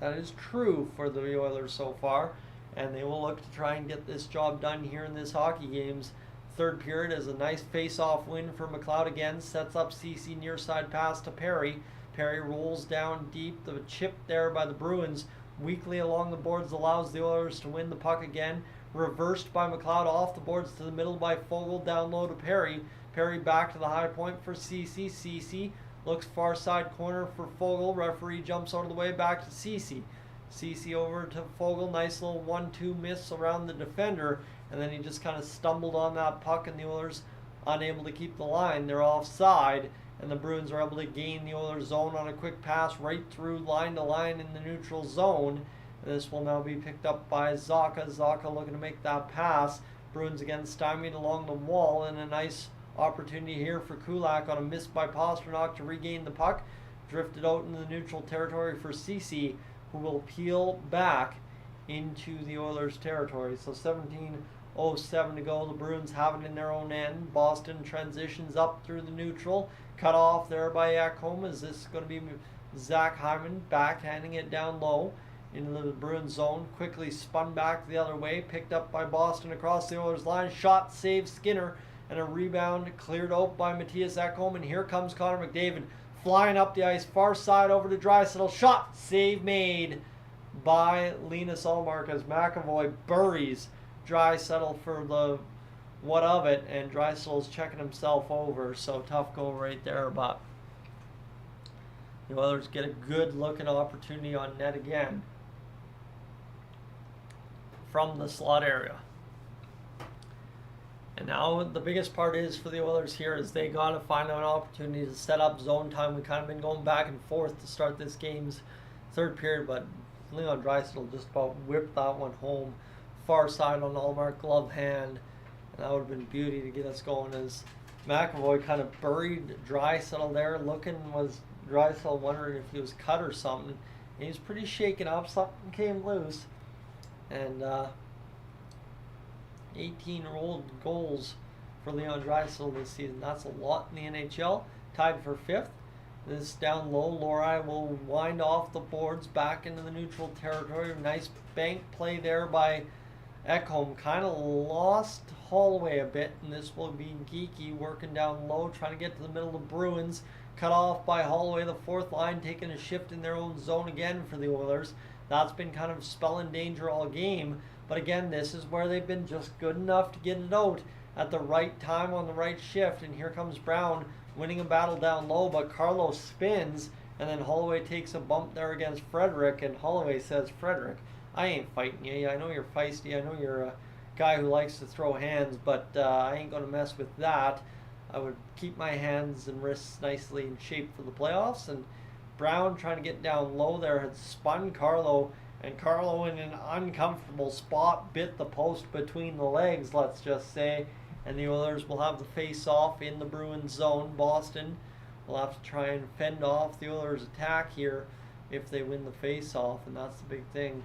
Speaker 1: That is true for the Oilers so far, and they will look to try and get this job done here in this hockey game's third period. As a nice face-off win for McLeod again, sets up CC near side pass to Perry. Perry rolls down deep. The chip there by the Bruins weakly along the boards allows the Oilers to win the puck again. Reversed by McLeod off the boards to the middle by Fogle, down low to Perry. Perry back to the high point for CC. CC looks far side corner for Fogle. Referee jumps out of the way back to CC. CC over to Fogle. Nice little 1-2 miss around the defender. And then he just kind of stumbled on that puck, and the Oilers unable to keep the line. They're offside, and the Bruins are able to gain the Oilers zone on a quick pass right through line to line in the neutral zone. And this will now be picked up by Zacha. Zacha looking to make that pass. Bruins again stymied along the wall, and a nice opportunity here for Kulak on a miss by Pasternak to regain the puck. Drifted out into the neutral territory for Ceci, who will peel back into the Oilers territory. So 17:07 to go. The Bruins have it in their own end. Boston transitions up through the neutral. Cut off there by Ekholm. Is this going to be Zach Hyman backhanding it down low into the Bruins zone? Quickly spun back the other way. Picked up by Boston across the Oilers line. Shot saved Skinner. And a rebound cleared out by Mattias Ekholm. And here comes Connor McDavid flying up the ice. Far side over to Draisaitl. Shot save made by Linus Ullmark as McAvoy buries Draisaitl for the what of it. And Draisaitl's checking himself over. So tough goal right there. But the Oilers get a good looking opportunity on net again from the slot area. And now the biggest part is for the Oilers here is they got to find an opportunity to set up zone time. We've kind of been going back and forth to start this game's third period, but Leon Draisaitl just about whipped that one home. Far side on Ullmark, glove hand, and that would have been beauty to get us going as McAvoy kind of buried Draisaitl there. Was Draisaitl wondering if he was cut or something. He was pretty shaken up. Something came loose. And 18 rolled goals for Leon Draisaitl this season. That's a lot in the NHL. Tied for 5th. This down low. Lori will wind off the boards back into the neutral territory. Nice bank play there by Ekholm. Kind of lost Holloway a bit, and this will be Geekie working down low, trying to get to the middle of the Bruins. Cut off by Holloway, the fourth line, taking a shift in their own zone again for the Oilers. That's been kind of spelling danger all game. But again, this is where they've been just good enough to get it out at the right time on the right shift. And here comes Brown winning a battle down low, but Carlos spins, and then Holloway takes a bump there against Frederick, and Holloway says, "Frederick, I ain't fighting you. I know you're feisty. I know you're guy who likes to throw hands, but I ain't going to mess with that. I would keep my hands and wrists nicely in shape for the playoffs. And Brown, trying to get down low there, had spun Carlo, and Carlo, in an uncomfortable spot, bit the post between the legs, let's just say. And the Oilers will have the face-off in the Bruins zone. Boston will have to try and fend off the Oilers' attack here if they win the face-off, and that's the big thing.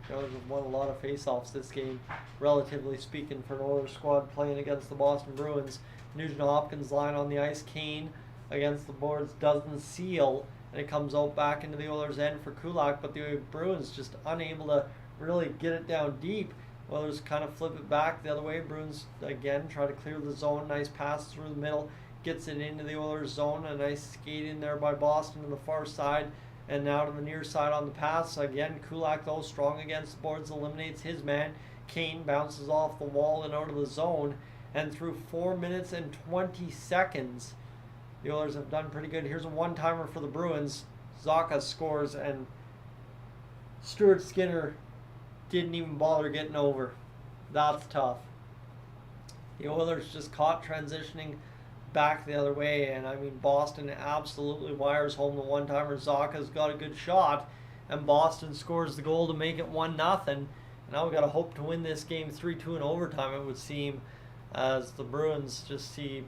Speaker 1: The Oilers have won a lot of face-offs this game, relatively speaking, for an Oilers squad playing against the Boston Bruins. Nugent Hopkins line on the ice. Kane against the boards doesn't seal, and it comes out back into the Oilers' end for Kulak, but the Bruins just unable to really get it down deep. Oilers kind of flip it back the other way. Bruins again try to clear the zone. Nice pass through the middle, gets it into the Oilers' zone. A nice skate in there by Boston to the far side, and now to the near side on the pass. Again, Kulak, though, strong against the boards, eliminates his man. Kane bounces off the wall and out of the zone, and through 4 minutes and 20 seconds, the Oilers have done pretty good. Here's a one-timer for the Bruins. Zacha scores, and Stuart Skinner didn't even bother getting over. That's tough. The Oilers just caught transitioning back the other way, and I mean, Boston absolutely wires home the one-timer. Zacha's got a good shot, and Boston scores the goal to make it 1-0. And now we've got to hope to win this game 3-2 in overtime, it would seem, as the Bruins just see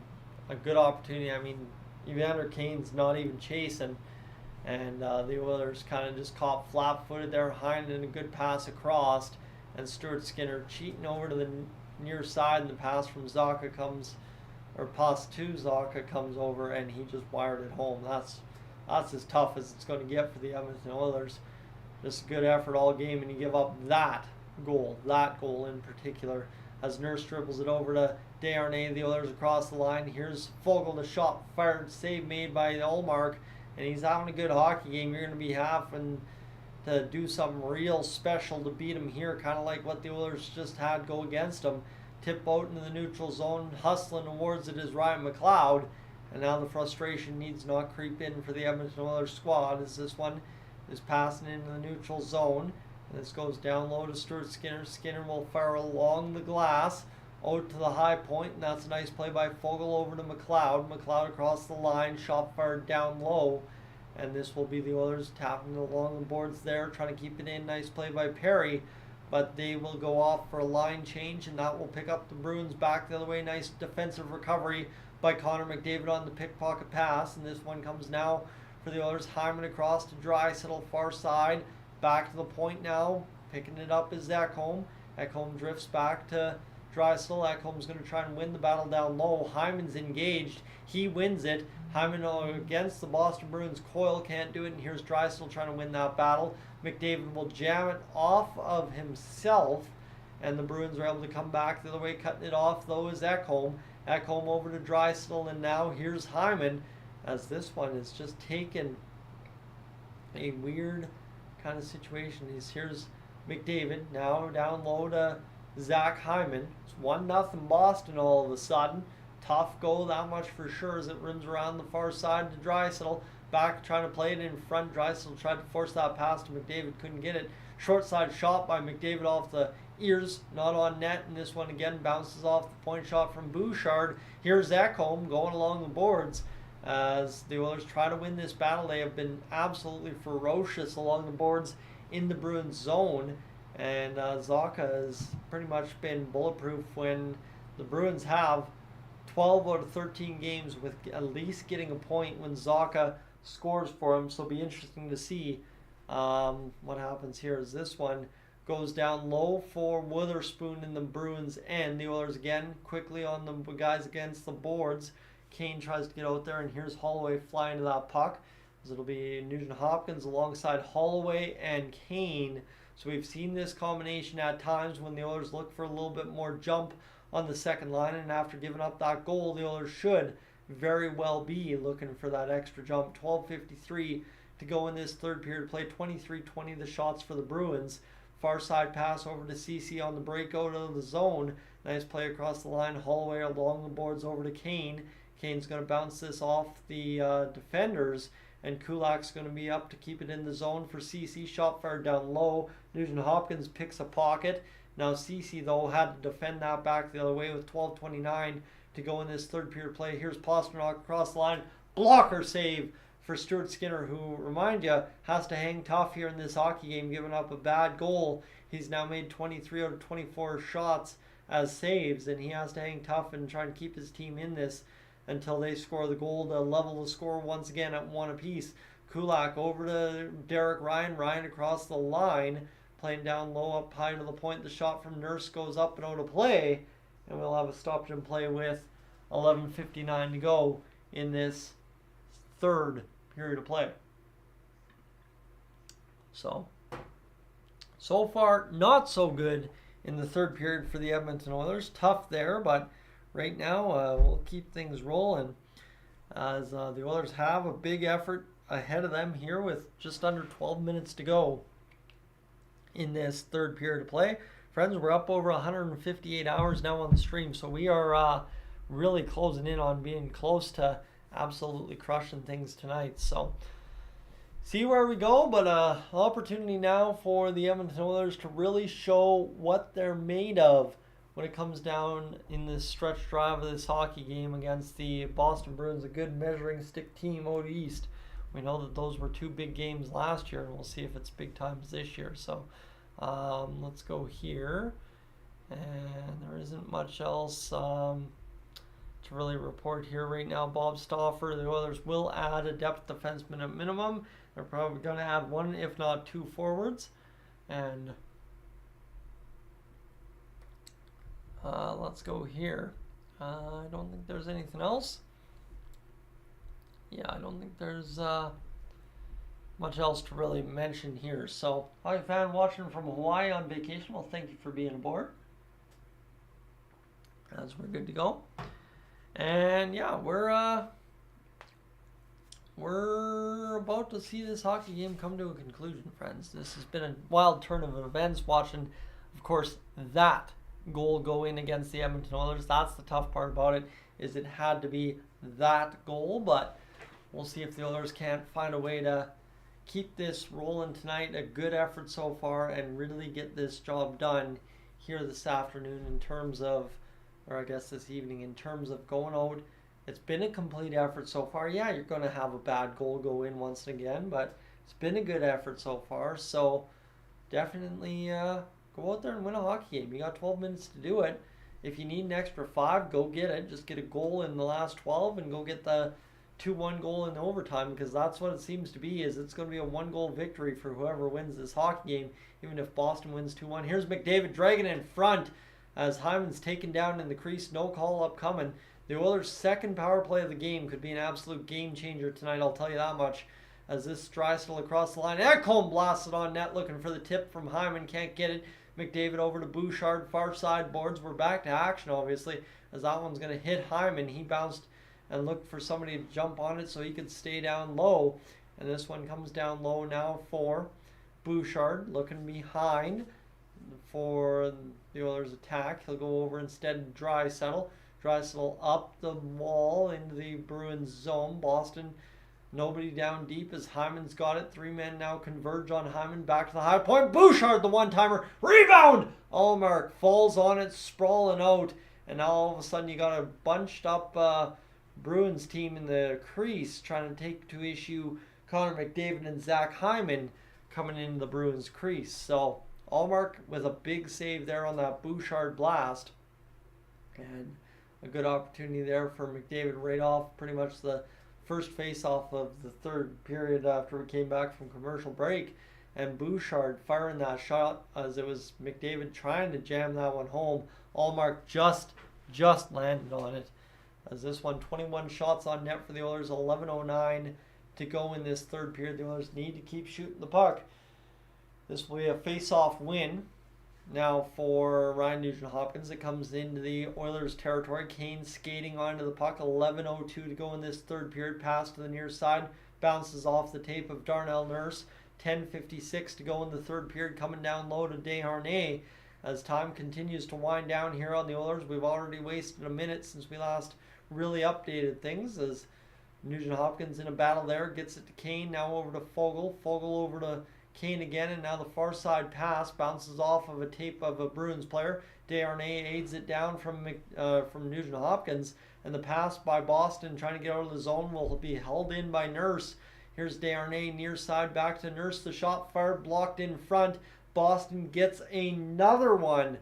Speaker 1: a good opportunity. I mean, Evander Kane's not even chasing, and the Oilers kind of just caught flat-footed there. Heinen, a good pass across, and Stuart Skinner cheating over to the near side, and the pass from Zacha comes, or pass to Zacha comes over, and he just wired it home. That's as tough as it's going to get for the Edmonton Oilers. Just a good effort all game, and you give up that goal in particular, as Nurse dribbles it over to Desharnais. The Oilers across the line. Here's Fogle, the shot fired, save made by Ullmark, and he's having a good hockey game. You're going to be having to do something real special to beat him here, kind of like what the Oilers just had go against him. Tip out into the neutral zone, hustling towards it is Ryan McLeod, and now the frustration needs not creep in for the Edmonton Oilers squad, as this one is passing into the neutral zone. And this goes down low to Stuart Skinner. Skinner will fire along the glass out to the high point, and that's a nice play by Fogle over to McLeod. McLeod across the line, shot fired down low, and this will be the Oilers tapping along the boards there, trying to keep it in. Nice play by Perry, but they will go off for a line change, and that will pick up the Bruins back the other way. Nice defensive recovery by Connor McDavid on the pickpocket pass, and this one comes now for the Oilers. Hyman across to Draisaitl, far side, back to the point now. Picking it up is Ekholm. Ekholm drifts back to Draisaitl. Ekholm's going to try and win the battle down low. Hyman's engaged. He wins it. Hyman against the Boston Bruins coil, can't do it, and here's Draisaitl trying to win that battle. McDavid will jam it off of himself, and the Bruins are able to come back the other way. Cutting it off, though, is Ekholm. Ekholm over to Draisaitl, and now here's Hyman, as this one is just taken a weird kind of situation. Here's McDavid now down low to Zach Hyman. It's 1-0 Boston all of a sudden. Tough goal, that much for sure, as it rims around the far side to Draisaitl. Back trying to play it in front. Draisaitl tried to force that pass to McDavid, couldn't get it. Short side shot by McDavid off the ears, not on net, and this one again bounces off the point shot from Bouchard. Here's Ekholm going along the boards as the Oilers try to win this battle. They have been absolutely ferocious along the boards in the Bruins zone, and Zacha has pretty much been bulletproof when the Bruins have 12 out of 13 games with at least getting a point when Zacha scores for him. So it'll be interesting to see what happens here, as this one goes down low for Witherspoon in the Bruins end. The Oilers again quickly on the guys against the boards. Kane tries to get out there, and here's Holloway flying to that puck, as it'll be Nugent Hopkins alongside Holloway and Kane. So we've seen this combination at times when the Oilers look for a little bit more jump on the second line, and after giving up that goal, the Oilers should very well be looking for that extra jump. 12:53 to go in this third period play. 23-20 the shots for the Bruins. Far side pass over to CC on the breakout of the zone. Nice play across the line. Holloway along the boards over to Kane. Kane's going to bounce this off the defenders, and Kulak's going to be up to keep it in the zone for CC. Shot fired down low. Nugent Hopkins picks a pocket, Now Cece, though, had to defend that back the other way with 12:29 to go in this third period play. Here's Pasternak across the line. Blocker save for Stuart Skinner, who, remind you, has to hang tough here in this hockey game, giving up a bad goal. He's now made 23 out of 24 shots as saves, and he has to hang tough and try and keep his team in this until they score the goal to level the score once again at 1 apiece. Kulak over to Derek Ryan. Ryan across the line, playing down low up high to the point. The shot from Nurse goes up and out of play, and we'll have a stoppage and play with 11:59 to go in this third period of play. So far, not so good in the third period for the Edmonton Oilers. Tough there, but right now we'll keep things rolling as the Oilers have a big effort ahead of them here with just under 12 minutes to go in this third period of play. Friends, we're up over 158 hours now on the stream, so we are really closing in on being close to absolutely crushing things tonight. So see where we go, but opportunity now for the Edmonton Oilers to really show what they're made of when it comes down in this stretch drive of this hockey game against the Boston Bruins, a good measuring stick team out east. We know that those were 2 big games last year, and we'll see if it's big times this year. So let's go here, and there isn't much else to really report here right now. Bob Stauffer, the Oilers will add a depth defenseman at minimum. They're probably going to add 1, if not 2 forwards. And let's go here. I don't think there's anything else. Yeah, I don't think there's much else to really mention here. So, hockey fan watching from Hawaii on vacation, well, thank you for being aboard, as we're good to go. And yeah, we're about to see this hockey game come to a conclusion, friends. This has been a wild turn of events. Watching, of course, that goal go in against the Edmonton Oilers. That's the tough part about it, is it had to be that goal. But we'll see if the Oilers can't find a way to keep this rolling tonight. A good effort so far, and really get this job done here this afternoon in terms of, or I guess this evening, in terms of going out. It's been a complete effort so far. Yeah, you're going to have a bad goal go in once again, but it's been a good effort so far. So definitely go out there and win a hockey game. You got 12 minutes to do it. If you need an extra 5, go get it. Just get a goal in the last 12 and go get the 2-1 goal in overtime, because that's what it seems to be. Is it's going to be a 1-goal victory for whoever wins this hockey game, even if Boston wins 2-1. Here's McDavid dragging in front as Hyman's taken down in the crease. No call up coming. The Oilers' second power play of the game could be an absolute game changer tonight, I'll tell you that much. As this Drysdale across the line. Ekholm blasted on net, looking for the tip from Hyman. Can't get it. McDavid over to Bouchard, far side boards. We're back to action, obviously, as that one's going to hit Hyman. He bounced and looked for somebody to jump on it so he could stay down low. And this one comes down low now for Bouchard, looking behind for the Oilers' attack. He'll go over instead to Drysdale. Drysdale up the wall into the Bruins zone. Boston, nobody down deep as Hyman's got it. 3 men now converge on Hyman. Back to the high point. Bouchard, the one-timer. Rebound! Allmark falls on it, sprawling out. And now all of a sudden you got a bunched up Bruins team in the crease trying to take to issue Connor McDavid and Zach Hyman coming into the Bruins crease. So Allmark with a big save there on that Bouchard blast. And a good opportunity there for McDavid right off pretty much the first face-off of the third period after we came back from commercial break. And Bouchard firing that shot as it was McDavid trying to jam that one home. Allmark just landed on it. As this one, 21 shots on net for the Oilers, 11:09 to go in this third period. The Oilers need to keep shooting the puck. This will be a face-off win. Now for Ryan Nugent-Hopkins, it comes into the Oilers' territory. Kane skating onto the puck. 11:02 to go in this third period. Pass to the near side. Bounces off the tape of Darnell Nurse. 10:56 to go in the third period. Coming down low to Desharnais. As time continues to wind down here on the Oilers, we've already wasted a minute since we last really updated things. As Nugent-Hopkins in a battle there. Gets it to Kane. Now over to Fogle. Fogle over to Kane again, and now the far side pass bounces off of a tape of a Bruins player. Desharnais aids it down from Nugent Hopkins, and the pass by Boston trying to get out of the zone will be held in by Nurse. Here's Desharnais near side back to Nurse. The shot fired, blocked in front. Boston gets another one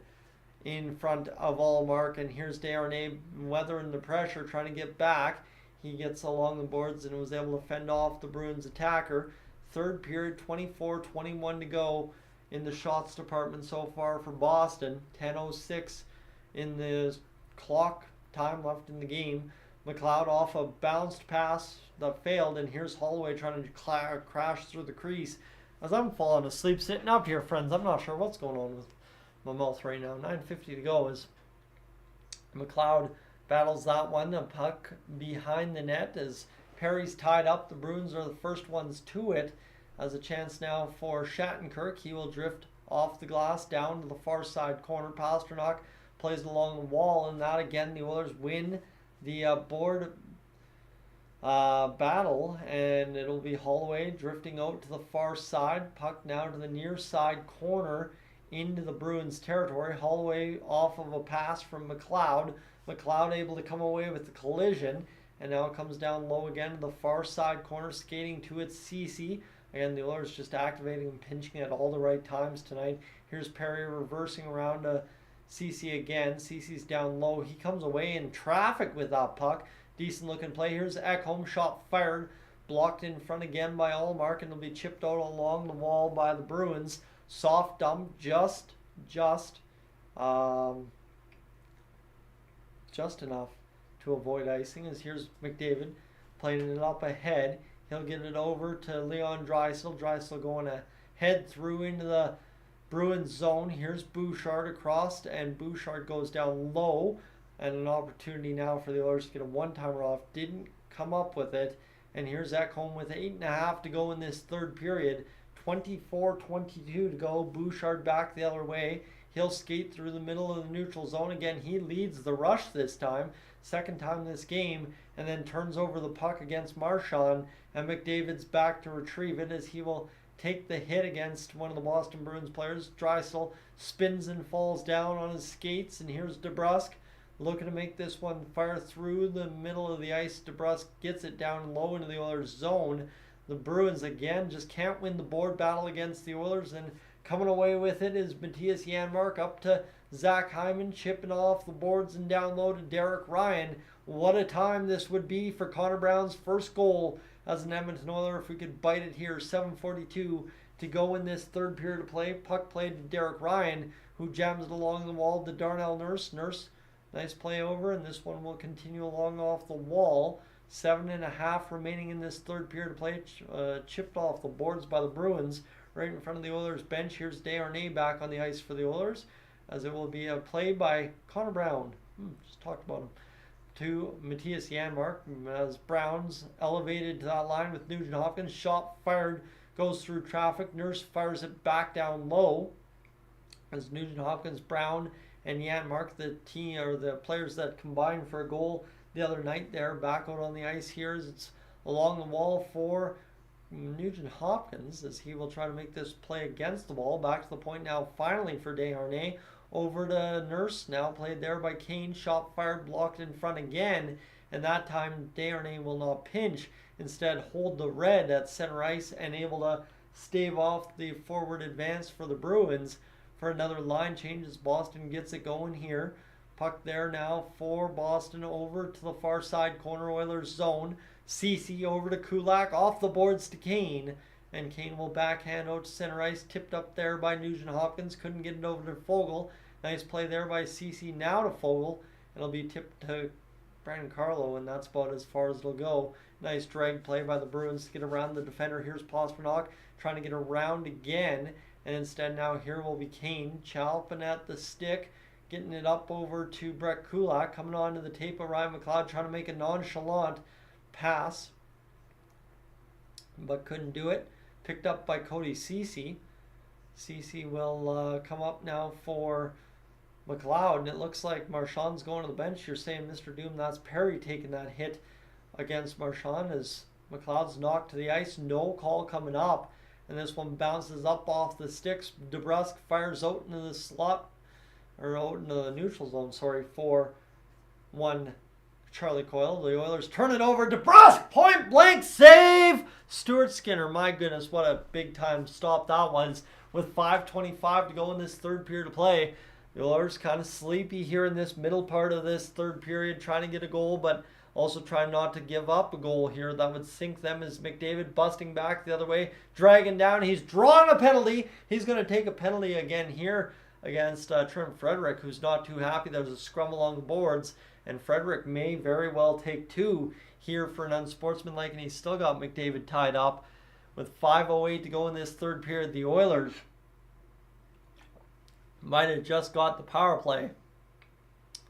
Speaker 1: in front of Ullmark, and here's Desharnais weathering the pressure, trying to get back. He gets along the boards and was able to fend off the Bruins attacker. Third period, 24-21 to go in the shots department so far for Boston. 10:06 in the clock time left in the game. McLeod off a bounced pass that failed, and here's Holloway trying to crash through the crease. As I'm falling asleep sitting up here, friends, I'm not sure what's going on with my mouth right now. 9:50 to go as McLeod battles that one. The puck behind the net as Perry's tied up. The Bruins are the first ones to it. As a chance now for Shattenkirk. He will drift off the glass down to the far side corner. Pasternak plays along the wall, and that again the Oilers win the board battle, and it'll be Holloway drifting out to the far side. Puck now to the near side corner into the Bruins territory. Holloway off of a pass from McLeod. McLeod able to come away with the collision, and now it comes down low again to the far side corner, skating to its Ceci. Again, the Oilers just activating and pinching at all the right times tonight. Here's Perry reversing around to Ceci again. Ceci's down low. He comes away in traffic with that puck. Decent looking play. Here's Ekholm, shot fired. Blocked in front again by Ullmark, and it'll be chipped out along the wall by the Bruins. Soft dump, just enough to avoid icing. As here's McDavid playing it up ahead. He'll get it over to Leon Draisaitl. Draisaitl going ahead through into the Bruins zone. Here's Bouchard across, and Bouchard goes down low. And an opportunity now for the Oilers to get a one-timer off. Didn't come up with it. And here's Ekholm with 8.5 to go in this third period. 24-22 to go. Bouchard back the other way. He'll skate through the middle of the neutral zone. Again, he leads the rush this time. Second time this game. And then turns over the puck against Marchand. And McDavid's back to retrieve it as he will take the hit against one of the Boston Bruins players. Draisaitl spins and falls down on his skates. And here's DeBrusk looking to make this one fire through the middle of the ice. DeBrusk gets it down low into the Oilers zone. The Bruins again just can't win the board battle against the Oilers, and coming away with it is Matthias Janmark up to Zach Hyman, chipping off the boards and down low to Derek Ryan. What a time this would be for Connor Brown's first goal as an Edmonton Oiler if we could bite it here. 7:42 to go in this third period of play. Puck played to Derek Ryan, who jams it along the wall to Darnell Nurse. Nurse, nice play over, and this one will continue along off the wall. 7.5 remaining in this third period of play. Chipped off the boards by the Bruins right in front of the Oilers bench. Here's Desharnais back on the ice for the Oilers, as it will be a play by Connor Brown. Just talked about him. To Matthias Janmark, as Brown's elevated to that line with Nugent Hopkins. Shot fired, goes through traffic. Nurse fires it back down low as Nugent Hopkins, Brown, and Janmark, the team or the players that combined for a goal the other night there, back out on the ice here as it's along the wall for Nugent Hopkins as he will try to make this play against the wall. Back to the point now finally for Desharnais. Over to Nurse, now played there by Kane. Shot fired, blocked in front again, and that time Desharnais will not pinch. Instead hold the red at center ice and able to stave off the forward advance for the Bruins for another line change as Boston gets it going here. Puck there now for Boston over to the far side corner Oilers zone. Ceci over to Kulak, off the boards to Kane. And Kane will backhand out to center ice, tipped up there by Nugent Hopkins. Couldn't get it over to Fogle. Nice play there by Ceci now to Fogle. It'll be tipped to Brandon Carlo, and that's about as far as it'll go. Nice drag play by the Bruins to get around the defender. Here's Pasternak trying to get around again. And instead now here will be Kane chopping at the stick. Getting it up over to Brett Kulak. Coming on to the tape of Ryan McLeod, trying to make a nonchalant pass, but couldn't do it. Picked up by Cody Ceci. Ceci will come up now for McLeod, and it looks like Marchand's going to the bench. You're saying, Mr. Doom, that's Perry taking that hit against Marchand as McLeod's knocked to the ice. No call coming up and this one bounces up off the sticks. DeBrusk fires out into the slot, or out into the neutral zone, sorry, for one Charlie Coyle. The Oilers turn it over. DeBrusk, point blank save! Stuart Skinner, my goodness, what a big time stop that was. With 5:25 to go in this third period of play. The Oilers kind of sleepy here in this middle part of this third period, trying to get a goal, but also trying not to give up a goal here. That would sink them as McDavid busting back the other way, dragging down. He's drawn a penalty. He's going to take a penalty again here against Trent Frederick, who's not too happy. There's a scrum along the boards, and Frederick may very well take two here for an unsportsmanlike, and he's still got McDavid tied up. With 5:08 to go in this third period, the Oilers might have just got the power play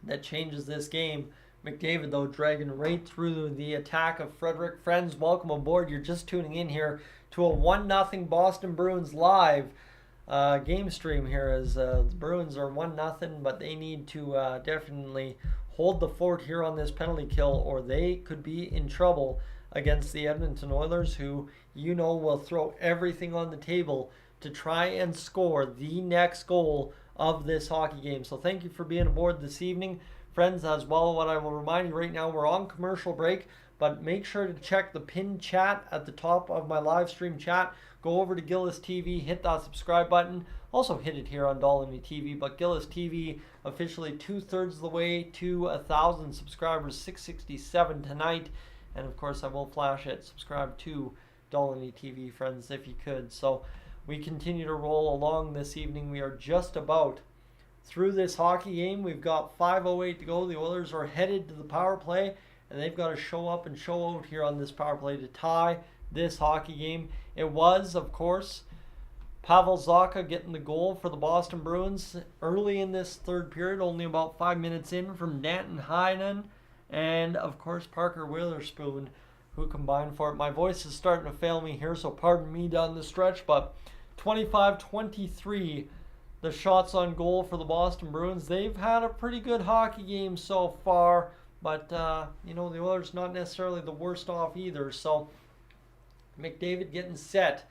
Speaker 1: that changes this game. McDavid, though, dragging right through the attack of Frederick. Friends, welcome aboard. You're just tuning in here to a 1-0 Boston Bruins live game stream here, as the Bruins are 1-0, but they need to definitely hold the fort here on this penalty kill, or they could be in trouble against the Edmonton Oilers, who will throw everything on the table to try and score the next goal of this hockey game. So thank you for being aboard this evening, friends. As well, what I will remind you right now, we're on commercial break, but make sure to check the pinned chat at the top of my live stream chat. Go over to Gillis TV, hit that subscribe button. Also hit it here on Dolynny TV, but Gillis TV officially 2/3 of the way to 1,000 subscribers, 667 tonight. And of course, I will flash it. Subscribe to Dolynny TV, friends, if you could. So we continue to roll along this evening. We are just about through this hockey game. We've got 5:08 to go. The Oilers are headed to the power play, and they've got to show up and show out here on this power play to tie this hockey game. It was, of course, Pavel Zacha getting the goal for the Boston Bruins early in this third period, only about 5 minutes in, from Danton Heinen, and of course Parker Witherspoon, who combined for it. My voice is starting to fail me here, so pardon me down the stretch, but 25-23 the shots on goal for the Boston Bruins. They've had a pretty good hockey game so far, but the Oilers not necessarily the worst off either. So McDavid getting set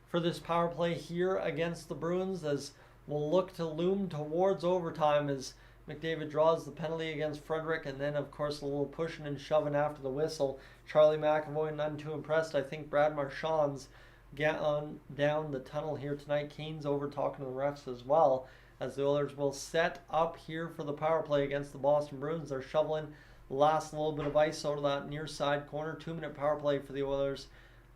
Speaker 1: for this power play here against the Bruins, as we'll look to loom towards overtime as McDavid draws the penalty against Frederick, and then of course a little pushing and shoving after the whistle. Charlie McAvoy none too impressed. I think Brad Marchand's get on down the tunnel here tonight. Kane's over talking to the refs as well, as the Oilers will set up here for the power play against the Boston Bruins. They're shoveling the last little bit of ice out of that near side corner. 2-minute power play for the Oilers.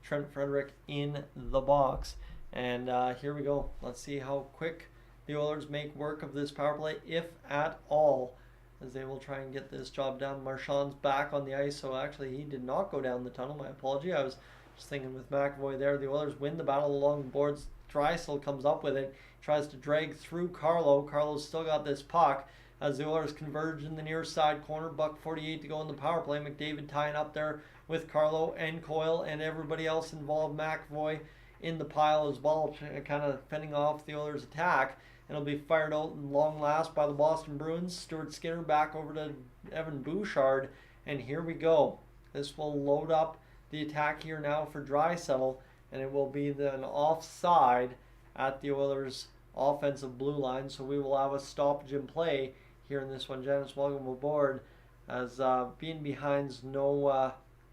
Speaker 1: Trent Frederick in the box. And here we go. Let's see how quick the Oilers make work of this power play, if at all, as they will try and get this job done. Marchand's back on the ice, so actually he did not go down the tunnel. My apology. I was just thinking with McAvoy there. The Oilers win the battle along the boards. Drysdale comes up with it, tries to drag through Carlo. Carlo's still got this puck as the Oilers converge in the near side corner. $1:48 to go in the power play. McDavid tying up there with Carlo and Coyle and everybody else involved. McAvoy in the pile as well, kind of fending off the Oilers' attack. And it'll be fired out in long last by the Boston Bruins. Stuart Skinner back over to Evan Bouchard. And here we go. This will load up the attack here now for Draisaitl, and it will be then offside at the Oilers' offensive blue line. So we will have a stoppage in play here in this one. Janice, welcome aboard. As being behind's no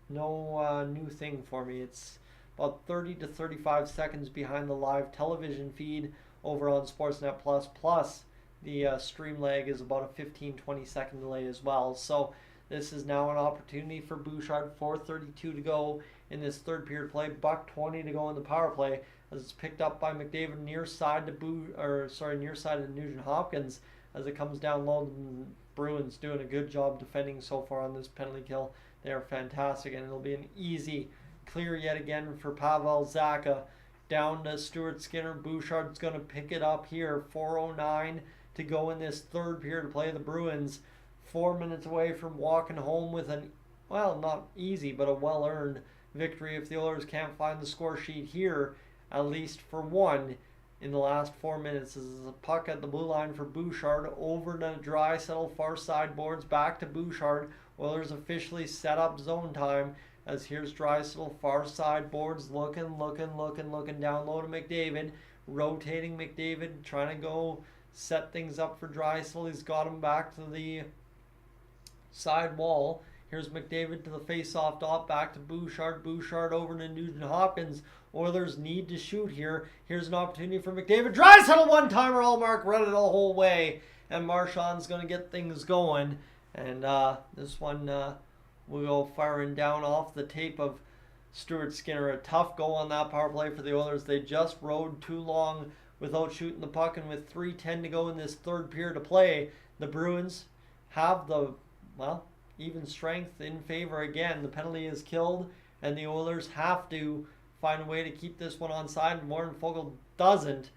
Speaker 1: new thing for me. It's about 30 to 35 seconds behind the live television feed over on Sportsnet Plus. Plus the stream lag is about a 15-20 second delay as well. So this is now an opportunity for Bouchard. 4:32 to go in this third period play. $1:20 to go in the power play, as it's picked up by McDavid near side to near side to Nugent Hopkins as it comes down low. The Bruins doing a good job defending so far on this penalty kill. They are fantastic, and it'll be an easy clear yet again for Pavel Zacha. Down to Stuart Skinner. Bouchard's going to pick it up here. 4:09 to go in this third period to play. The Bruins 4 minutes away from walking home with an, well, not easy, but a well-earned victory if the Oilers can't find the score sheet here, at least for one, in the last 4 minutes. This is a puck at the blue line for Bouchard, over to Draisaitl, far side boards, back to Bouchard. Oilers officially set up zone time as here's Draisaitl, far side boards, looking down low to McDavid, rotating McDavid, trying to go set things up for Draisaitl. He's got him back to the side wall. Here's McDavid to the face-off dot, back to Bouchard. Bouchard over to Nugent-Hopkins. Oilers need to shoot here. Here's an opportunity for McDavid. Draisaitl one-timer, Allmark run it the whole way. And Marchand's going to get things going. And this one will go firing down off the tape of Stuart Skinner. A tough goal on that power play for the Oilers. They just rode too long without shooting the puck. And with 3:10 to go in this third period of play, the Bruins have the, well, even strength in favor again. The penalty is killed, and the Oilers have to find a way to keep this one onside. Warren Foegele doesn't,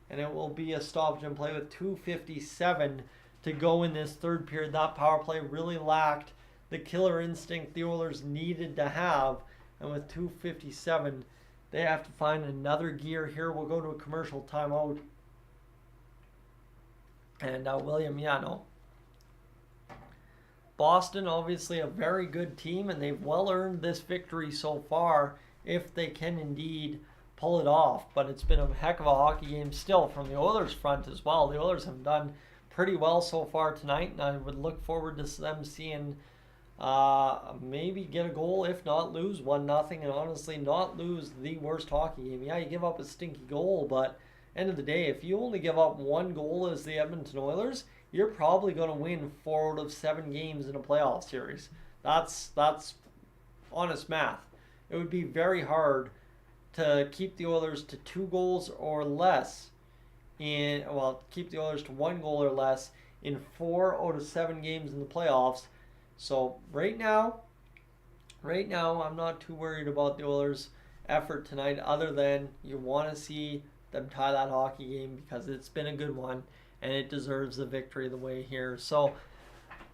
Speaker 1: and it will be a stoppage in play with 2:57 to go in this third period. That power play really lacked the killer instinct the Oilers needed to have, and with 2:57, they have to find another gear here. We'll go to a commercial timeout. And William Yano. Boston, obviously a very good team, and they've well earned this victory so far if they can indeed pull it off. But it's been a heck of a hockey game still from the Oilers front as well. The Oilers have done pretty well so far tonight, and I would look forward to them seeing maybe get a goal, if not lose 1-0, and honestly not lose the worst hockey game. Yeah, you give up a stinky goal, but end of the day, if you only give up one goal as the Edmonton Oilers, you're probably going to win 4 out of 7 games in a playoff series. That's honest math. It would be very hard to keep the Oilers to 2 goals or less keep the Oilers to 1 goal or less in 4 out of 7 games in the playoffs. So right now, I'm not too worried about the Oilers' effort tonight, other than you want to see them tie that hockey game because it's been a good one and it deserves the victory the way here. So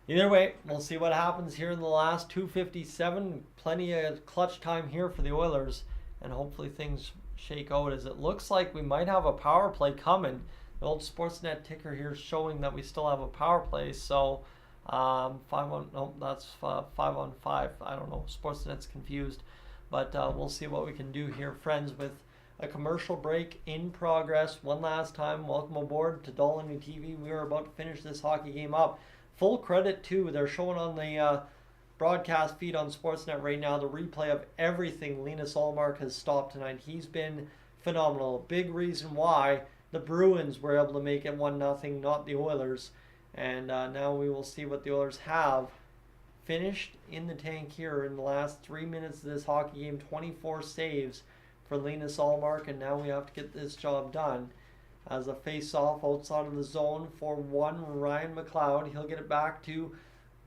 Speaker 1: either way, we'll see what happens here in the last 2:57. Plenty of clutch time here for the Oilers, and hopefully things shake out, as it looks like we might have a power play coming. The old Sportsnet ticker here is showing that we still have a power play. So 5-on-5. I don't know. Sportsnet's confused. But we'll see what we can do here, friends, with a commercial break in progress. One last time, welcome aboard to Dolynny TV. We are about to finish this hockey game up. Full credit to, they're showing on the broadcast feed on Sportsnet right now, the replay of everything Linus Ullmark has stopped tonight. He's been phenomenal. Big reason why the Bruins were able to make it 1-0, not the Oilers. And now we will see what the Oilers have finished in the tank here in the last 3 minutes of this hockey game. 24 saves for Linus Ullmark, and now we have to get this job done. As a face-off outside of the zone for Ryan McLeod. He'll get it back to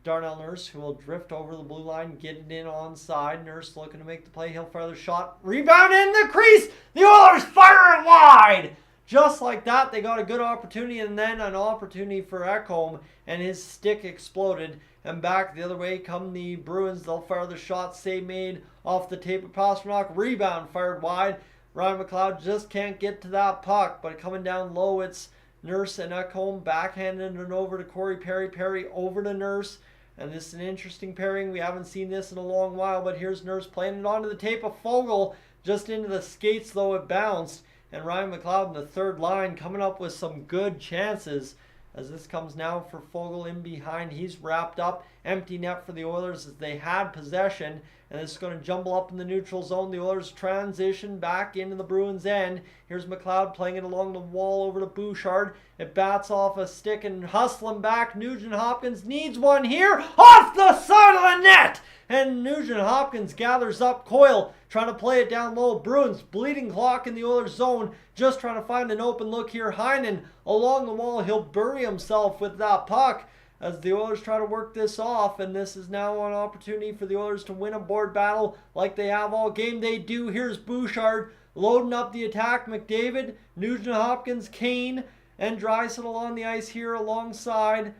Speaker 1: Darnell Nurse, who will drift over the blue line, get it in onside. Nurse looking to make the play. He'll fire the shot. Rebound in the crease. The Oilers fire it wide. Just like that, they got a good opportunity, and then an opportunity for Ekholm, and his stick exploded. And back the other way come the Bruins. They'll fire the shot. Save made off the tape of Pasternak. Rebound fired wide. Ryan McLeod just can't get to that puck, but coming down low, it's Nurse and Ekholm backhanding it over to Corey Perry. Perry over to Nurse. And this is an interesting pairing. We haven't seen this in a long while, but here's Nurse playing it onto the tape of Foegele. Just into the skates, though, it bounced. And Ryan McLeod in the third line coming up with some good chances. As this comes now for Foegele in behind. He's wrapped up. Empty net for the Oilers as they had possession. And this is going to jumble up in the neutral zone. The Oilers transition back into the Bruins' end. Here's McLeod playing it along the wall over to Bouchard. It bats off a stick and hustling back. Nugent-Hopkins needs one here. Off the side of the net! And Nugent-Hopkins gathers up Coyle, trying to play it down low. Bruins bleeding clock in the Oilers' zone. Just trying to find an open look here. Heinen along the wall. He'll bury himself with that puck as the Oilers try to work this off, and this is now an opportunity for the Oilers to win a board battle like they have all game. They do. Here's Bouchard loading up the attack. McDavid, Nugent-Hopkins, Kane, and Draisaitl on the ice here alongside,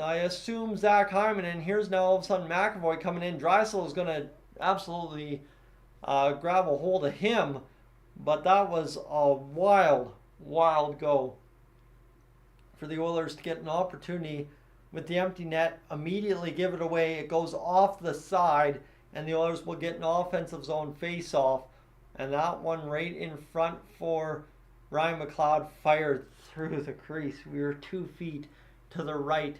Speaker 1: I assume, Zach Hyman. And here's now all of a sudden McAvoy coming in. Draisaitl is going to absolutely grab a hold of him, but that was a wild go for the Oilers to get an opportunity with the empty net, immediately give it away. It goes off the side, and the Oilers will get an offensive zone face-off. And that one right in front for Ryan McLeod fired through the crease. We were 2 feet to the right,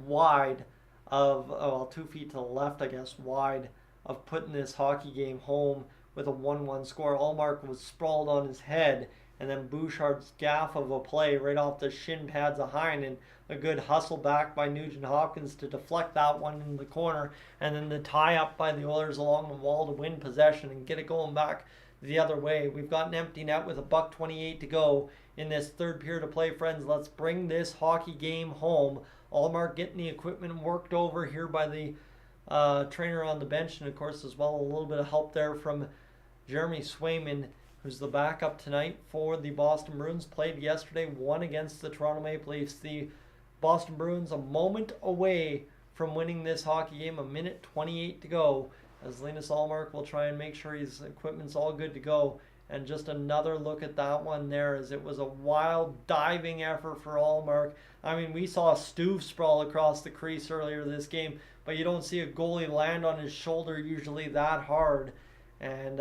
Speaker 1: wide of, well, 2 feet to the left, I guess, wide of putting this hockey game home with a 1-1 score. Allmark was sprawled on his head, and then Bouchard's gaff of a play right off the shin pads of Heinen. A good hustle back by Nugent Hopkins to deflect that one in the corner, and then the tie up by the Oilers along the wall to win possession and get it going back the other way. We've got an empty net with $1:28 to go in this third period of play, friends. Let's bring this hockey game home. Allmark getting the equipment worked over here by the trainer on the bench, and of course as well a little bit of help there from Jeremy Swayman, who's the backup tonight for the Boston Bruins. Played yesterday, won against the Toronto Maple Leafs. The Boston Bruins a moment away from winning this hockey game, 1:28 to go, as Linus Allmark will try and make sure his equipment's all good to go. And just another look at that one there, as it was a wild diving effort for Allmark. I mean, we saw a Stuve sprawl across the crease earlier this game, but you don't see a goalie land on his shoulder usually that hard. And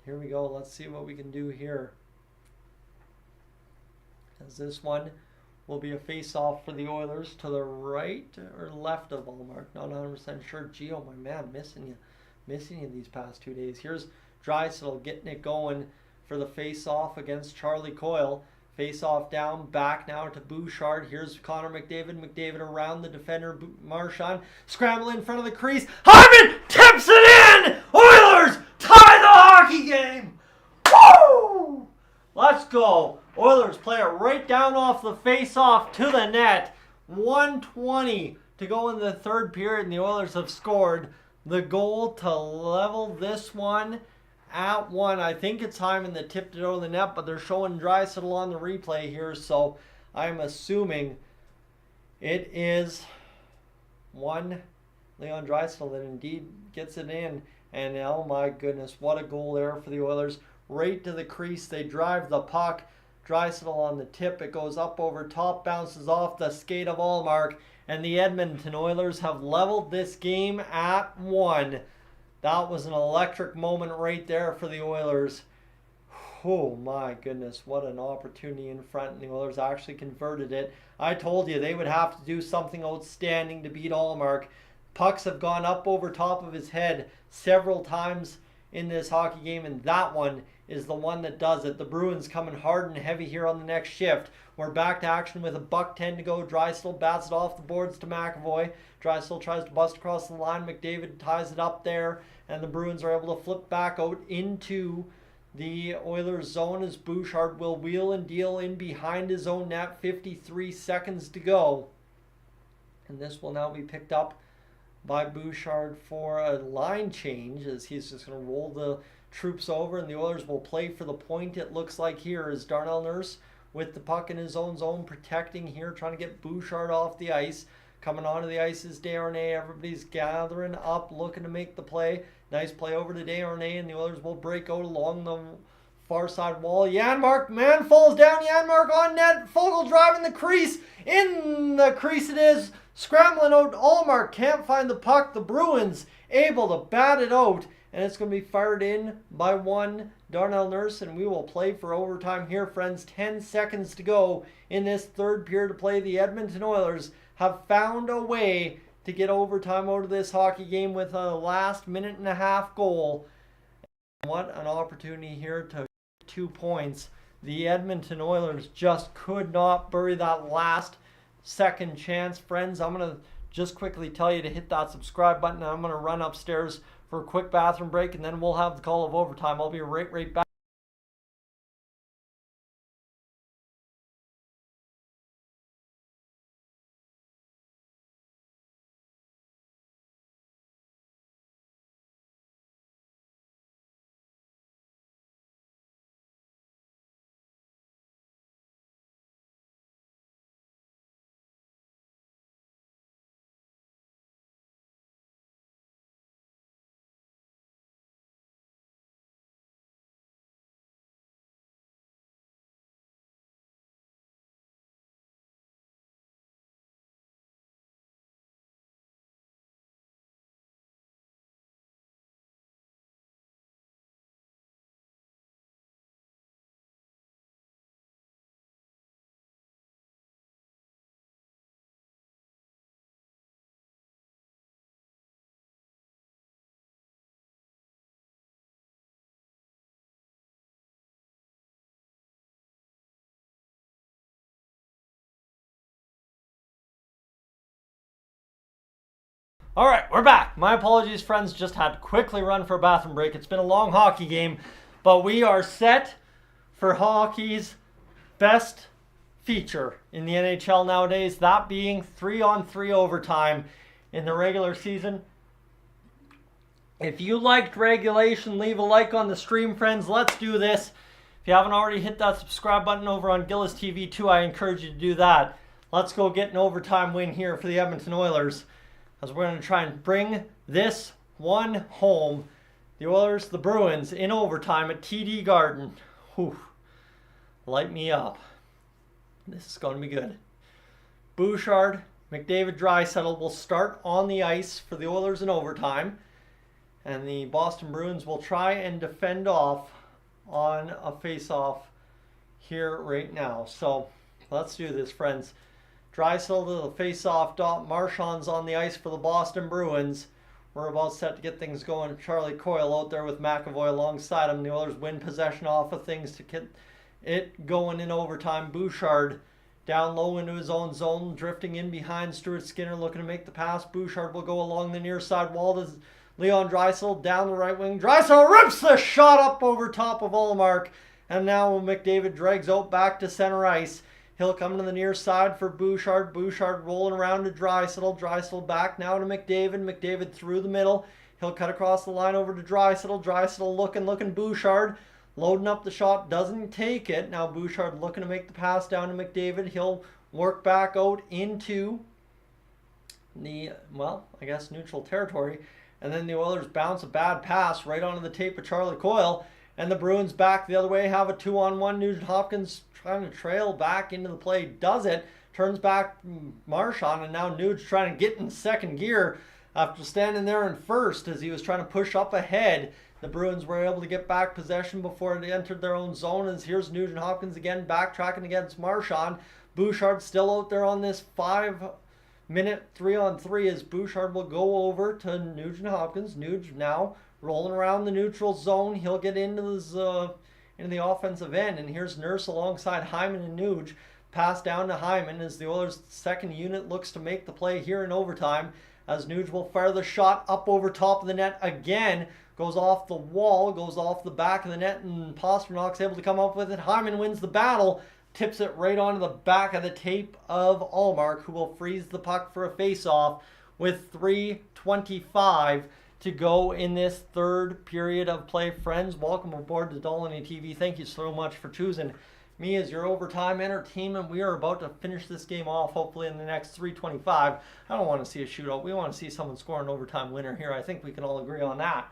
Speaker 1: here we go. Let's see what we can do here, as this one will be a face-off for the Oilers to the right or left of Allmark. Not 100% sure. Gio, my man, missing you these past 2 days. Here's Draisaitl getting it going for the face-off against Charlie Coyle. Face-off down, back now to Bouchard. Here's Connor McDavid. McDavid around the defender, Marchand. Scramble in front of the crease. Hyman tips it in! Oilers tie the hockey game! Woo! Let's go. Oilers play it right down off the face-off to the net. 1:20 to go in the third period, and the Oilers have scored the goal to level this one at 1. I think it's Hyman that tipped it over the net, but they're showing Draisaitl on the replay here, so I'm assuming it is one Leon Draisaitl that indeed gets it in. And oh my goodness, what a goal there for the Oilers. Right to the crease, they drive the puck. Draisaitl on the tip, it goes up over top, bounces off the skate of Allmark, and the Edmonton Oilers have leveled this game at 1. That was an electric moment right there for the Oilers. Oh my goodness, what an opportunity in front, and the Oilers actually converted it. I told you they would have to do something outstanding to beat Allmark. Pucks have gone up over top of his head several times in this hockey game, and that one is the one that does it. The Bruins coming hard and heavy here on the next shift. We're back to action with $1:10 to go. Draisaitl bats it off the boards to McAvoy. Draisaitl tries to bust across the line. McDavid ties it up there, and the Bruins are able to flip back out into the Oilers zone as Bouchard will wheel and deal in behind his own net. 53 seconds to go. And this will now be picked up by Bouchard for a line change, as he's just going to roll the troops over, and the Oilers will play for the point. It looks like here is Darnell Nurse with the puck in his own zone, protecting here, trying to get Bouchard off the ice. Coming onto the ice is Desharnais. Everybody's gathering up, looking to make the play. Nice play over to Desharnais, and the Oilers will break out along the far side wall. Janmark, man, falls down. Janmark on net. Fogle driving the crease. In the crease it is. Scrambling out. Allmark can't find the puck. The Bruins able to bat it out, and it's going to be fired in by one Darnell Nurse, and we will play for overtime here, friends. 10 seconds to go in this third period to play. The Edmonton Oilers have found a way to get overtime out of this hockey game with a last minute and a half goal. What an opportunity here to 2 points. The Edmonton Oilers just could not bury that last second chance. Friends, I'm going to just quickly tell you to hit that subscribe button. I'm going to run upstairs for a quick bathroom break, and then we'll have the call of overtime. I'll be right back. All right, we're back. My apologies, friends. Just had to quickly run for a bathroom break. It's been a long hockey game, but we are set for hockey's best feature in the NHL nowadays, that being 3-on-3 overtime in the regular season. If you liked regulation, leave a like on the stream, friends. Let's do this. If you haven't already hit that subscribe button over on OILERS TV too, I encourage you to do that. Let's go get an overtime win here for the Edmonton Oilers, as we're going to try and bring this one home. The Oilers, the Bruins, in overtime at TD Garden. Whew. Light me up. This is going to be good. Bouchard, McDavid, Draisaitl will start on the ice for the Oilers in overtime. And the Boston Bruins will try and defend off on a face-off here right now. So let's do this, friends. Draisaitl to the face-off dot. Marchand's on the ice for the Boston Bruins. We're about set to get things going. Charlie Coyle out there with McAvoy alongside him. The Oilers win possession off of things to get it going in overtime. Bouchard down low into his own zone, drifting in behind Stuart Skinner, looking to make the pass. Bouchard will go along the near side wall to Leon Draisaitl down the right wing. Draisaitl rips the shot up over top of Ullmark. And now McDavid drags out back to center ice. He'll come to the near side for Bouchard. Bouchard rolling around to Draisaitl. Draisaitl back now to McDavid. McDavid through the middle. He'll cut across the line over to Draisaitl. Draisaitl looking. Bouchard loading up the shot. Doesn't take it. Now Bouchard looking to make the pass down to McDavid. He'll work back out into the, well, I guess neutral territory. And then the Oilers bounce a bad pass right onto the tape of Charlie Coyle. And the Bruins back the other way have a 2-on-1. Nugent Hopkins trying to trail back into the play. Does it. Turns back Marchand. And now Nuge trying to get in second gear after standing there in first as he was trying to push up ahead. The Bruins were able to get back possession before they entered their own zone. As here's Nugent Hopkins again backtracking against Marchand. Bouchard still out there on this 5-minute 3-on-3 as Bouchard will go over to Nugent Hopkins. Nuge now rolling around the neutral zone. He'll get into the offensive end. And here's Nurse alongside Hyman and Nuge. Pass down to Hyman as the Oilers' second unit looks to make the play here in overtime. As Nuge will fire the shot up over top of the net again. Goes off the wall, goes off the back of the net, and Pasternak's able to come up with it. Hyman wins the battle. Tips it right onto the back of the tape of Ullmark, who will freeze the puck for a face-off with 3:25 to go in this third period of play. Friends, welcome aboard to Dolynny TV. Thank you so much for choosing me as your overtime entertainment. We are about to finish this game off, hopefully in the next 3:25. I don't want to see a shootout. We want to see someone score an overtime winner here. I think we can all agree on that.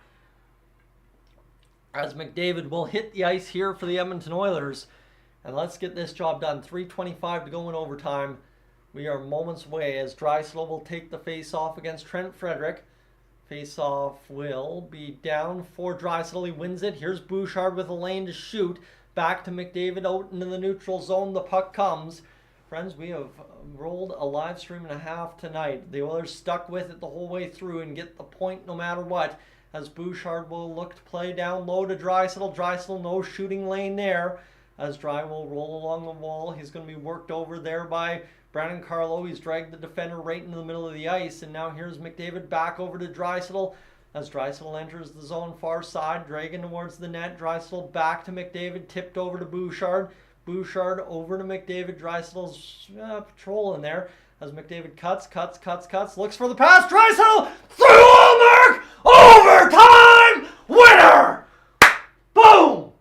Speaker 1: As McDavid will hit the ice here for the Edmonton Oilers. And let's get this job done. 3:25 to go in overtime. We are moments away as Draisaitl will take the face-off against Trent Frederick. Face-off will be down for Draisaitl. He wins it. Here's Bouchard with a lane to shoot. Back to McDavid out into the neutral zone. The puck comes. Friends, we have rolled a live stream and a half tonight. The Oilers stuck with it the whole way through and get the point no matter what. As Bouchard will look to play down low to Draisaitl. Draisaitl, no shooting lane there. As Dry will roll along the wall. He's going to be worked over there by Brandon Carlo. He's dragged the defender right into the middle of the ice. And now here's McDavid back over to Draisaitl. As Draisaitl enters the zone far side, dragging towards the net. Draisaitl back to McDavid, tipped over to Bouchard. Bouchard over to McDavid. Draisaitl's patrolling there. As McDavid cuts, looks for the pass. Draisaitl through Ullmark! Overtime winner! Boom!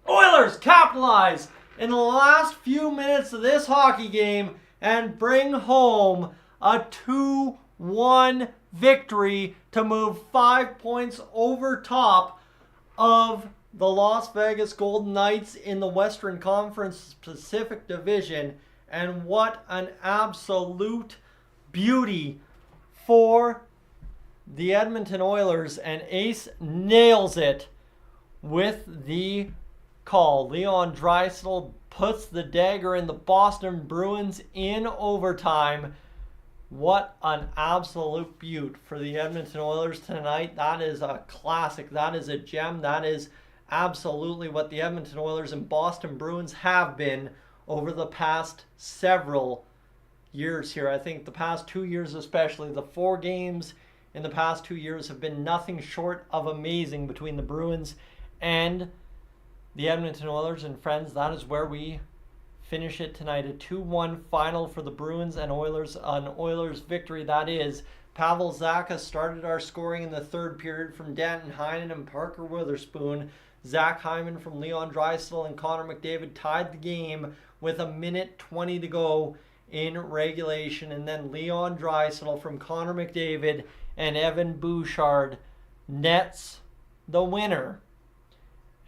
Speaker 1: Oilers capitalize in the last few minutes of this hockey game and bring home a 2-1 victory to move 5 points over top of the Las Vegas Golden Knights in the Western Conference Pacific Division. And what an absolute beauty for the Edmonton Oilers. And Ace nails it with the call. Leon Draisaitl puts the dagger in the Boston Bruins in overtime. What an absolute beaut for the Edmonton Oilers tonight. That is a classic. That is a gem. That is absolutely what the Edmonton Oilers and Boston Bruins have been over the past several years here. I think the past 2 years especially. The 4 games in the past 2 years have been nothing short of amazing between the Bruins and the Edmonton Oilers. And friends, that is where we finish it tonight. A 2-1 final for the Bruins and Oilers. An Oilers victory, that is. Pavel Zacha started our scoring in the third period from Danton Heinen and Parker Witherspoon. Zach Hyman from Leon Draisaitl and Connor McDavid tied the game with 1:20 to go in regulation. And then Leon Draisaitl from Connor McDavid and Evan Bouchard nets the winner.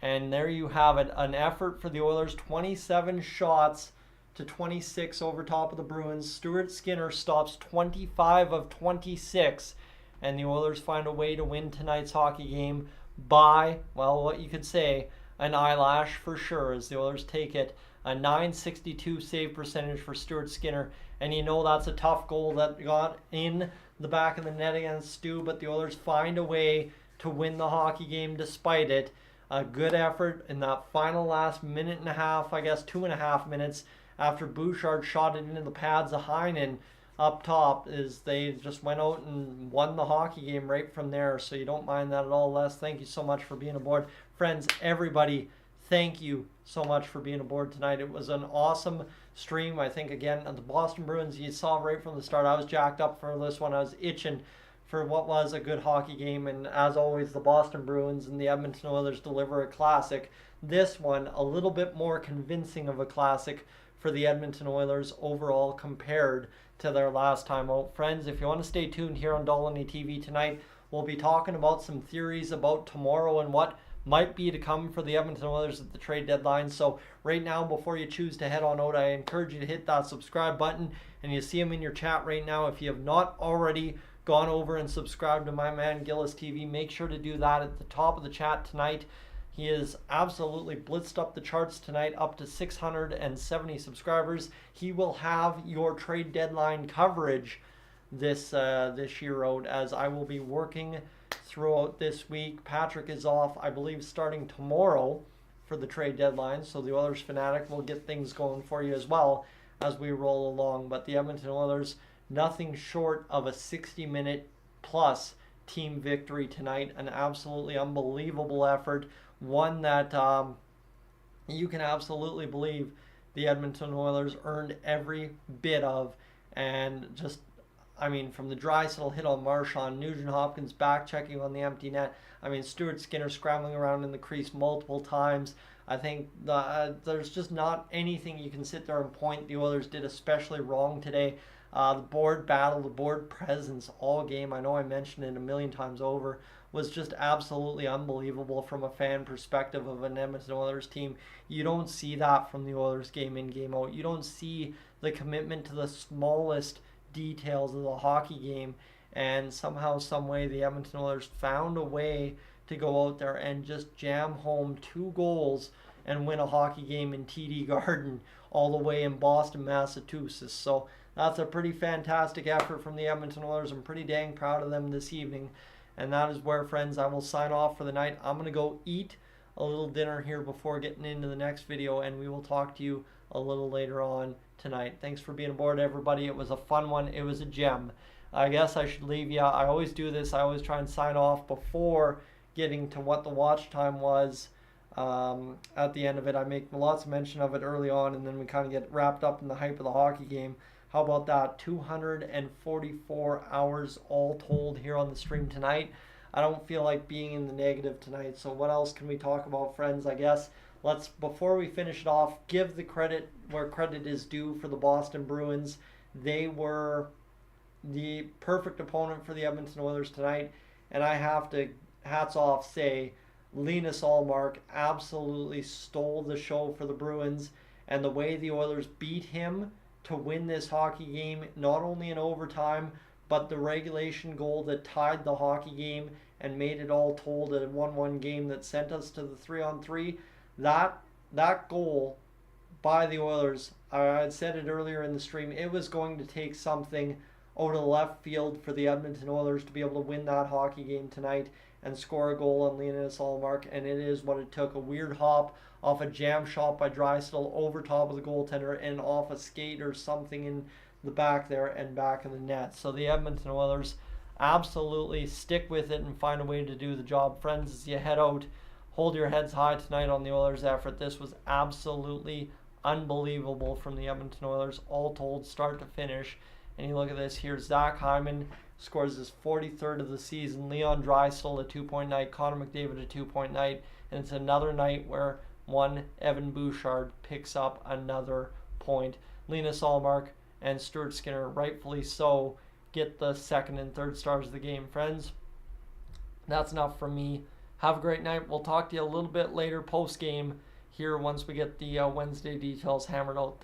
Speaker 1: And there you have it. An effort for the Oilers. 27 shots to 26 over top of the Bruins. Stuart Skinner stops 25 of 26. And the Oilers find a way to win tonight's hockey game by, well, what you could say, an eyelash for sure, as the Oilers take it. A .962 save percentage for Stuart Skinner. And you know that's a tough goal that got in the back of the net against Stu, but the Oilers find a way to win the hockey game despite it. A good effort in that final last minute and a half, I guess 2.5 minutes, after Bouchard shot it into the pads of Heinen up top, is they just went out and won the hockey game right from there. So you don't mind that at all, Les. Thank you so much for being aboard. Friends, everybody, thank you so much for being aboard tonight. It was an awesome stream. I think, again, the Boston Bruins, you saw right from the start, I was jacked up for this one. I was itching for what was a good hockey game. And as always, the Boston Bruins and the Edmonton Oilers deliver a classic. This one, a little bit more convincing of a classic for the Edmonton Oilers overall compared to their last time out. Friends, if you want to stay tuned here on Dolynny TV tonight, we'll be talking about some theories about tomorrow and what might be to come for the Edmonton Oilers at the trade deadline. So right now, before you choose to head on out, I encourage you to hit that subscribe button, and you see them in your chat right now. If you have not already gone over and subscribed to my man Gillis TV, make sure to do that at the top of the chat tonight. He is absolutely blitzed up the charts tonight, up to 670 subscribers. He will have your trade deadline coverage this year out, as I will be working throughout this week. Patrick is off, I believe, starting tomorrow for the trade deadline, so the Oilers Fanatic will get things going for you as well as we roll along. But the Edmonton Oilers, nothing short of a 60-minute plus team victory tonight. An absolutely unbelievable effort. One that you can absolutely believe the Edmonton Oilers earned every bit of. And just, I mean, from the Draisaitl hit on Marchand, Nugent Hopkins back checking on the empty net. I mean, Stuart Skinner scrambling around in the crease multiple times. I think there's just not anything you can sit there and point the Oilers did especially wrong today. The board battle, the board presence all game, I know I mentioned it a million times over, was just absolutely unbelievable from a fan perspective of an Edmonton Oilers team. You don't see that from the Oilers game in, game out. You don't see the commitment to the smallest details of the hockey game. And somehow, some way, the Edmonton Oilers found a way to go out there and just jam home 2 goals and win a hockey game in TD Garden all the way in Boston, Massachusetts. So that's a pretty fantastic effort from the Edmonton Oilers. I'm pretty dang proud of them this evening. And that is where, friends, I will sign off for the night. I'm going to go eat a little dinner here before getting into the next video, and we will talk to you a little later on tonight. Thanks for being aboard, everybody. It was a fun one. It was a gem. I guess I should leave you. I always do this. I always try and sign off before getting to what the watch time was. At the end of it, I make lots of mention of it early on, and then we kind of get wrapped up in the hype of the hockey game. How about that? 244 hours all told here on the stream tonight. I don't feel like being in the negative tonight, so what else can we talk about, friends? I guess let's, before we finish it off, give the credit where credit is due for the Boston Bruins. They were the perfect opponent for the Edmonton Oilers tonight, and I have to, hats off, say Linus Ullmark absolutely stole the show for the Bruins, and the way the Oilers beat him to win this hockey game, not only in overtime, but the regulation goal that tied the hockey game and made it all told a 1-1 game that sent us to the 3-on-3. That goal by the Oilers, I had said it earlier in the stream, it was going to take something out of left field for the Edmonton Oilers to be able to win that hockey game tonight and score a goal on Linus Ullmark, and it is what it took. A weird hop off a jam shot by Draisaitl over top of the goaltender and off a skate or something in the back there and back in the net. So the Edmonton Oilers, absolutely stick with it and find a way to do the job. Friends, as you head out, hold your heads high tonight on the Oilers' effort. This was absolutely unbelievable from the Edmonton Oilers, all told, start to finish. And you look at this here, Zach Hyman scores his 43rd of the season, Leon Draisaitl a 2-point night, Connor McDavid a 2-point night, and it's another night where one Evan Bouchard picks up another point. Linus Ullmark and Stuart Skinner, rightfully so, get the second and third stars of the game. Friends, that's enough from me. Have a great night. We'll talk to you a little bit later post-game here once we get the Wednesday details hammered out.